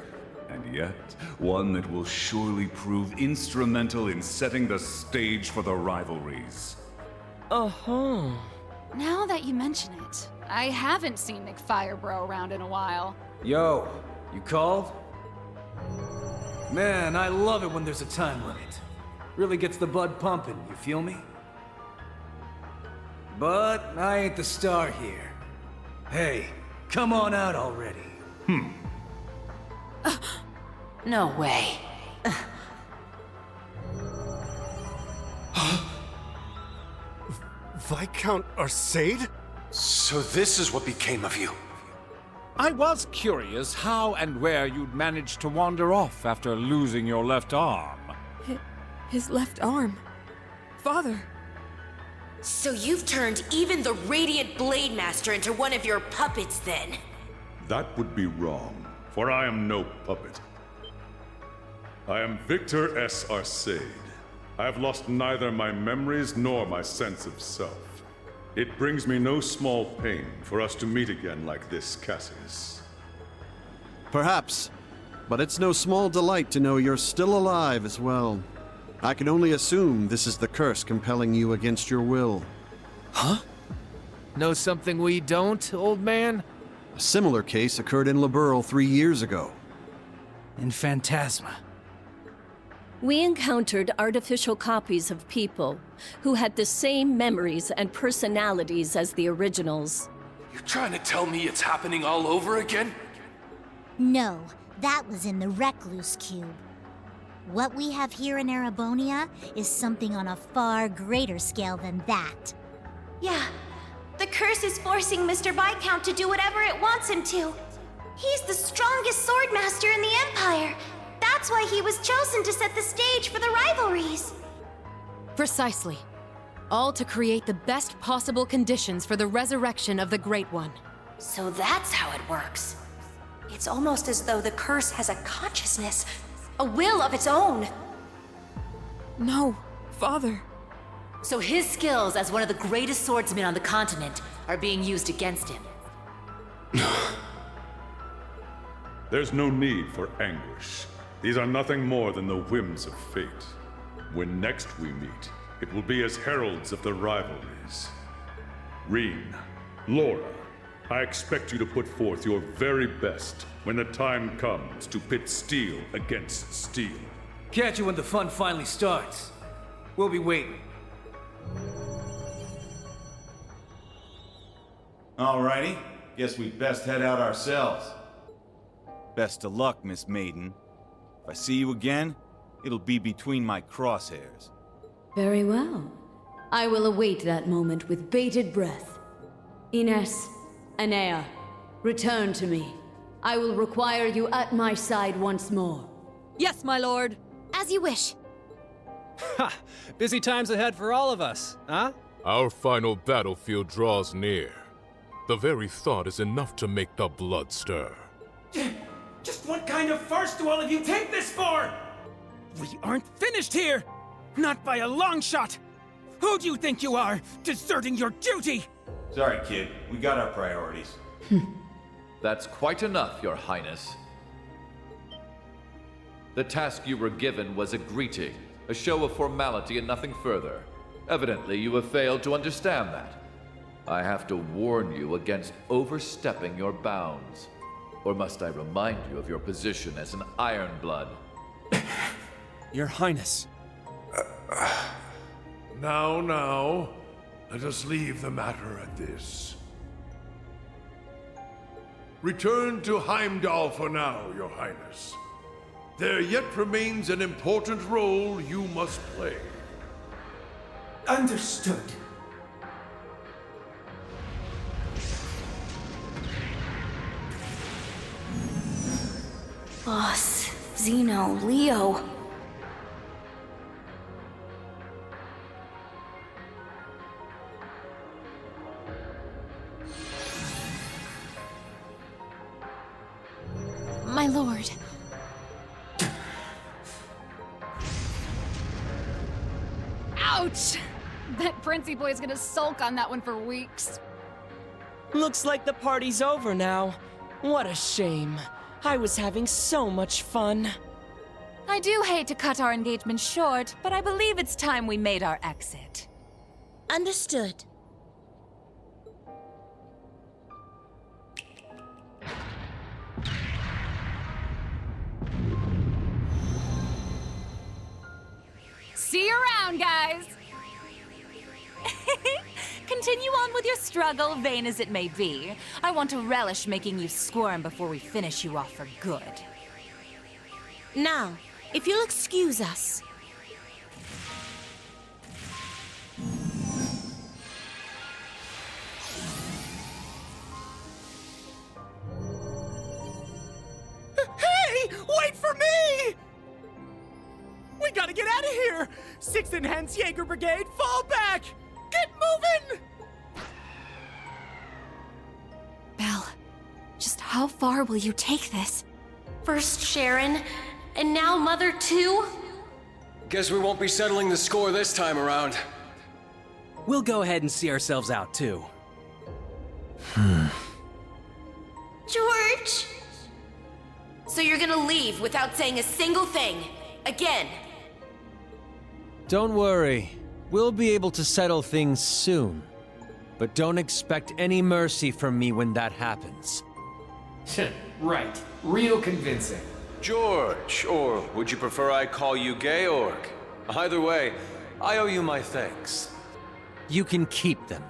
And yet, one that will surely prove instrumental in setting the stage for the rivalries. Uh-huh. Now that you mention it, I haven't seen McFirebro around in a while. Yo, you called? Man, I love it when there's a time limit. Really gets the blood pumping, you feel me? But I ain't the star here. Hey, come on out already. No way. Viscount Arcade? So this is what became of you. I was curious how and where you'd managed to wander off after losing your left arm. His left arm. Father. So you've turned even the Radiant Blade Master into one of your puppets, then? That would be wrong, for I am no puppet. I am Victor S. Arcade. I have lost neither my memories nor my sense of self. It brings me no small pain for us to meet again like this, Cassius. Perhaps, but it's no small delight to know you're still alive as well. I can only assume this is the curse compelling you against your will. Huh? Know something we don't, old man? A similar case occurred in Liberl 3 years ago. In Phantasma. We encountered artificial copies of people who had the same memories and personalities as the originals. You're trying to tell me it's happening all over again? No, that was in the Recluse Cube. What we have here in Erebonia is something on a far greater scale than that. Yeah, the curse is forcing Mr. Viscount to do whatever it wants him to. He's the strongest swordmaster in the Empire. That's why he was chosen to set the stage for the rivalries. Precisely. All to create the best possible conditions for the resurrection of the Great One. So that's how it works. It's almost as though the curse has a consciousness, a will of its own. No, Father. So his skills as one of the greatest swordsmen on the continent are being used against him. There's no need for anguish. These are nothing more than the whims of fate. When next we meet, it will be as heralds of the rivalries. Rean, Laura, I expect you to put forth your very best when the time comes to pit steel against steel. Catch you when the fun finally starts. We'll be waiting. Alrighty, guess we best head out ourselves. Best of luck, Miss Maiden. If I see you again, it'll be between my crosshairs. Very well. I will await that moment with bated breath. Ines, Anea, return to me. I will require you at my side once more. Yes, my lord. As you wish. Ha! Busy times ahead for all of us, huh? Our final battlefield draws near. The very thought is enough to make the blood stir. Just what kind of farce do all of you take this for? We aren't finished here! Not by a long shot! Who do you think you are, deserting your duty? Sorry, kid. We got our priorities. That's quite enough, Your Highness. The task you were given was a greeting, a show of formality and nothing further. Evidently, you have failed to understand that. I have to warn you against overstepping your bounds. Or must I remind you of your position as an Ironblood? Your Highness. Now, let us leave the matter at this. Return to Heimdall for now, Your Highness. There yet remains an important role you must play. Understood. Boss, Zeno, Leo. My lord. Ouch! Bet Princey Boy's gonna sulk on that one for weeks. Looks like the party's over now. What a shame. I was having so much fun. I do hate to cut our engagement short, but I believe it's time we made our exit. Understood. See you around, guys! Continue on with your struggle, vain as it may be. I want to relish making you squirm before we finish you off for good. Now, if you'll excuse us. Hey! Wait for me! We gotta get out of here! 6th Enhanced Jaeger Brigade, fall back! Get moving! Belle, just how far will you take this? First Sharon, and now Mother too? Guess we won't be settling the score this time around. We'll go ahead and see ourselves out, too. George! So you're gonna leave without saying a single thing? Again? Don't worry. We'll be able to settle things soon. But don't expect any mercy from me when that happens. Right. Real convincing. George, or would you prefer I call you Georg? Either way, I owe you my thanks. You can keep them.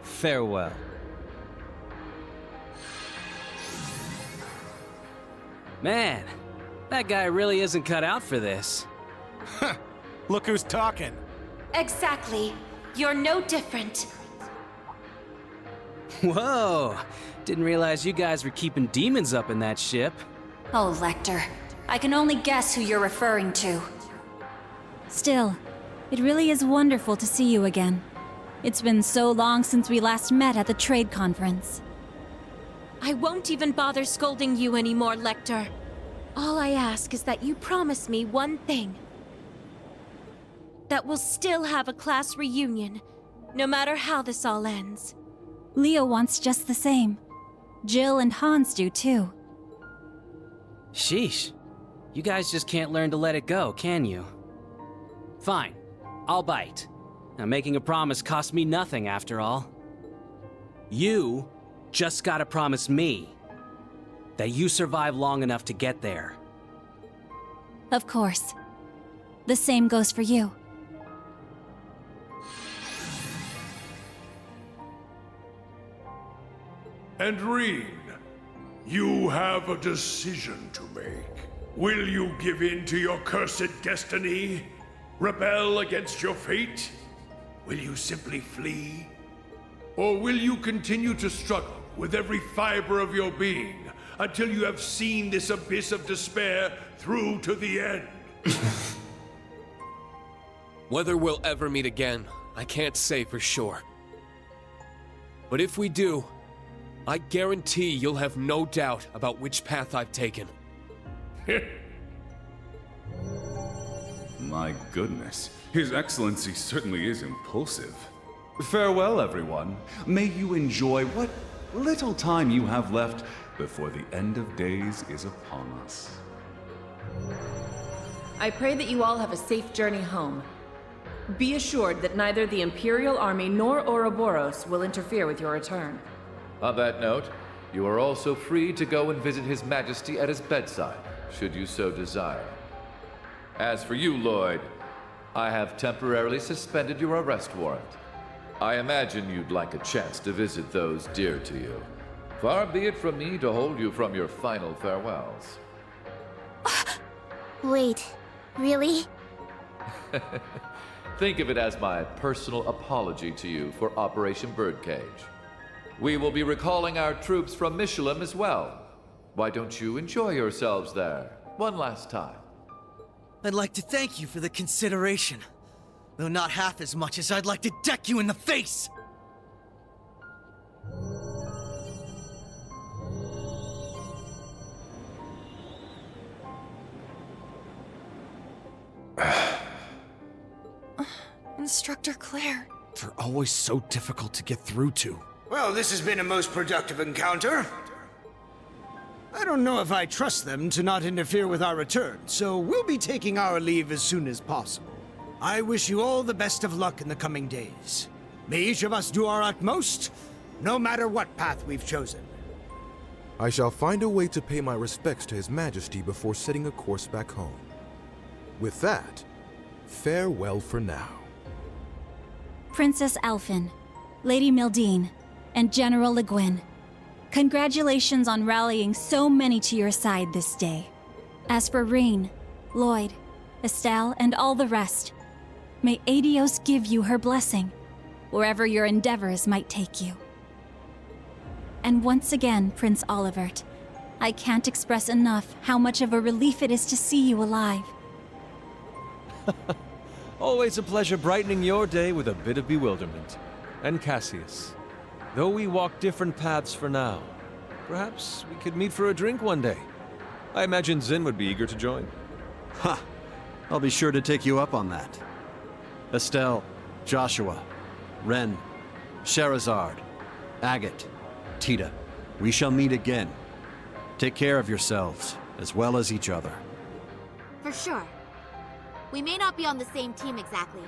Farewell. Man, that guy really isn't cut out for this. Look who's talking. Exactly. You're no different. Whoa! Didn't realize you guys were keeping demons up in that ship. Oh, Lecter. I can only guess who you're referring to. Still, it really is wonderful to see you again. It's been so long since we last met at the trade conference. I won't even bother scolding you anymore, Lecter. All I ask is that you promise me one thing. That we'll still have a class reunion, no matter how this all ends. Leo wants just the same. Jill and Hans do too. Sheesh. You guys just can't learn to let it go, can you? Fine. I'll bite. Now, making a promise costs me nothing, after all. You just gotta promise me that you survive long enough to get there. Of course. The same goes for you. And Rean, you have a decision to make. Will you give in to your cursed destiny? Rebel against your fate? Will you simply flee? Or will you continue to struggle with every fiber of your being until you have seen this abyss of despair through to the end? Whether we'll ever meet again, I can't say for sure. But if we do, I guarantee you'll have no doubt about which path I've taken. My goodness, His Excellency certainly is impulsive. Farewell, everyone. May you enjoy what little time you have left before the end of days is upon us. I pray that you all have a safe journey home. Be assured that neither the Imperial Army nor Ouroboros will interfere with your return. On that note, you are also free to go and visit His Majesty at his bedside, should you so desire. As for you, Lloyd, I have temporarily suspended your arrest warrant. I imagine you'd like a chance to visit those dear to you. Far be it from me to hold you from your final farewells. Wait, really? Think of it as my personal apology to you for Operation Birdcage. We will be recalling our troops from Michelin as well. Why don't you enjoy yourselves there one last time? I'd like to thank you for the consideration, though not half as much as I'd like to deck you in the face! Instructor Claire. They're always so difficult to get through to. Well, this has been a most productive encounter. I don't know if I trust them to not interfere with our return, so we'll be taking our leave as soon as possible. I wish you all the best of luck in the coming days. May each of us do our utmost, no matter what path we've chosen. I shall find a way to pay my respects to His Majesty before setting a course back home. With that, farewell for now. Princess Alphen, Lady Mildine, and General Le Guin. Congratulations on rallying so many to your side this day. As for Rean, Lloyd, Estelle, and all the rest, may Aidios give you her blessing, wherever your endeavors might take you. And once again, Prince Olivert, I can't express enough how much of a relief it is to see you alive. Always a pleasure brightening your day with a bit of bewilderment. And Cassius, though we walk different paths for now, perhaps we could meet for a drink one day. I imagine Zin would be eager to join. Ha! I'll be sure to take you up on that. Estelle, Joshua, Ren, Sherazard, Agate, Tita, we shall meet again. Take care of yourselves, as well as each other. For sure. We may not be on the same team exactly,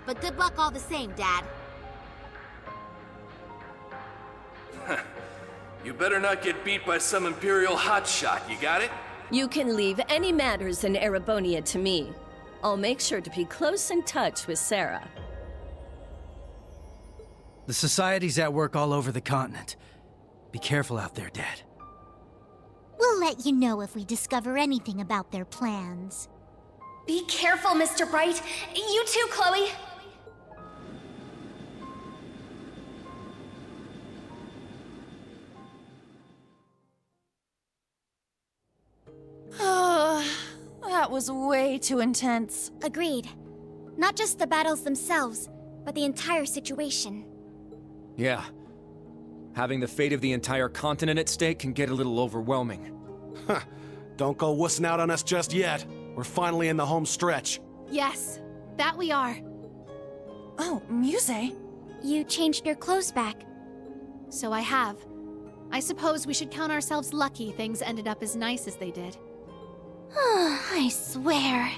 but good luck all the same, Dad. You better not get beat by some Imperial hotshot, you got it? You can leave any matters in Erebonia to me. I'll make sure to be close in touch with Sarah. The Society's at work all over the continent. Be careful out there, Dad. We'll let you know if we discover anything about their plans. Be careful, Mr. Bright. You too, Chloe. That was way too intense. Agreed. Not just the battles themselves, but the entire situation. Yeah. Having the fate of the entire continent at stake can get a little overwhelming. Huh. Don't go wussing out on us just yet. We're finally in the home stretch. Yes, that we are. Oh, Muse? You changed your clothes back. So I have. I suppose we should count ourselves lucky things ended up as nice as they did. I swear.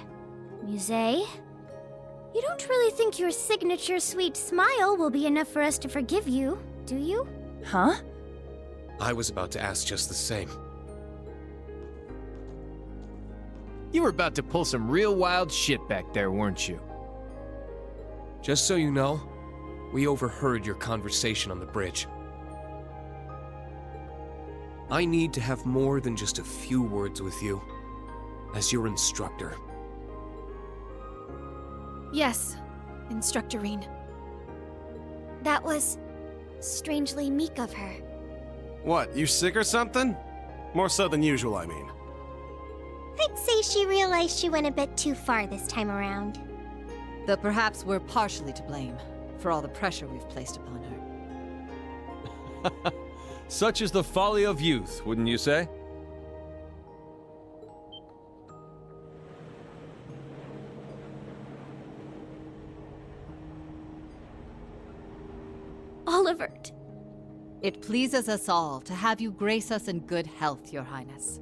Muse? You don't really think your signature sweet smile will be enough for us to forgive you, do you? Huh? I was about to ask just the same. You were about to pull some real wild shit back there, weren't you? Just so you know, we overheard your conversation on the bridge. I need to have more than just a few words with you, as your instructor. Yes, Instructor Rean. That was strangely meek of her. What, you sick or something? More so than usual, I mean. I'd say she realized she went a bit too far this time around. Though perhaps we're partially to blame for all the pressure we've placed upon her. Such is the folly of youth, wouldn't you say? Olivert. It pleases us all to have you grace us in good health, Your Highness.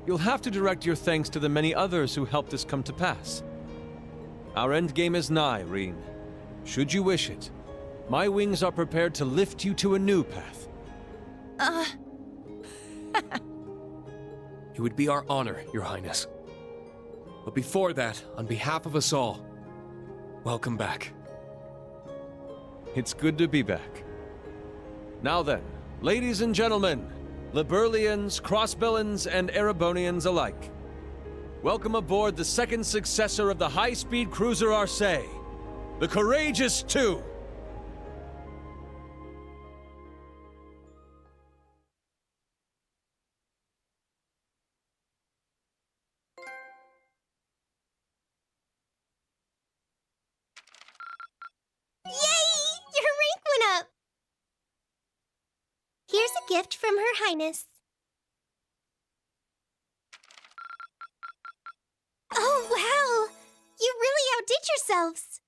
You'll have to direct your thanks to the many others who helped us come to pass. Our endgame is nigh, Rean. Should you wish it, my wings are prepared to lift you to a new path. It would be our honor, Your Highness. But before that, on behalf of us all, welcome back. It's good to be back. Now then, ladies and gentlemen, Liberlians, Crossbellans, and Erebonians alike, welcome aboard the second successor of the high-speed cruiser Arcee, the Courageous II. Here's a gift from Her Highness. Oh, wow! You really outdid yourselves!